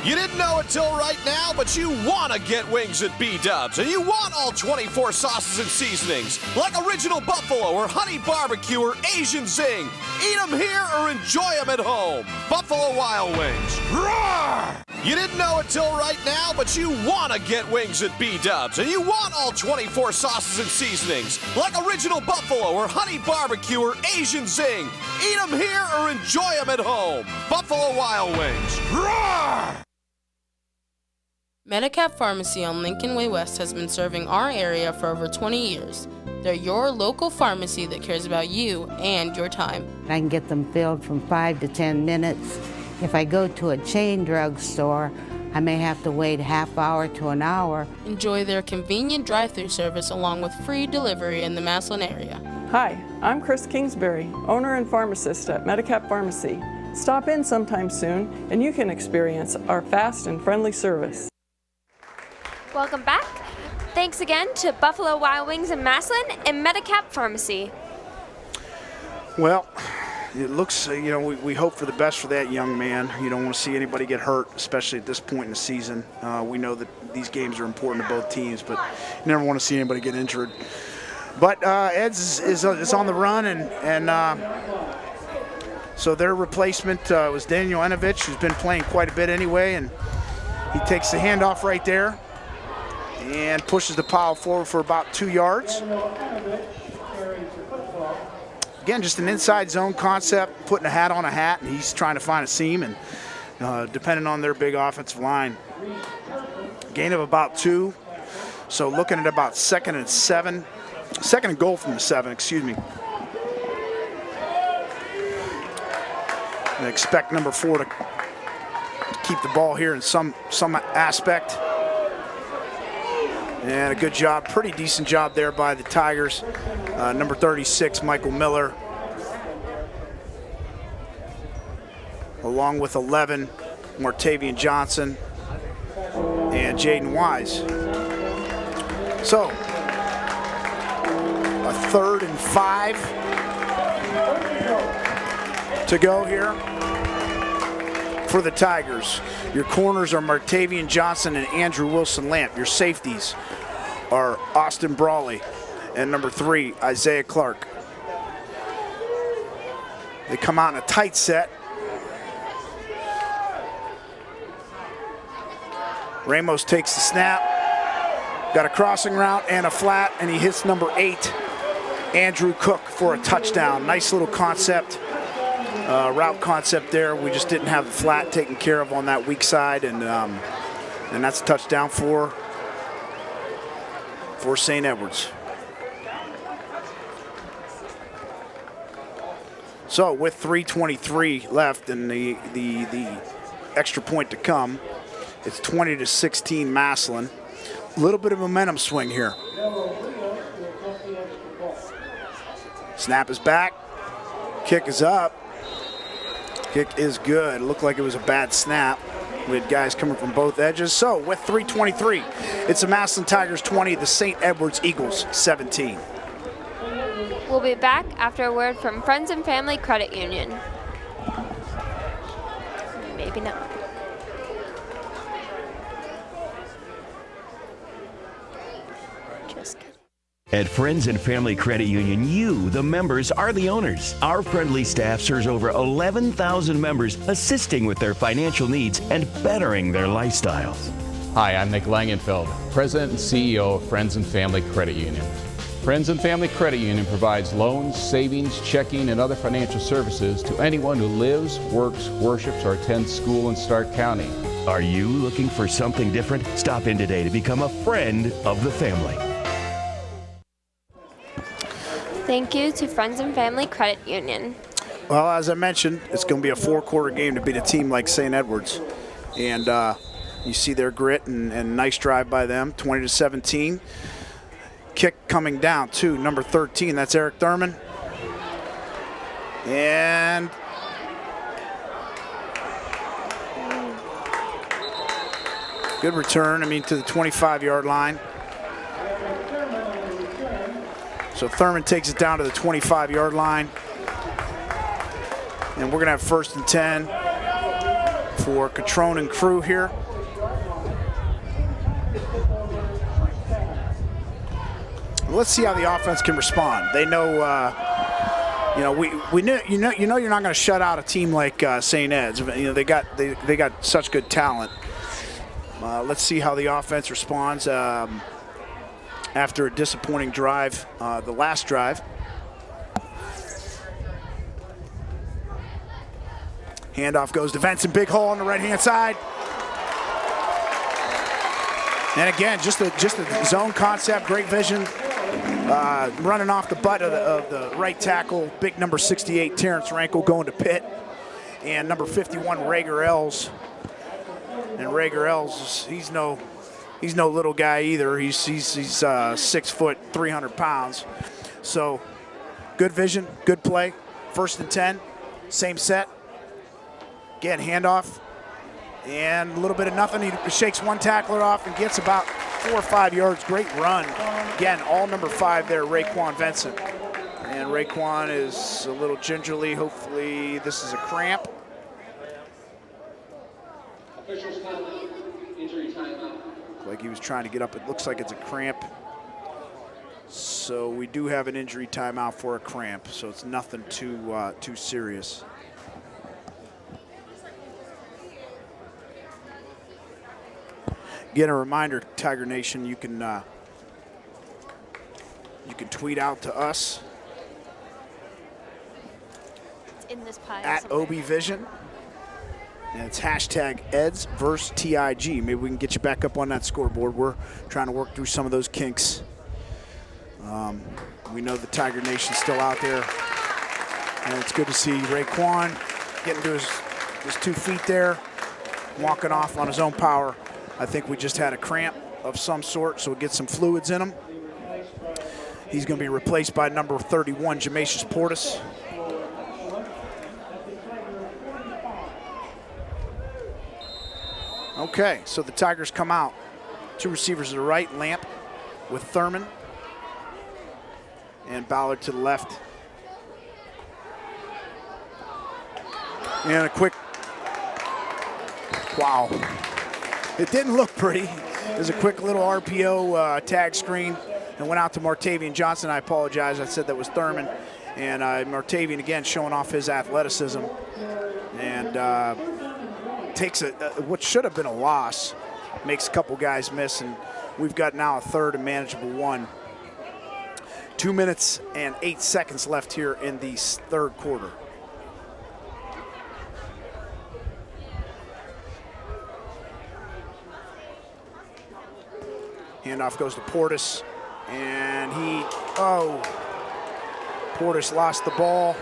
You didn't know it till right now, but you want to get wings at B-Dubs, and you want all 24 sauces and seasonings, like Original Buffalo or Honey Barbecue or Asian Zing. Eat them here or enjoy them at home. Buffalo Wild Wings. Roar! You didn't know it till right now, but you want to get wings at B-Dubs, and you want all 24 sauces and seasonings, like Original Buffalo or Honey Barbecue or Asian Zing. Eat them here or enjoy them at home. Buffalo Wild Wings. Roar! Medicap Pharmacy on Lincoln Way West has been serving our area for over 20 years. They're your local pharmacy that cares about you and your time. I can get them filled from 5 to 10 minutes. If I go to a chain drugstore, I may have to wait a half hour to an hour. Enjoy their convenient drive-through service along with free delivery in the Massillon area. Hi, I'm Chris Kingsbury, owner and pharmacist at Medicap Pharmacy. Stop in sometime soon and you can experience our fast and friendly service. Welcome back. Thanks again to Buffalo Wild Wings in Massillon and Medicap Pharmacy. Well, it looks, we hope for the best for that young man. You don't want to see anybody get hurt, especially at this point in the season. We know that these games are important to both teams, but you never want to see anybody get injured. But Eds is on the run, and so their replacement was Daniel Enovich, who's been playing quite a bit anyway, and he takes the handoff right there and pushes the pile forward for about 2 yards. Again, just an inside zone concept, putting a hat on a hat, and he's trying to find a seam, and depending on their big offensive line. Gain of about 2, so looking at about second and goal from the 7, excuse me. I expect number 4 to keep the ball here in some aspect. And a good job, pretty decent job there by the Tigers. Number 36, Michael Miller. Along with 11, Martavian Johnson and Jaden Wise. So, a 3rd and 5 to go here for the Tigers. Your corners are Martavian Johnson and Andrew Wilson-Lamp. Your safeties are Austin Brawley and number 3, Isaiah Clark. They come out in a tight set. Ramos takes the snap, got a crossing route and a flat, and he hits number 8, Andrew Cook, for a touchdown. Nice little concept. Route concept there. We just didn't have the flat taken care of on that weak side, and that's a touchdown for St. Edwards. So with 3:23 left and the extra point to come, it's 20-16 Massillon. A little bit of momentum swing here. Snap is back. Kick is up. Kick is good. It looked like it was a bad snap. We had guys coming from both edges. So with 3:23, it's the Massillon Tigers 20, the St. Edwards Eagles 17. We'll be back after a word from Friends and Family Credit Union. Maybe not. Just kidding. At Friends and Family Credit Union, you, the members, are the owners. Our friendly staff serves over 11,000 members, assisting with their financial needs and bettering their lifestyles. Hi, I'm Nick Langenfeld, President and CEO of Friends and Family Credit Union. Friends and Family Credit Union provides loans, savings, checking, and other financial services to anyone who lives, works, worships, or attends school in Stark County. Are you looking for something different? Stop in today to become a friend of the family. Thank you to Friends and Family Credit Union. Well, as I mentioned, it's going to be a 4-quarter game to beat a team like St. Edwards. And you see their grit and nice drive by them, 20-17. Kick coming down to number 13, that's Eric Thurman. And good return, to the 25-yard line. So Thurman takes it down to the 25-yard line. And we're going to have 1st and 10 for Catrone and crew here. Let's see how the offense can respond. They know, we know, you're not going to shut out a team like St. Ed's. They got such good talent. Let's see how the offense responds after a disappointing drive, the last drive. Handoff goes to Vincent, big hole on the right-hand side. And again, just a zone concept, great vision. Running off the butt of the right tackle, big number 68, Terrence Rankle, going to pit. And number 51, Rager Ells, And Rager Els, he's no little guy either. He's 6 foot, 300 pounds. So good vision, good play. 1st and 10, same set. Again, handoff. And a little bit of nothing. He shakes one tackler off and gets about 4 or 5 yards. Great run. Again, all number 5 there, Raekwon Vincent. And Raekwon is a little gingerly. Hopefully this is a cramp. Officials timeout. Injury timeout. Like he was trying to get up. It looks like it's a cramp. So we do have an injury timeout for a cramp. So it's nothing too serious. Again, a reminder, Tiger Nation, you can tweet out to us In this pile at somewhere. OBVision. And it's hashtag Eds versus TIG. Maybe we can get you back up on that scoreboard. We're trying to work through some of those kinks. We know the Tiger Nation's still out there. And it's good to see Raekwon getting to his 2 feet there, walking off on his own power. I think we just had a cramp of some sort, so we'll get some fluids in him. He's going to be replaced by number 31, Jamasius Portis. Okay, so the Tigers come out. 2 receivers to the right, Lamp with Thurman. And Ballard to the left. And a quick, wow. It didn't look pretty. It was a quick little RPO tag screen and went out to Martavian Johnson. I apologize, I said that was Thurman. And Martavian again showing off his athleticism. And takes what should have been a loss, makes a couple guys miss, and we've got now a 3rd and manageable 1. 2 minutes and 8 seconds left here in the 3rd quarter. Handoff goes to Portis, and Portis lost the ball.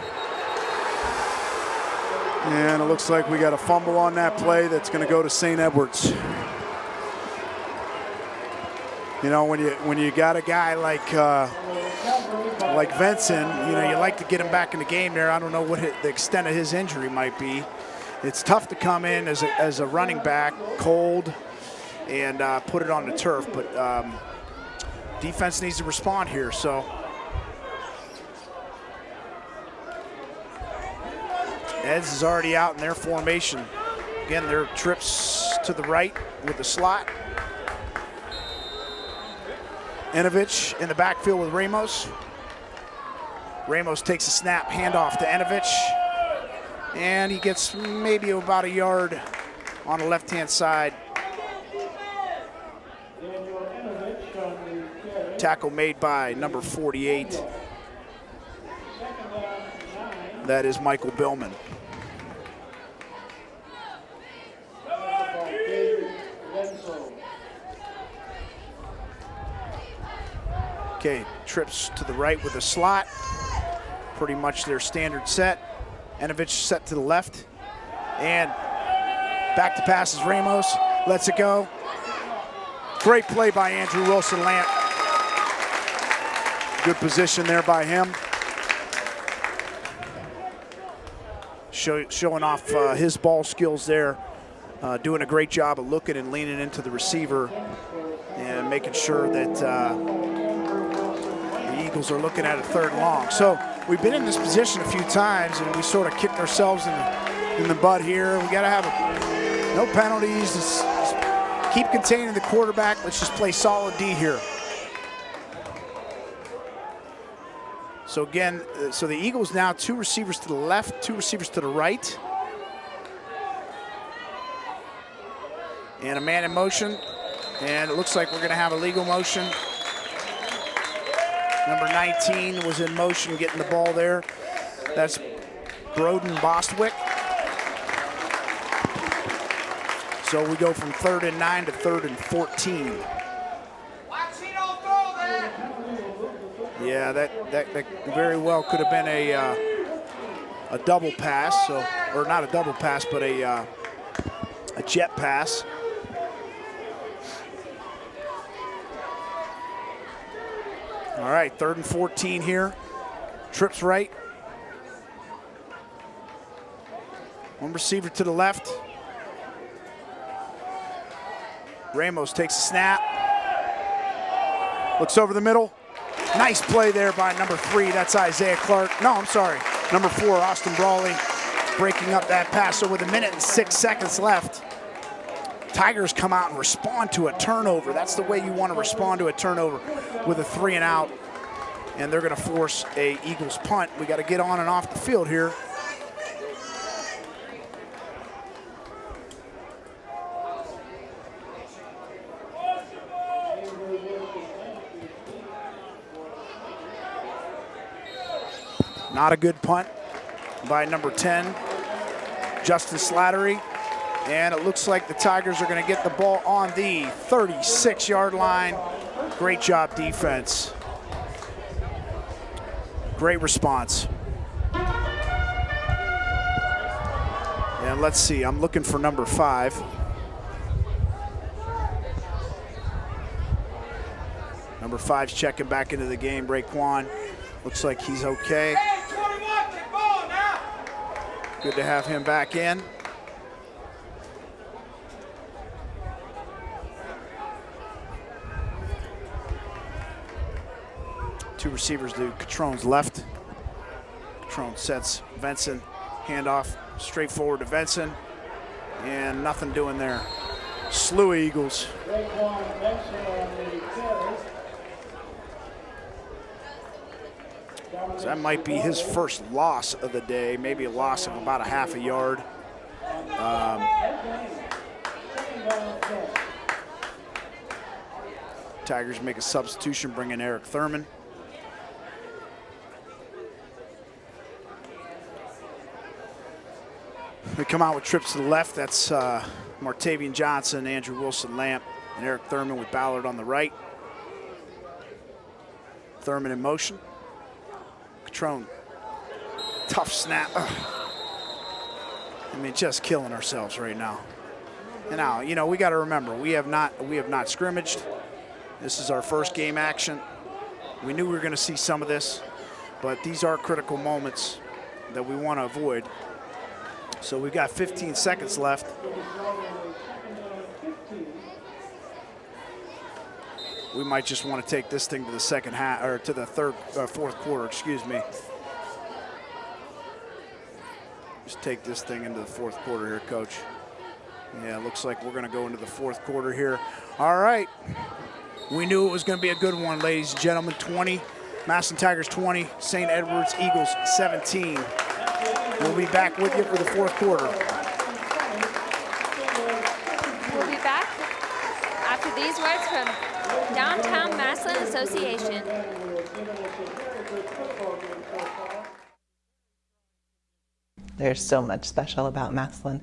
And it looks like we got a fumble on that play that's going to go to St. Edwards. You know, when you got a guy like Vincent, you know, you like to get him back in the game there. I don't know what the extent of his injury might be. It's tough to come in as a running back, cold, and put it on the turf. But defense needs to respond here. So. Eds is already out in their formation. Again, their trips to the right with the slot. Enovich in the backfield with Ramos. Ramos takes a snap, handoff to Enovich. And he gets maybe about a yard on the left-hand side. Tackle made by number 48. That is Michael Billman. Okay, trips to the right with a slot. Pretty much their standard set. Enovich set to the left. And back to passes Ramos. Lets it go. Great play by Andrew Wilson-Lamp. Good position there by him. Showing off his ball skills there. Doing a great job of looking and leaning into the receiver and making sure that the Eagles are looking at a 3rd and long. So we've been in this position a few times and we sort of kicked ourselves in the butt here. We got to have no penalties. Just keep containing the quarterback. Let's just play solid D here. So again, so the Eagles now 2 receivers to the left, 2 receivers to the right. And a man in motion. And it looks like we're going to have a legal motion. Number 19 was in motion getting the ball there. That's Broden Bostwick. So we go from 3rd and 9 to 3rd and 14. Yeah, that very well could have been a double pass, so, or not a double pass, but a jet pass. All right, 3rd and 14 here. Trips right. One receiver to the left. Ramos takes a snap. Looks over the middle. Nice play there by number 3. That's Isaiah Clark. No, I'm sorry. Number 4, Austin Brawley, breaking up that pass. So with 1 minute and 6 seconds left, Tigers come out and respond to a turnover. That's the way you want to respond to a turnover, with a 3 and out. And they're going to force a Eagles punt. We got to get on and off the field here. Not a good punt by number 10, Justin Slattery. And it looks like the Tigers are going to get the ball on the 36-yard line. Great job, defense. Great response. And let's see, I'm looking for number 5. Number 5's checking back into the game, Raekwon. Looks like he's okay. Good to have him back in. Two receivers to Catrone's left. Catrone sets Venson, handoff straight forward to Venson, and nothing doing there. Slew Eagles. So that might be his first loss of the day, maybe a loss of about a half a yard. Tigers make a substitution, bring in Eric Thurman. We come out with trips to the left. That's Martavian Johnson, Andrew Wilson-Lamp, and Eric Thurman with Ballard on the right. Thurman in motion. Catrone, tough snap. Ugh. I mean, just killing ourselves right now. And now, you know, we got to remember, we have not scrimmaged. This is our first game action. We knew we were going to see some of this, but these are critical moments that we want to avoid. So we've got 15 seconds left. We might just want to take this thing to the second half, or to the fourth quarter, excuse me. Just take this thing into the fourth quarter here, Coach. Yeah, it looks like we're going to go into the fourth quarter here. All right. We knew it was going to be a good one, ladies and gentlemen. 20, Massillon Tigers 20, St. Edward's Eagles 17. We'll be back with you for the fourth quarter. We'll be back after these words from Downtown Massillon Association. There's so much special about Massillon.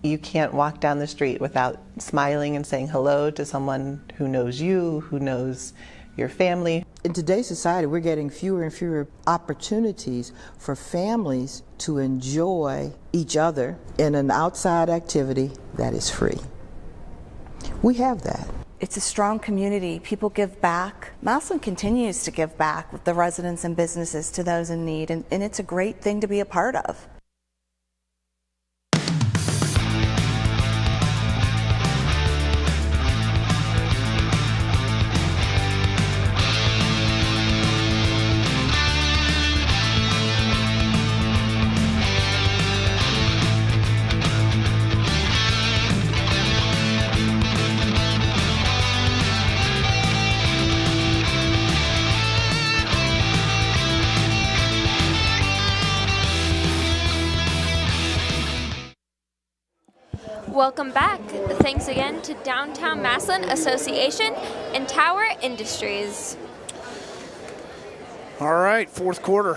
You can't walk down the street without smiling and saying hello to someone who knows you, who knows your family. In today's society, we're getting fewer and fewer opportunities for families to enjoy each other in an outside activity that is free. We have that. It's a strong community. People give back. Massillon continues to give back with the residents and businesses to those in need, and it's a great thing to be a part of. Welcome back. Thanks again to Downtown Massillon Association and Tower Industries. All right, fourth quarter.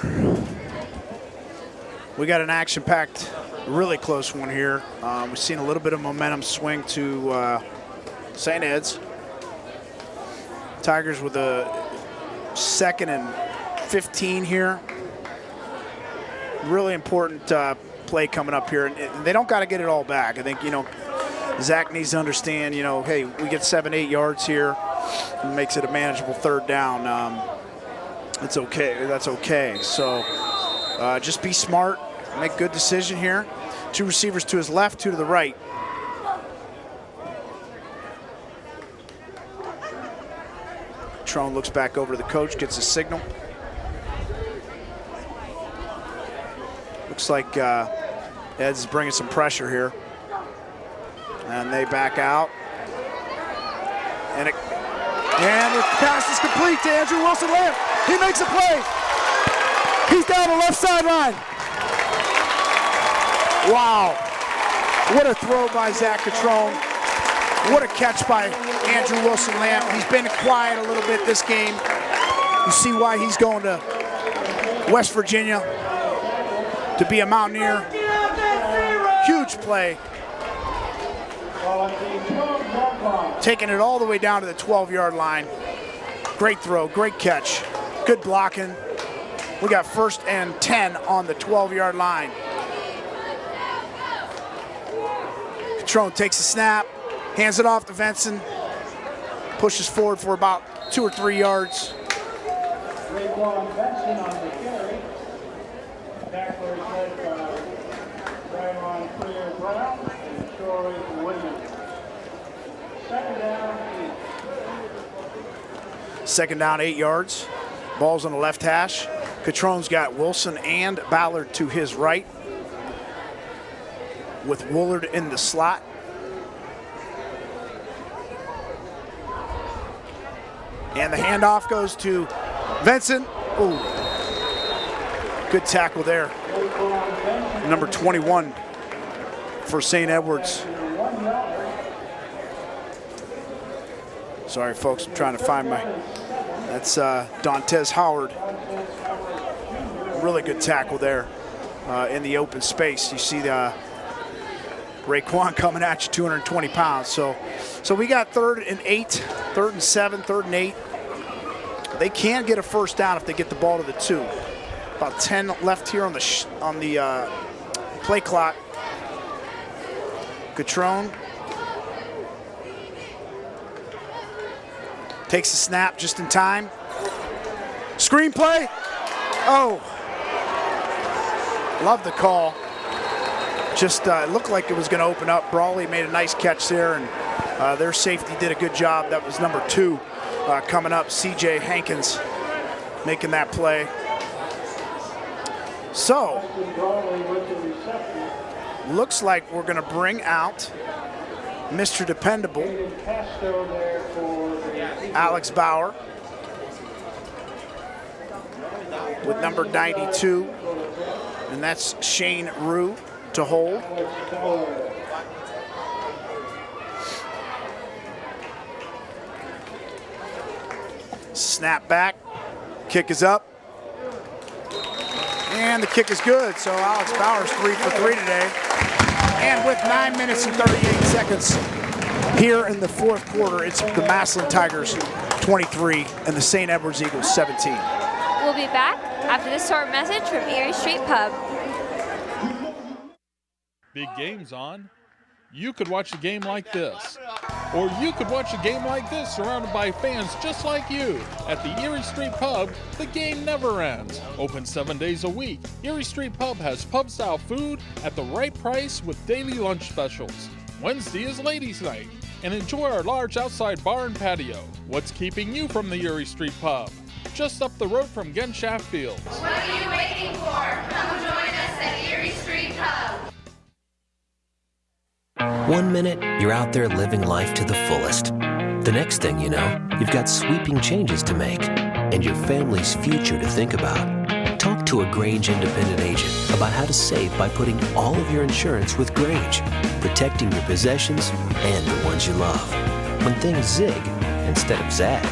We got an action-packed, really close one here. We've seen a little bit of momentum swing to St. Ed's. Tigers with a 2nd and 15 here. Really important play coming up here, and they don't got to get it all back. I think, you know, Zach needs to understand, you know, hey, we get 7-8 yards here. It makes it a manageable third down. It's okay. That's okay. So just be smart. Make good decision here. 2 receivers to his left, 2 to the right. Trone looks back over to the coach, gets a signal. Looks like Ed's bringing some pressure here. And they back out. And the pass is complete to Andrew Wilson-Lamb. He makes a play. He's down the left sideline. Wow. What a throw by Zach Catrone. What a catch by Andrew Wilson-Lamb. He's been quiet a little bit this game. You see why he's going to West Virginia to be a Mountaineer. Huge play. Taking it all the way down to the 12-yard line. Great throw, great catch. Good blocking. We got 1st and 10 on the 12-yard line. Catrone takes the snap, hands it off to Venson, pushes forward for about 2 or 3 yards. Second down, 8 yards. Ball's on the left hash. Catrone's got Wilson and Ballard to his right, with Woolard in the slot. And the handoff goes to Venson. Ooh. Good tackle there. Number 21 for St. Edwards. Sorry, folks, I'm trying to find my... That's Dontez Howard. Really good tackle there in the open space. You see the Raekwon coming at you, 220 pounds. So we got 3rd and 8, 3rd and 7, 3rd and 8. They can get a first down if they get the ball to the 2. About 10 left here on the play clock. Catrone takes the snap just in time. Screenplay. Oh, love the call. Just it looked like it was going to open up. Brawley made a nice catch there, and their safety did a good job. That was number 2 coming up, C.J. Hankins, making that play. So, looks like we're going to bring out Mr. Dependable, Alex Bauer, with number 92, and that's Shane Rue to hold. Snap back, kick is up, and the kick is good. So Alex Bauer's 3 for 3 today. And with 9 minutes and 38 seconds here in the 4th quarter, it's the Massillon Tigers 23 and the St. Edwards Eagles 17. We'll be back after this short message from Erie Street Pub. Big game's on. You could watch a game like this. Or you could watch a game like this surrounded by fans just like you. At the Erie Street Pub, the game never ends. Open 7 days a week, Erie Street Pub has pub-style food at the right price with daily lunch specials. Wednesday is ladies' night. And enjoy our large outside bar and patio. What's keeping you from the Erie Street Pub? Just up the road from Genshaft Fields. What are you waiting for? Come join us at Erie Street Pub. 1 minute, you're out there living life to the fullest. The next thing you know, you've got sweeping changes to make and your family's future to think about. Talk to a Grange independent agent about how to save by putting all of your insurance with Grange, protecting your possessions and the ones you love. When things zig instead of zag.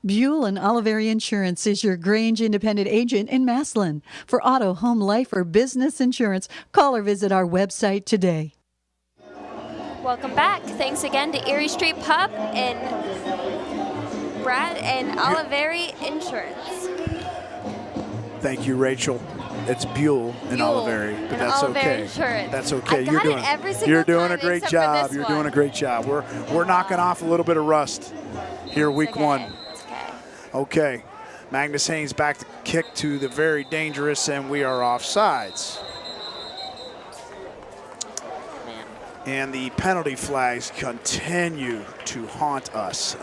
Buell and Oliveri Insurance is your Grange independent agent in Massillon. For auto, home, life, or business insurance, call or visit our website today. Welcome back. Thanks again to Erie Street Pub and Brad and Oliveri Insurance. Thank you, Rachel. It's Buell and Oliveri, but and that's Oliveri okay. Insurance. That's okay. I got it every single You're doing time a great except for job. this You're one. doing a great job. We're knocking off a little bit of rust here, week one. It's okay. Okay, Magnus Haynes back to kick to the very dangerous, and we are offsides. And the penalty flags continue to haunt us.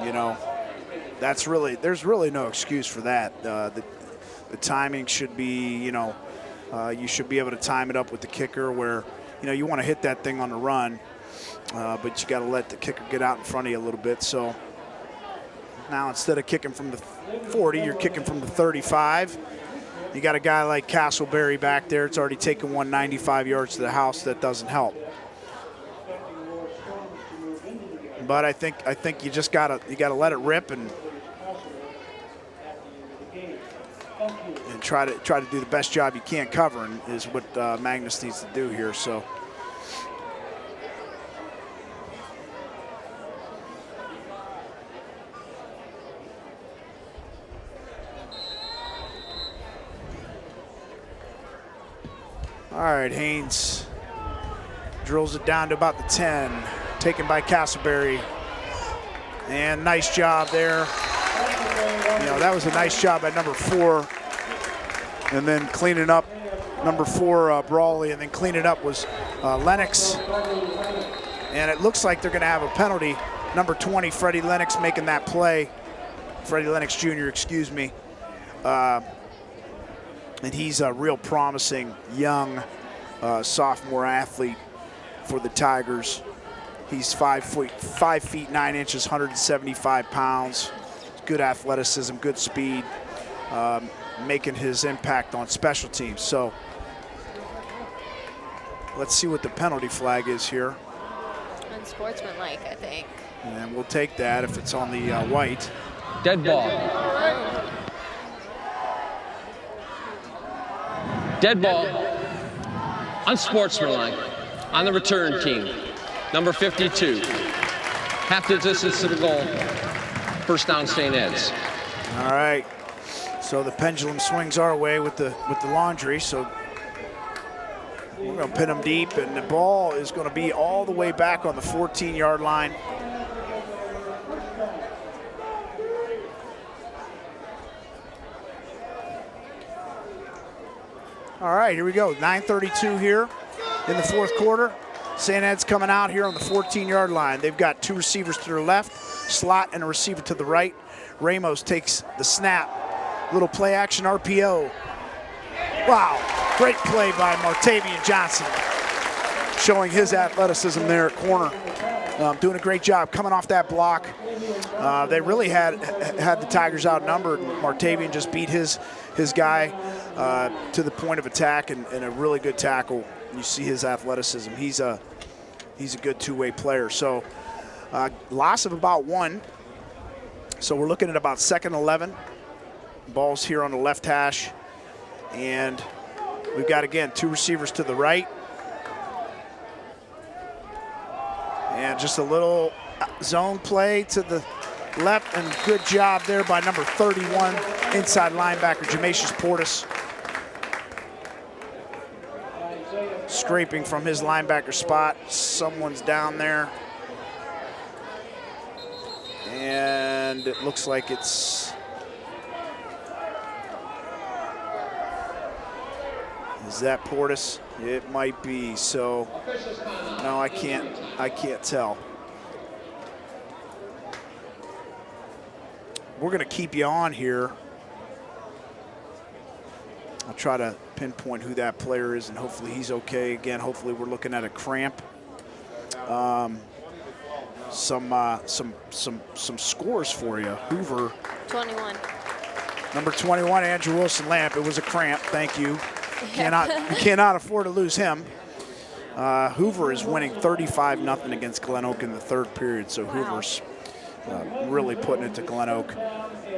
You know, there's really no excuse for that. The timing should be, you know, you should be able to time it up with the kicker where, you know, you want to hit that thing on the run, but you got to let the kicker get out in front of you a little bit. So now instead of kicking from the 40, you're kicking from the 35. You got a guy like Castleberry back there. It's already taken 195 yards to the house. That doesn't help. But I think you just gotta let it rip and try to do the best job you can covering is what Magnus needs to do here. So. All right, Haynes drills it down to about the 10, taken by Castleberry. And nice job there. You know, that was a nice job by number 4. And then cleaning up number 4, Brawley, and then cleaning up was Lennox. And it looks like they're going to have a penalty. Number 20, Freddie Lennox, making that play. Freddie Lennox Jr., excuse me. And he's a real promising young sophomore athlete for the Tigers. He's 5 feet 9 inches, 175 pounds. Good athleticism, good speed, making his impact on special teams. So let's see what the penalty flag is here. Unsportsmanlike, I think. And we'll take that if it's on the white. Dead ball. Dead ball, unsportsmanlike, on the return team. Number 52, half the distance to the goal, first down St. Ed's. All right, so the pendulum swings our way with the laundry, so we're gonna pin them deep, and the ball is gonna be all the way back on the 14-yard line. All right, here we go. 9:32 here in the fourth quarter. St. Ed's coming out here on the 14-yard line. They've got 2 receivers to their left, slot, and a receiver to the right. Ramos takes the snap. Little play action RPO. Wow, great play by Martavian Johnson, showing his athleticism there at corner. Doing a great job coming off that block. They really had the Tigers outnumbered. Martavian just beat his guy to the point of attack and a really good tackle. You see his athleticism. He's a good two-way player. So loss of about 1. So we're looking at about 2nd and 11. Ball's here on the left hash. And we've got, again, 2 receivers to the right. And just a little zone play to the left, and good job there by number 31, inside linebacker, Jameis Portis. Scraping from his linebacker spot. Someone's down there. And it looks like it's... Is that Portis? It might be. So, no, I can't tell. We're going to keep you on here. I'll try to pinpoint who that player is, and hopefully he's okay. Again, hopefully we're looking at a cramp. Some scores for you. Hoover. 21. Number 21, Andrew Wilson Lamp. It was a cramp. Thank you. You cannot afford to lose him. Hoover is winning 35-0 against Glen Oak in the 3rd period, so wow. Hoover's really putting it to Glen Oak.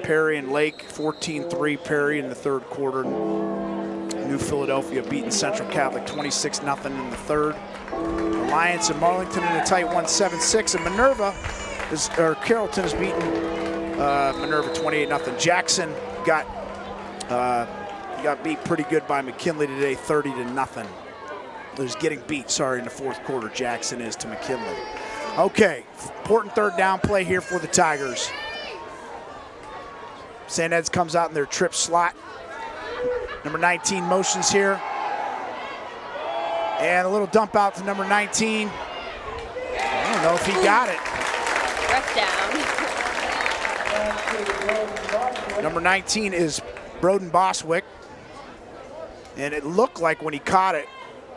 Perry and Lake, 14-3 Perry in the 3rd quarter. New Philadelphia beating Central Catholic 26-0 in the 3rd. Alliance and Marlington in a tight 1-7-6, and Carrollton is beating Minerva 28-0. Jackson got He got beat pretty good by McKinley today, 30-0. He's getting beat, sorry, in the fourth quarter, Jackson is to McKinley. Okay, important third down play here for the Tigers. St. Ed's comes out in their trip slot. Number 19 motions here. And a little dump out to number 19. I don't know if he got it. Ref down. Number 19 is Broden Boswick. And it looked like when he caught it,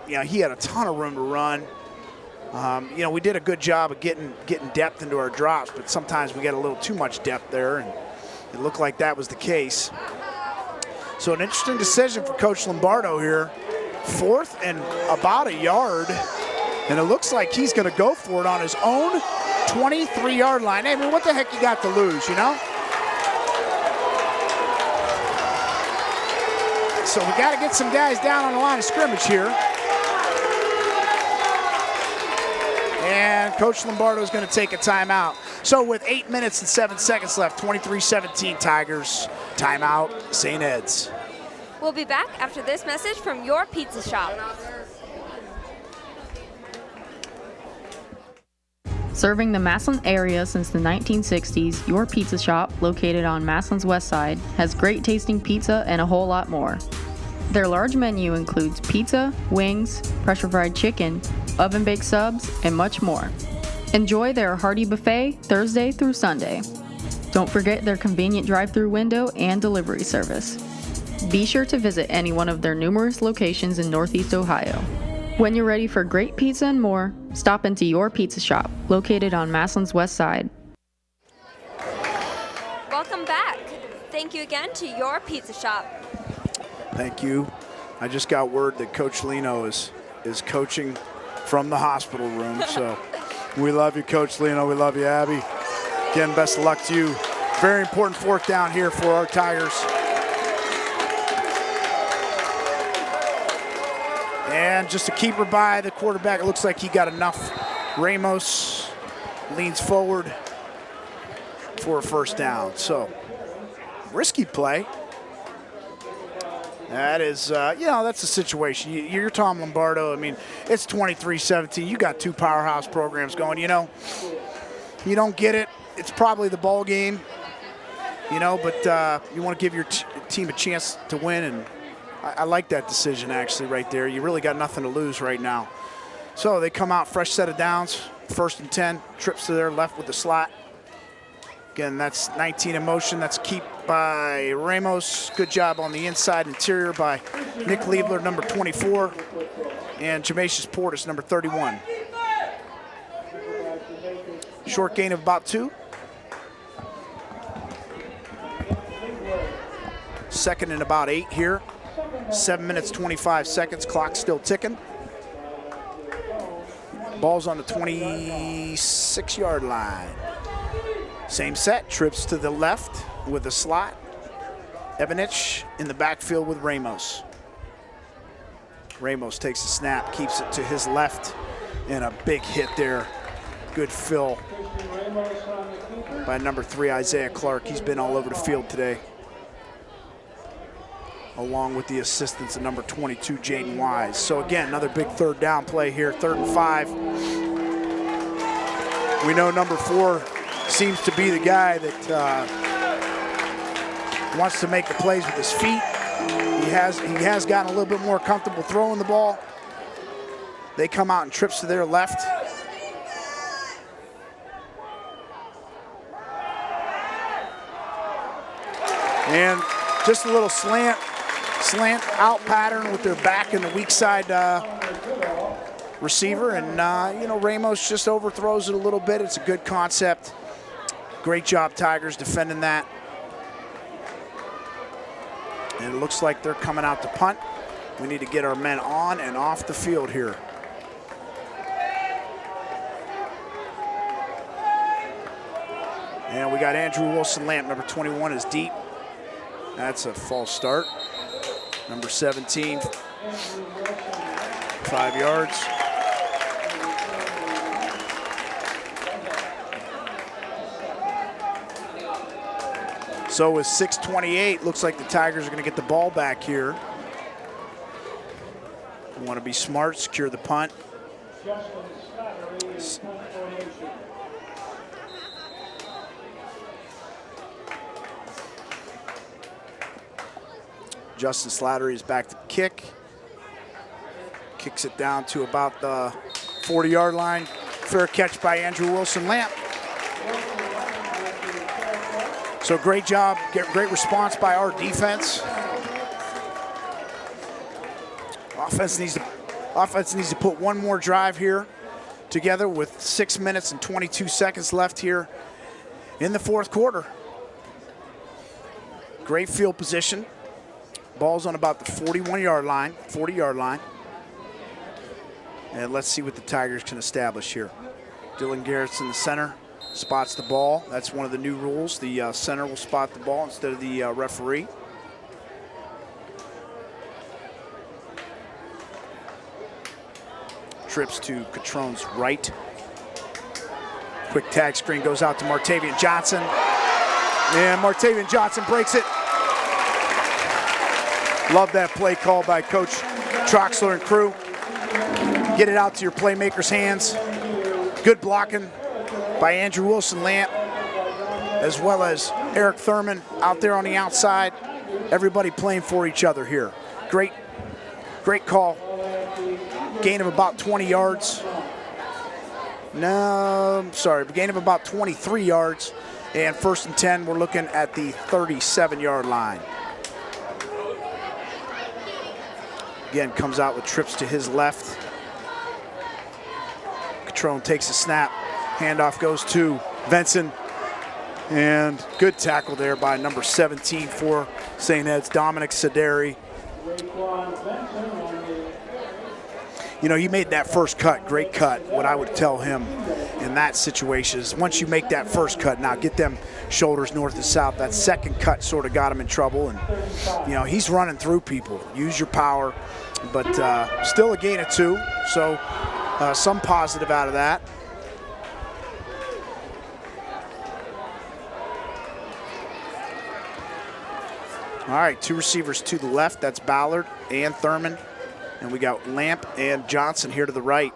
you know, he had a ton of room to run. You know, we did a good job of getting depth into our drops, but sometimes we get a little too much depth there, and it looked like that was the case. So an interesting decision for Coach Lombardo here. 4th and about a yard, and it looks like he's going to go for it on his own 23-yard line. Hey, I mean, what the heck you got to lose, you know? So we got to get some guys down on the line of scrimmage here. And Coach Lombardo is going to take a timeout. So with 8 minutes and 7 seconds left, 23-17 Tigers. Timeout, St. Ed's. We'll be back after this message from your pizza shop. Serving the Massillon area since the 1960s, your pizza shop, located on Massillon's west side, has great tasting pizza and a whole lot more. Their large menu includes pizza, wings, pressure-fried chicken, oven-baked subs, and much more. Enjoy their hearty buffet Thursday through Sunday. Don't forget their convenient drive-through window and delivery service. Be sure to visit any one of their numerous locations in Northeast Ohio. When you're ready for great pizza and more, stop into your pizza shop, located on Massillon's west side. Welcome back. Thank you again to your pizza shop. Thank you. I just got word that Coach Lino is coaching from the hospital room, so we love you, Coach Lino. We love you, Abby. Again, best of luck to you. Very important 4th down here for our Tigers. And just a keeper by the quarterback. It looks like he got enough. Ramos leans forward for a 1st down. So, risky play. That is, you know, that's the situation. You're Tom Lombardo. I mean, it's 23-17. You got 2 powerhouse programs going. You know, you don't get it, it's probably the ball game. You know, but you want to give your team a chance to win, and I like that decision actually right there. You really got nothing to lose right now. So they come out, fresh set of downs, 1st and 10, trips to their left with the slot. Again, that's 19 in motion. That's keep by Ramos. Good job on the inside interior by Nick Liebler, number 24, and Jamacius Portis, number 31. Short gain of about 2. 2nd and about 8 here. 7 minutes, 25 seconds. Clock still ticking. Ball's on the 26-yard line. Same set, trips to the left with the slot. Evanich in the backfield with Ramos. Ramos takes the snap, keeps it to his left, and a big hit there. Good fill by number 3, Isaiah Clark. He's been all over the field today, along with the assistance of number 22, Jaden Wise. So again, another big 3rd down play here, 3rd and 5. We know number 4 seems to be the guy that wants to make the plays with his feet. He has gotten a little bit more comfortable throwing the ball. They come out and trips to their left. And just a little slant out pattern with their back in the weak side receiver. And, you know, Ramos just overthrows it a little bit. It's a good concept. Great job, Tigers, defending that. And it looks like they're coming out to punt. We need to get our men on and off the field here. And we got Andrew Wilson-Lamp, number 21, is deep. That's a false start. Number 17, 5 yards. So with 6:28, looks like the Tigers are going to get the ball back here. Want to be smart, secure the punt. Justin Slattery is back to kick. Kicks it down to about the 40-yard line. Fair catch by Andrew Wilson-Lamp. So great job, great response by our defense. Offense needs to put one more drive here together with 6 minutes and 22 seconds left here in the fourth quarter. Great field position. Ball's on about the 40-yard line. And let's see what the Tigers can establish here. Dylan Garrett's in the center, spots the ball. That's one of the new rules. The center will spot the ball instead of the referee. Trips to Catrone's right. Quick tag screen goes out to Martavian Johnson. And Martavian Johnson breaks it. Love that play call by Coach Troxler and crew. Get it out to your playmakers' hands. Good blocking by Andrew Wilson-Lamp, as well as Eric Thurman out there on the outside. Everybody playing for each other here. Great call. Gain of about 20 yards. No, I'm sorry, gain of about 23 yards. And 1st and 10, we're looking at the 37-yard line. Again, comes out with trips to his left. Catrone takes a snap. Handoff goes to Venson. And good tackle there by number 17 for St. Ed's, Dominic Sederi. You know, he made that first cut, great cut. What I would tell him in that situation is once you make that first cut, now get them shoulders north and south. That second cut sort of got him in trouble. And, you know, he's running through people. Use your power, but still a gain of 2. So some positive out of that. All right, 2 receivers to the left. That's Ballard and Thurman. And we got Lamp and Johnson here to the right.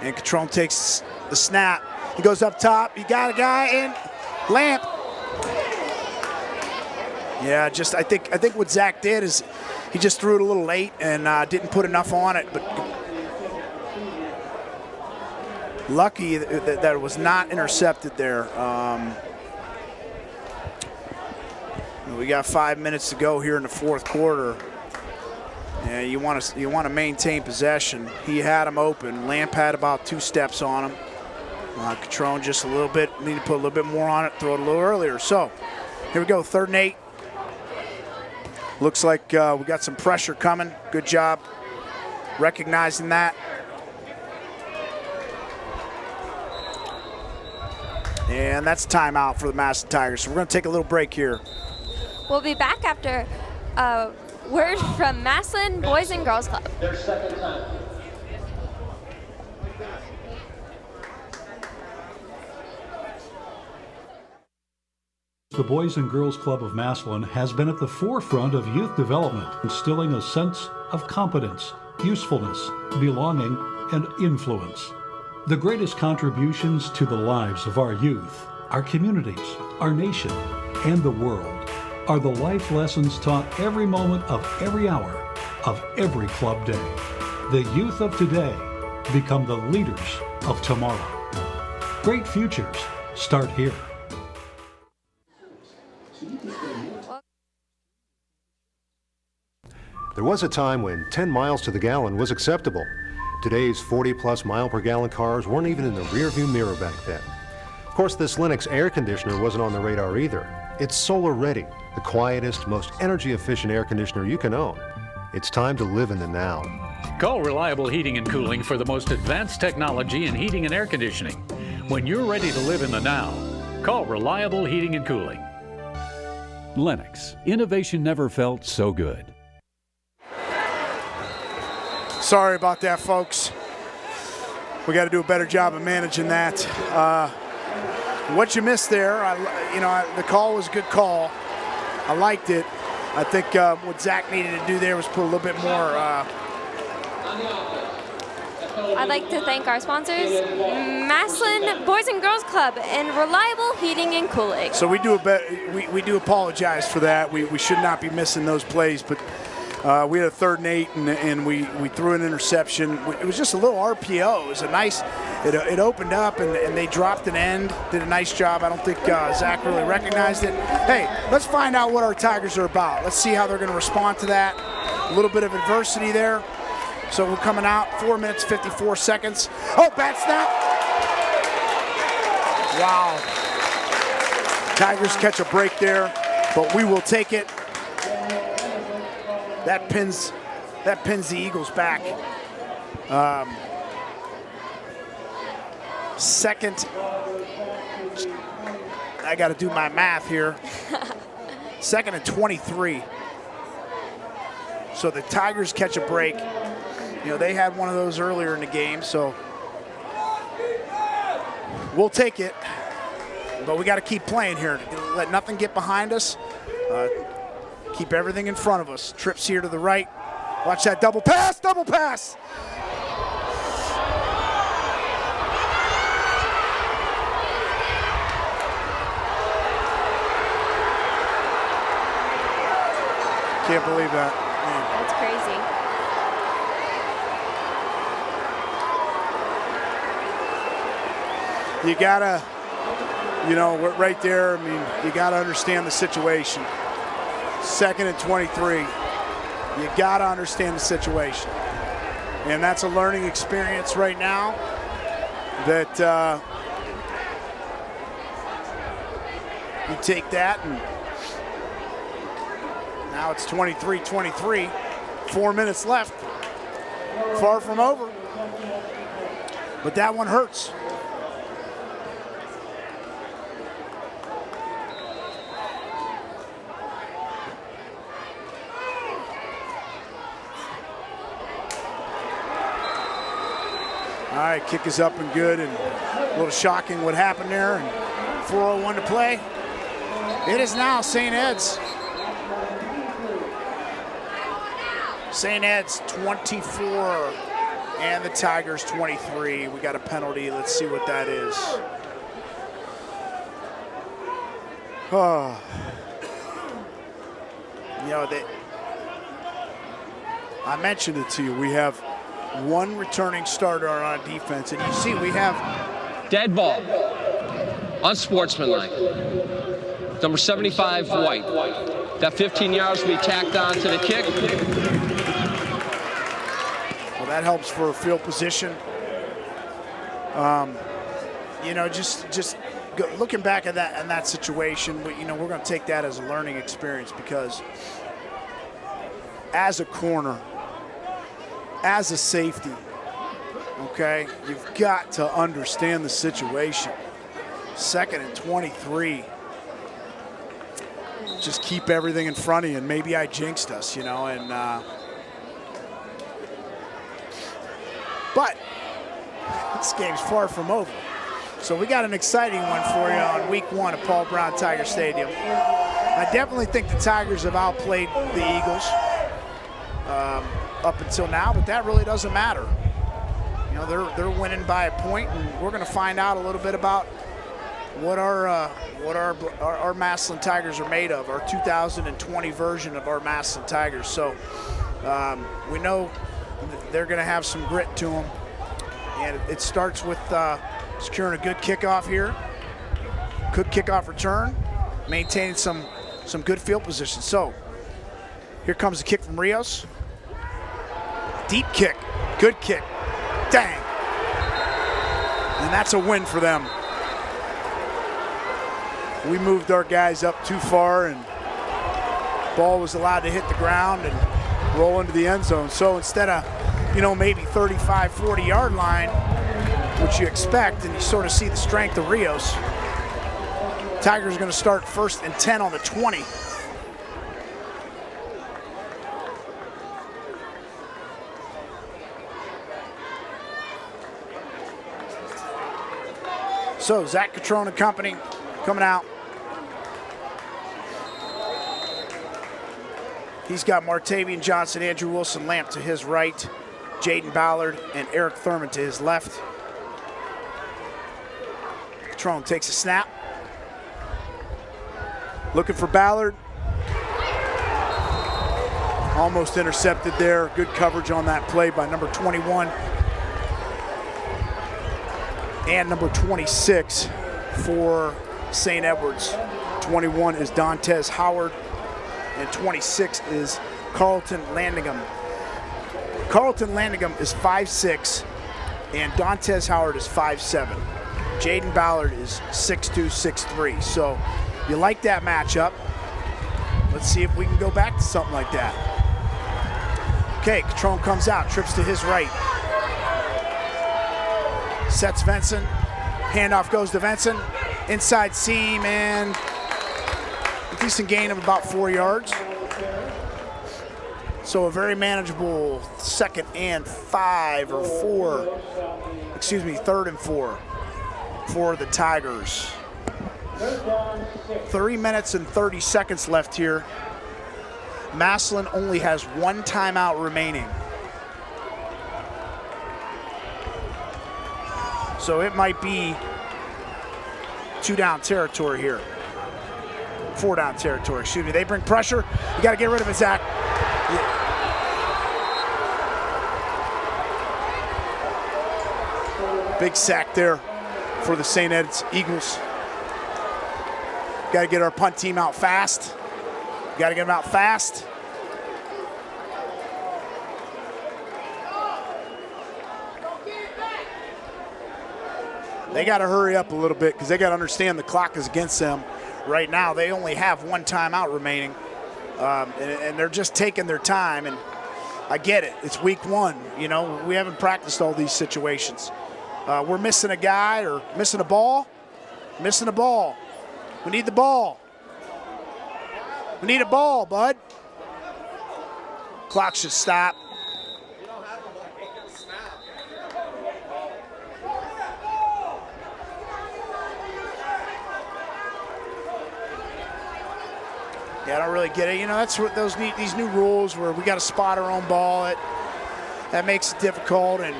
And Catrone takes the snap. He goes up top. You got a guy in Lamp. Yeah, just I think what Zach did is he just threw it a little late and didn't put enough on it. But lucky that it was not intercepted there. We got 5 minutes to go here in the fourth quarter. And you want to maintain possession. He had him open. Lamp had about 2 steps on him. Catrone just a little bit, need to put a little bit more on it, throw it a little earlier. So here we go, 3rd and 8. Looks like we got some pressure coming. Good job recognizing that. And that's timeout for the Massillon Tigers. So we're going to take a little break here. We'll be back after word from Massillon Boys and Girls Club. Their second time. The Boys and Girls Club of Massillon has been at the forefront of youth development, instilling a sense of competence, usefulness, belonging, and influence. The greatest contributions to the lives of our youth, our communities, our nation, and the world are the life lessons taught every moment of every hour of every club day. The youth of today become the leaders of tomorrow. Great futures start here. There was a time when 10 miles to the gallon was acceptable. Today's 40-plus mile per gallon cars weren't even in the rearview mirror back then. Of course, this Lennox air conditioner wasn't on the radar either. It's solar ready, the quietest, most energy-efficient air conditioner you can own. It's time to live in the now. Call Reliable Heating and Cooling for the most advanced technology in heating and air conditioning. When you're ready to live in the now, call Reliable Heating and Cooling. Lennox. Innovation never felt so good. Sorry about that, folks. We got to do a better job of managing that. What you missed there, the call was a good call. I liked it. I think what Zach needed to do there was put a little bit more. I'd like to thank our sponsors, Massillon Boys and Girls Club and Reliable Heating and Cooling. So we do we do apologize for that. We should not be missing those plays, but we had a 3rd and 8, and we threw an interception. It was just a little RPO. It was a nice. It opened up, and they dropped an end. Did a nice job. I don't think Zach really recognized it. Hey, let's find out what our Tigers are about. Let's see how they're going to respond to that. A little bit of adversity there. So we're coming out 4 minutes, 54 seconds. Oh, bad snap. Wow. Tigers catch a break there, but we will take it. That pins the Eagles back. Second, I got to do my math here. 2nd and 23. So the Tigers catch a break. They had one of those earlier in the game, so we'll take it. But we got to keep playing here. Let nothing get behind us. Keep everything in front of us. Trips here to the right. Watch that double pass, double pass. Can't believe that. Man. That's crazy. You gotta, we're right there. I mean, you gotta understand the situation. 2nd and 23. You gotta understand the situation. And that's a learning experience right now that you take that, and now it's 23-23. 4 minutes left. Far from over. But that one hurts. All right, kick is up and good, and a little shocking what happened there, and 4:01 to play. It is now St. Ed's. St. Ed's 24 and the Tigers 23. We got a penalty. Let's see what that is. Oh. I mentioned it to you. We have one returning starter on defense, and you see we have dead ball, unsportsmanlike. Number 75, White. That 15 yards will be tacked on to the kick. Well, that helps for field position. Just looking back at that situation, we're going to take that as a learning experience, because as a corner, as a safety, okay, you've got to understand the situation. 2nd and 23. Just keep everything in front of you, and maybe I jinxed us, but this game's far from over. So we got an exciting one for you on week 1 at Paul Brown Tiger Stadium. I definitely think the Tigers have outplayed the Eagles up until now, but that really doesn't matter. They're winning by a point, and we're going to find out a little bit about what our Massillon Tigers are made of, our 2020 version of our Massillon Tigers. So we know they're going to have some grit to them, and it starts with securing a good kickoff here, good kickoff return, maintaining some good field position. So here comes the kick from Rios. Deep kick, good kick, dang. And that's a win for them. We moved our guys up too far, and ball was allowed to hit the ground and roll into the end zone. So instead of, maybe 35, 40-yard line, which you expect, and you sort of see the strength of Rios, Tigers are going to start 1st and 10 on the 20. So Zach Catrone and company coming out. He's got Martavian Johnson, Andrew Wilson Lamp to his right, Jaden Ballard and Eric Thurman to his left. Catrone takes a snap. Looking for Ballard. Almost intercepted there. Good coverage on that play by number 21 and number 26 for St. Edwards. 21 is Dantes Howard and 26 is Carlton Landingham. Carlton Landingham is 5'6", and Dantes Howard is 5'7". Jaden Ballard is 6'2", 6'3". So you like that matchup. Let's see if we can go back to something like that. Okay, Catrone comes out, trips to his right. Sets Venson. Handoff goes to Venson. Inside seam and a decent gain of about 4 yards. So a very manageable 2nd and 5 or 4, excuse me, 3rd and 4 for the Tigers. 3 minutes and 30 seconds left here. Massillon only has 1 timeout remaining. So it might be 2 down territory here. 4 down territory, excuse me. They bring pressure. You got to get rid of it, Zach. Big sack there for the St. Ed's Eagles. Got to get our punt team out fast. Got to get them out fast. They got to hurry up a little bit because they got to understand the clock is against them. Right now, they only have 1 timeout remaining, and they're just taking their time. And I get it. It's week 1. You know, we haven't practiced all these situations. We're missing a guy or missing a ball. Missing a ball. We need the ball. We need a ball, bud. Clock should stop. Yeah, I don't really get it. You know, that's what these new rules where we got to spot our own ball. That makes it difficult, and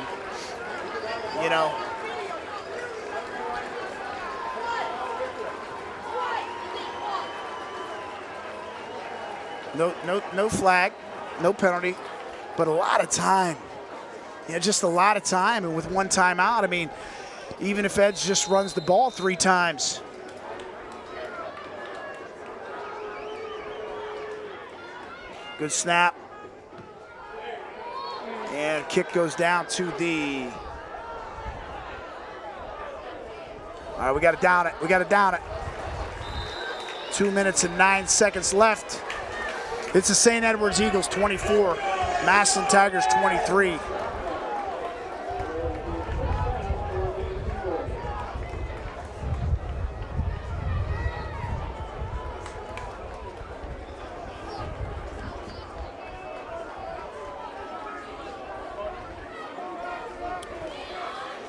you know. No flag, no penalty, but a lot of time. Yeah, just a lot of time, and with 1 timeout, I mean, even if Eds just runs the ball 3 times. Good snap. And kick goes down to the. All right, we got to down it. We got to down it. 2 minutes and 9 seconds left. It's the St. Edwards Eagles 24, Massillon Tigers 23.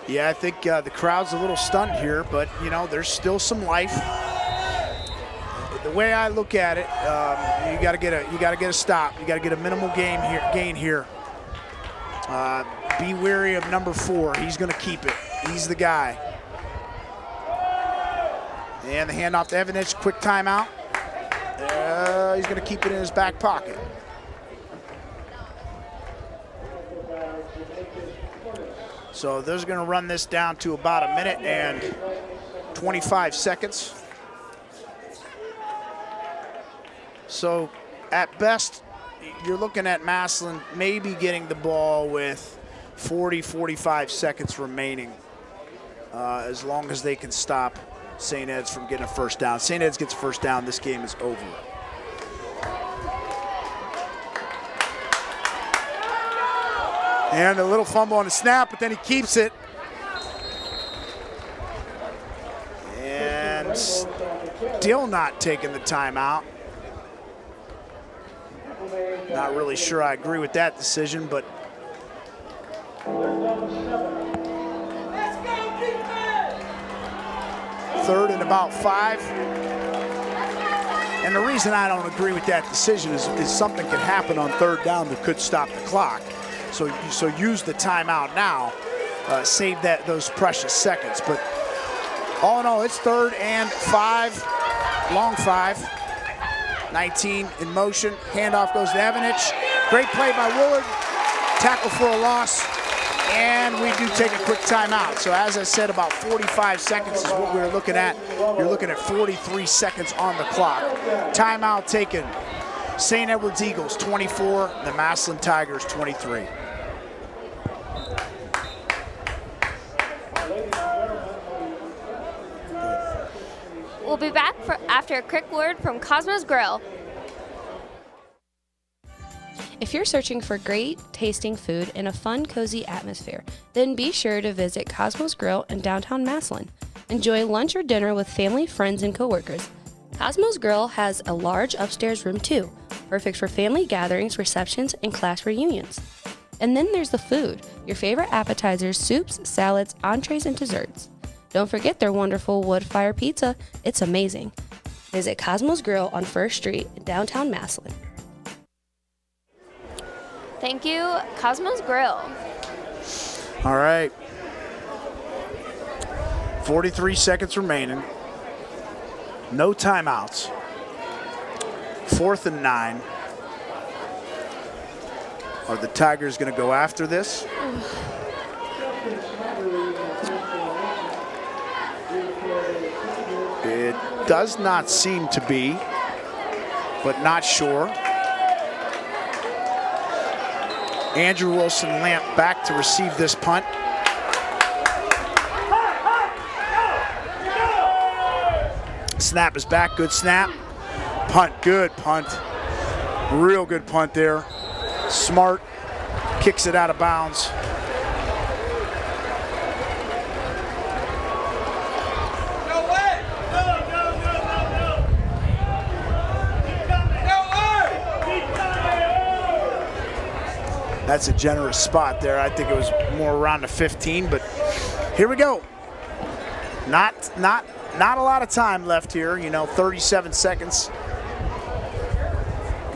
Yeah, I think the crowd's a little stunned here, but you know, there's still some life. The way I look at it, you got to get a stop. You got to get a minimal gain here. Be wary of number 4. He's going to keep it. He's the guy. And the handoff to Evanich. Quick timeout. He's going to keep it in his back pocket. So they're going to run this down to about 1 minute and 25 seconds. So at best, you're looking at Massillon maybe getting the ball with 40, 45 seconds remaining, as long as they can stop St. Ed's from getting a first down. St. Ed's gets a first down, this game is over. And a little fumble on the snap, but then he keeps it. And still not taking the timeout. Not really sure I agree with that decision, but 3rd and about 5. And the reason I don't agree with that decision is something could happen on 3rd down that could stop the clock. So use the timeout now, save those precious seconds. But all in all, it's 3rd and 5, long 5. 19 in motion, handoff goes to Evanich. Great play by Willard, tackle for a loss, and we do take a quick timeout. So as I said, about 45 seconds is what we're looking at. You're looking at 43 seconds on the clock. Timeout taken. St. Edward's Eagles 24, the Massillon Tigers 23. We'll be back after a quick word from Cosmo's Grill. If you're searching for great tasting food in a fun, cozy atmosphere, then be sure to visit Cosmo's Grill in downtown Massillon. Enjoy lunch or dinner with family, friends, and coworkers. Cosmo's Grill has a large upstairs room too, perfect for family gatherings, receptions, and class reunions. And then there's the food, your favorite appetizers, soups, salads, entrees, and desserts. Don't forget their wonderful wood fire pizza. It's amazing. Visit Cosmo's Grill on 1st Street in downtown Massillon. Thank you, Cosmo's Grill. All right. 43 seconds remaining. No timeouts. 4th and 9. Are the Tigers going to go after this? It does not seem to be, but not sure. Andrew Wilson-Lamp back to receive this punt. Snap is back, good snap. Punt, good punt. Real good punt there. Smart, kicks it out of bounds. That's a generous spot there. I think it was more around the 15, but here we go. Not a lot of time left here, 37 seconds.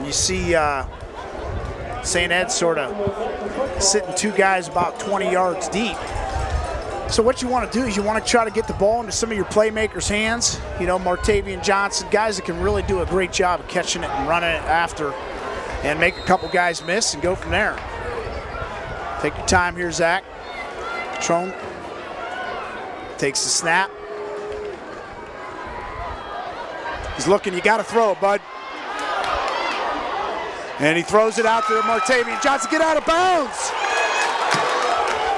You see St. Ed sort of sitting 2 guys about 20 yards deep. So what you want to do is you want to try to get the ball into some of your playmakers' hands. Martavian Johnson, guys that can really do a great job of catching it and running it after and make a couple guys miss and go from there. Take your time here, Zach. Trone takes the snap. He's looking, you got to throw it, bud. And he throws it out to Martavian Johnson. Get out of bounds.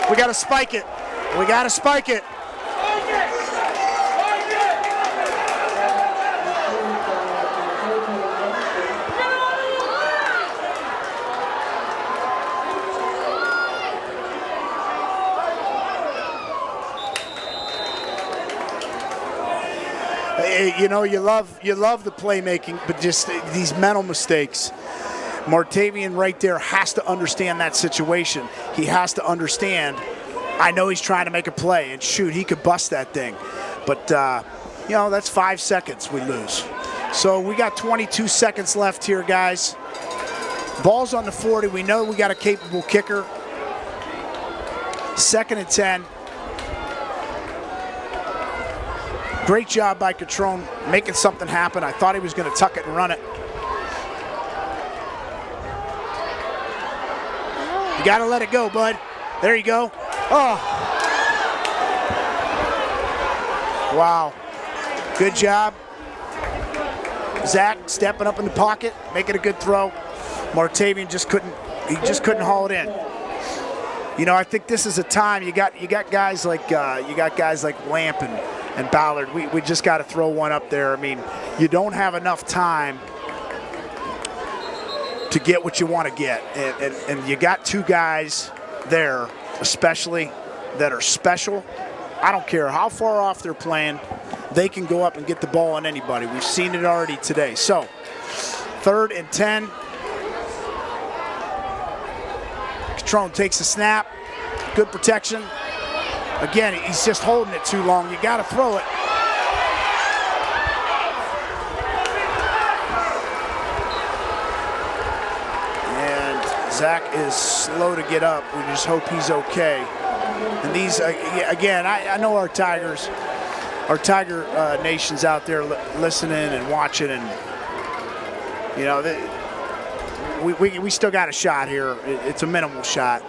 We got to spike it. We got to spike it. You love the playmaking, but just these mental mistakes. Martavian right there has to understand that situation. He has to understand, I know he's trying to make a play, and shoot, he could bust that thing. But, that's 5 seconds we lose. So we got 22 seconds left here, guys. Ball's on the 40. We know we got a capable kicker. 2nd and 10. Great job by Catrone making something happen. I thought he was going to tuck it and run it. You got to let it go, bud. There you go. Oh. Wow. Good job. Zach stepping up in the pocket, making a good throw. Martavian just couldn't haul it in. I think this is a time you got guys like Lamp and Ballard. We just got to throw one up there. I mean, you don't have enough time to get what you want to get, and you got 2 guys there, especially that are special. I don't care how far off they're playing, they can go up and get the ball on anybody. We've seen it already today. So 3rd and 10. Catrone takes a snap, good protection. Again, he's just holding it too long. You got to throw it. Zach is slow to get up. We just hope he's okay. And these, again, I know our Tiger Nation's out there listening and watching, and you know, we still got a shot here. It's a minimal shot,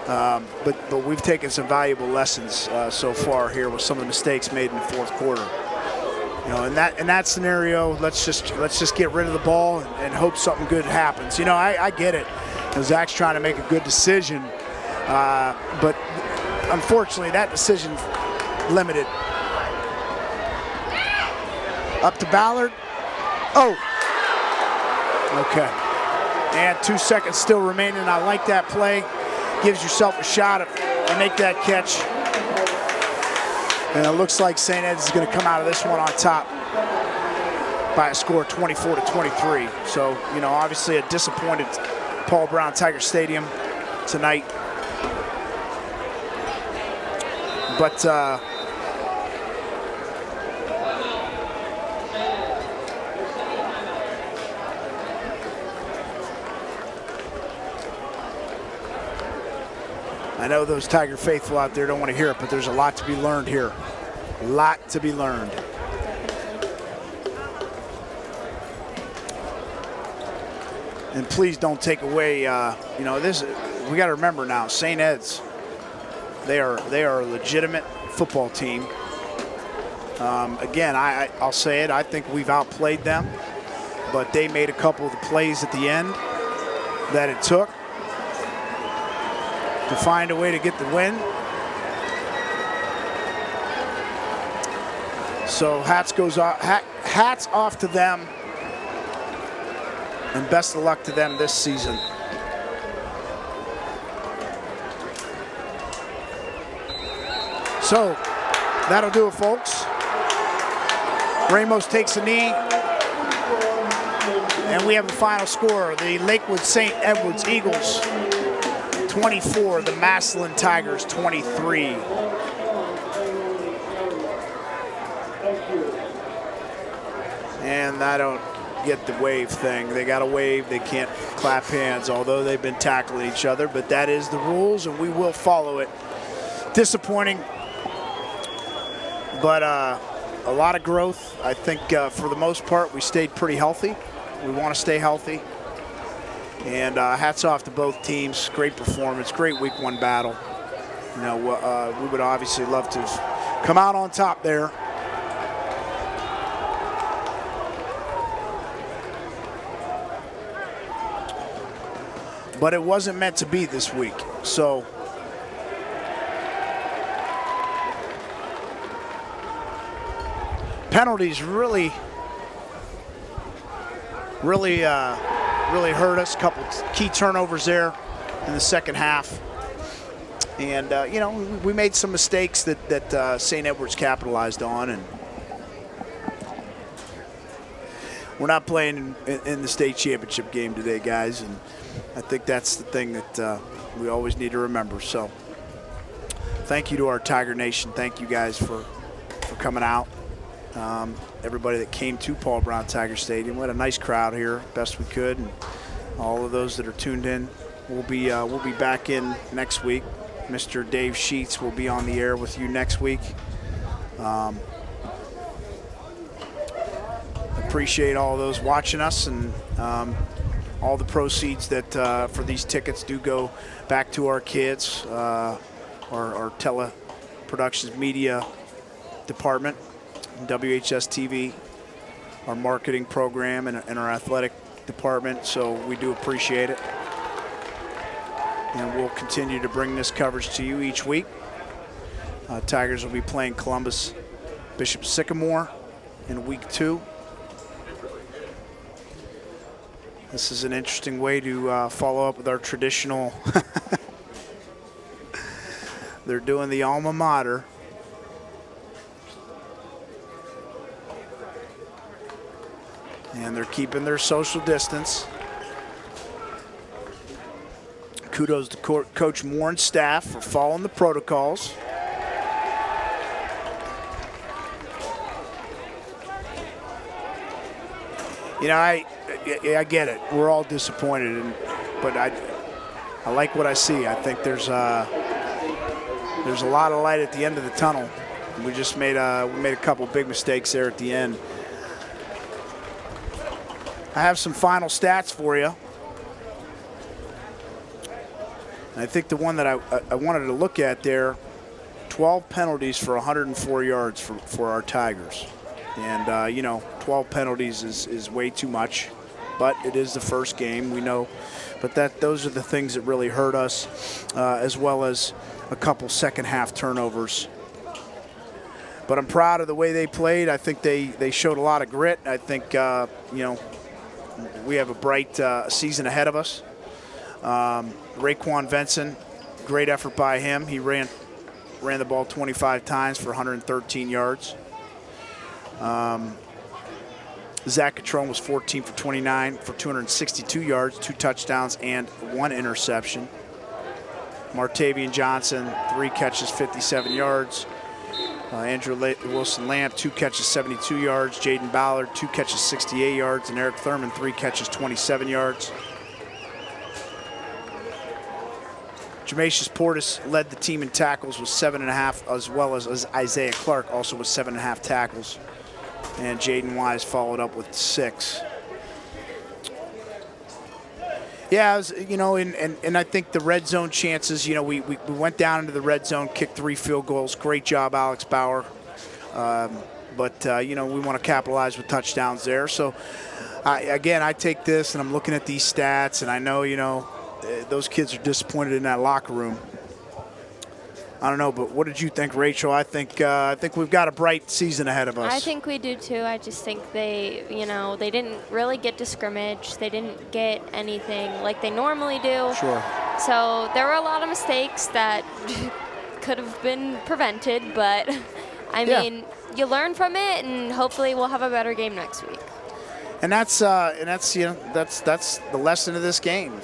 but we've taken some valuable lessons so far here with some of the mistakes made in the fourth quarter. You know, in that scenario, let's just get rid of the ball and hope something good happens. You know, I get it. You know, Zach's trying to make a good decision, but unfortunately, that decision's limited. Up to Ballard. Oh. Okay. And 2 seconds still remaining. I like that play. Gives yourself a shot to make that catch. And it looks like St. Ed's is going to come out of this one on top by a score of 24-23. So, you know, obviously a disappointed Paul Brown Tiger Stadium tonight. But I know those Tiger faithful out there don't want to hear it, but there's a lot to be learned here. A lot to be learned. And please don't take away, you know, this. We got to remember now, St. Ed's, they are a legitimate football team. Again, I'll say it, I think we've outplayed them, but they made a couple of the plays at the end that it took to find a way to get the win. So hats off to them, and best of luck to them this season. So that'll do it, folks. Ramos takes a knee, and we have the final score. The Lakewood St. Edwards Eagles 24, the Massillon Tigers 23. And I don't get the wave thing. They got to wave, they can't clap hands, although they've been tackling each other, but that is the rules and we will follow it. Disappointing, but a lot of growth. I think for the most part we stayed pretty healthy. We want to stay healthy. And hats off to both teams. Great performance, great week one battle. You know, we would obviously love to come out on top there. But it wasn't meant to be this week. So penalties really hurt us. A couple key turnovers there in the second half. And, you know, we made some mistakes that St. Edwards capitalized on. And we're not playing in the state championship game today, guys. And I think that's the thing that we always need to remember. So thank you to our Tiger Nation. Thank you guys for coming out. Everybody that came to Paul Brown Tiger Stadium. We had a nice crowd here, best we could, and all of those that are tuned in. We'll be back in next week. Mr. Dave Sheets will be on the air with you next week. Appreciate all those watching us, and all the proceeds that for these tickets do go back to our kids, our teleproductions media department. WHS-TV, our marketing program, and our athletic department, so we do appreciate it. And we'll continue to bring this coverage to you each week. Tigers will be playing Columbus Bishop Sycamore in week 2. This is an interesting way to follow up with our traditional. They're doing the alma mater. And they're keeping their social distance. Kudos to Coach Moore and staff for following the protocols. You know, I get it. We're all disappointed, but I like what I see. I think there's a lot of light at the end of the tunnel. We just made a couple big mistakes there at the end. I have some final stats for you. And I think the one that I wanted to look at there, 12 penalties for 104 yards for our Tigers. And, you know, 12 penalties is way too much, but it is the first game, we know. But those are the things that really hurt us, as well as a couple second-half turnovers. But I'm proud of the way they played. I think they showed a lot of grit. I think, you know, we have a bright season ahead of us. Raekwon Benson, great effort by him. He ran the ball 25 times for 113 yards. Zach Catrone was 14 for 29 for 262 yards, 2 touchdowns, and 1 interception. Martavian Johnson, 3 catches, 57 yards. Andrew Wilson-Lamp, 2 catches, 72 yards. Jaden Ballard, 2 catches, 68 yards. And Eric Thurman, 3 catches, 27 yards. Jamasius Portis led the team in tackles with 7.5, as well as Isaiah Clark also with 7.5 tackles. And Jaden Wise followed up with 6. Yeah, it was, you know, and I think the red zone chances, you know, we went down into the red zone, kicked 3 field goals. Great job, Alex Bauer. But you know, we want to capitalize with touchdowns there. So, again, I take this and I'm looking at these stats, and I know, you know, those kids are disappointed in that locker room. I don't know, but what did you think, Rachel? I think we've got a bright season ahead of us. I think we do too. I just think they didn't really get to scrimmage. They didn't get anything like they normally do. Sure. So there were a lot of mistakes that could have been prevented, but I mean, you learn from it, and hopefully we'll have a better game next week. And that's you know, that's the lesson of this game.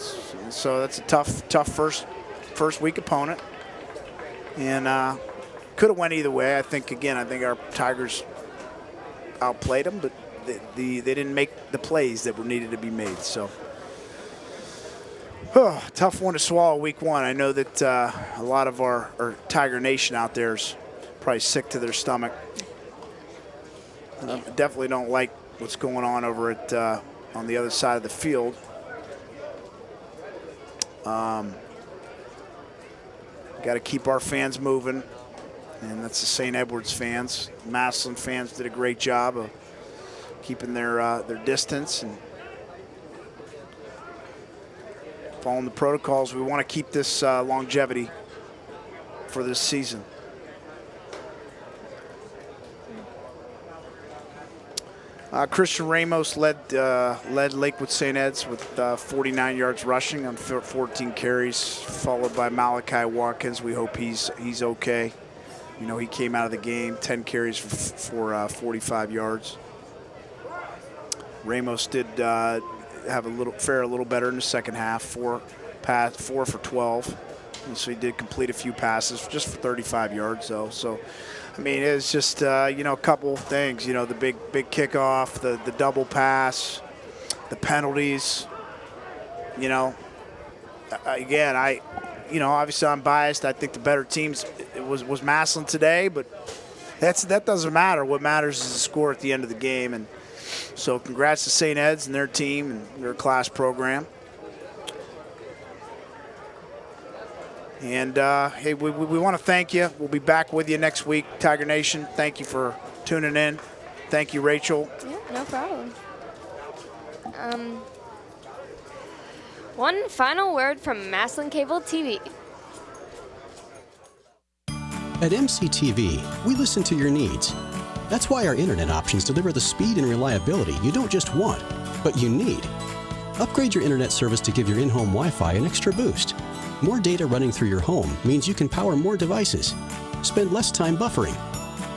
So that's a tough first week opponent. And could have went either way. I think our Tigers outplayed them, but they didn't make the plays that were needed to be made. So, tough one to swallow week 1. I know that a lot of our Tiger Nation out there is probably sick to their stomach. Definitely don't like what's going on over at on the other side of the field. Got to keep our fans moving, and that's the St. Edward's fans. Massillon fans did a great job of keeping their distance and following the protocols. We want to keep this longevity for this season. Christian Ramos led Lakewood St. Ed's with 49 yards rushing on 14 carries, followed by Malachi Watkins. We hope he's okay. You know, he came out of the game 10 carries for 45 yards. Ramos did have fare a little better in the second half. 4 for 12. And so he did complete a few passes just for 35 yards though. So, I mean, it's just, you know, a couple things, you know, the big kickoff, the double pass, the penalties, you know. Again, you know, obviously I'm biased. I think the better teams was Massillon today, but that doesn't matter. What matters is the score at the end of the game. And so congrats to St. Ed's and their team and their class program. And, hey, we want to thank you. We'll be back with you next week, Tiger Nation. Thank you for tuning in. Thank you, Rachel. Yeah, no problem. One final word from Massillon Cable TV. At MCTV, we listen to your needs. That's why our internet options deliver the speed and reliability you don't just want, but you need. Upgrade your internet service to give your in-home Wi-Fi an extra boost. More data running through your home means you can power more devices, spend less time buffering,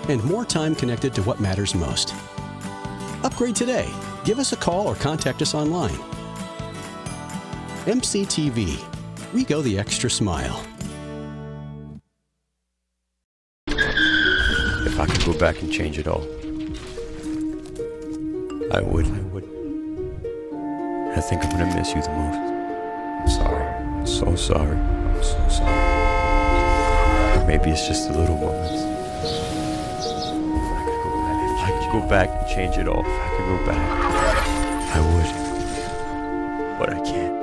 and more time connected to what matters most. Upgrade today. Give us a call or contact us online. MCTV. We go the extra mile. If I could go back and change it all, I would. I think I'm gonna miss you the most. I'm sorry. so sorry. I'm so sorry. Maybe it's just the little moments. If I could go back and change it all, if I could go back, I would. But I can't.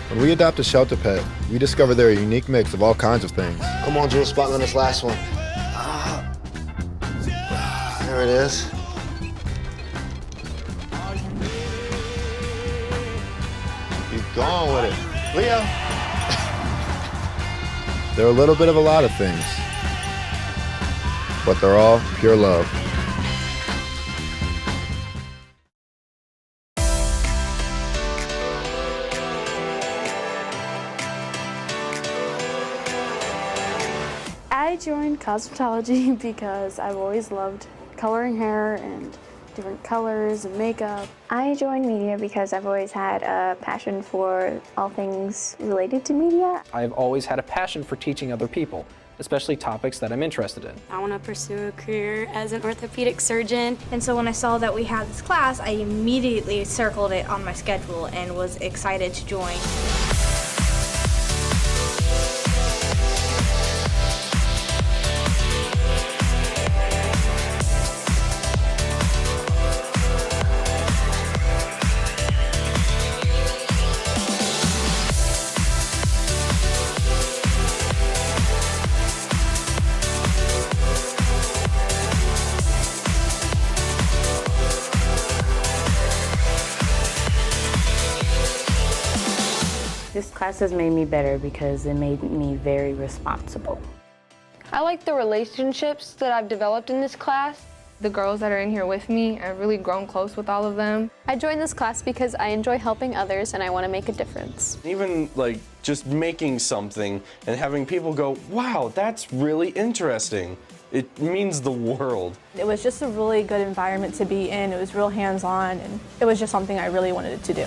When we adopt a shelter pet, we discover they're a unique mix of all kinds of things. Come on, Jules, spot me on this last one. There it is. Keep going with it. Leo. They're a little bit of a lot of things, but they're all pure love. I joined cosmetology because I've always loved coloring hair and different colors and makeup. I joined media because I've always had a passion for all things related to media. I've always had a passion for teaching other people, especially topics that I'm interested in. I want to pursue a career as an orthopedic surgeon, and so when I saw that we had this class, I immediately circled it on my schedule and was excited to join. This class has made me better because it made me very responsible. I like the relationships that I've developed in this class. The girls that are in here with me, I've really grown close with all of them. I joined this class because I enjoy helping others and I want to make a difference. Even like just making something and having people go, wow, that's really interesting. It means the world. It was just a really good environment to be in. It was real hands-on, and it was just something I really wanted to do.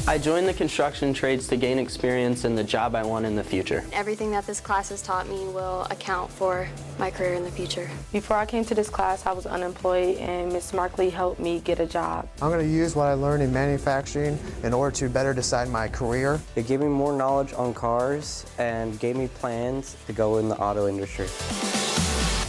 I joined the construction trades to gain experience in the job I want in the future. Everything that this class has taught me will account for my career in the future. Before I came to this class, I was unemployed, and Ms. Markley helped me get a job. I'm going to use what I learned in manufacturing in order to better decide my career. It gave me more knowledge on cars and gave me plans to go in the auto industry.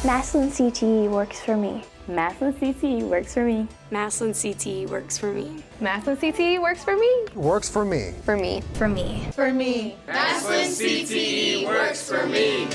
Massillon CTE works for me. Massillon CTE works for me. Massillon CTE works for me. Massillon CTE works for me. Works for me. For me. For me. For me. Massillon CTE works for me.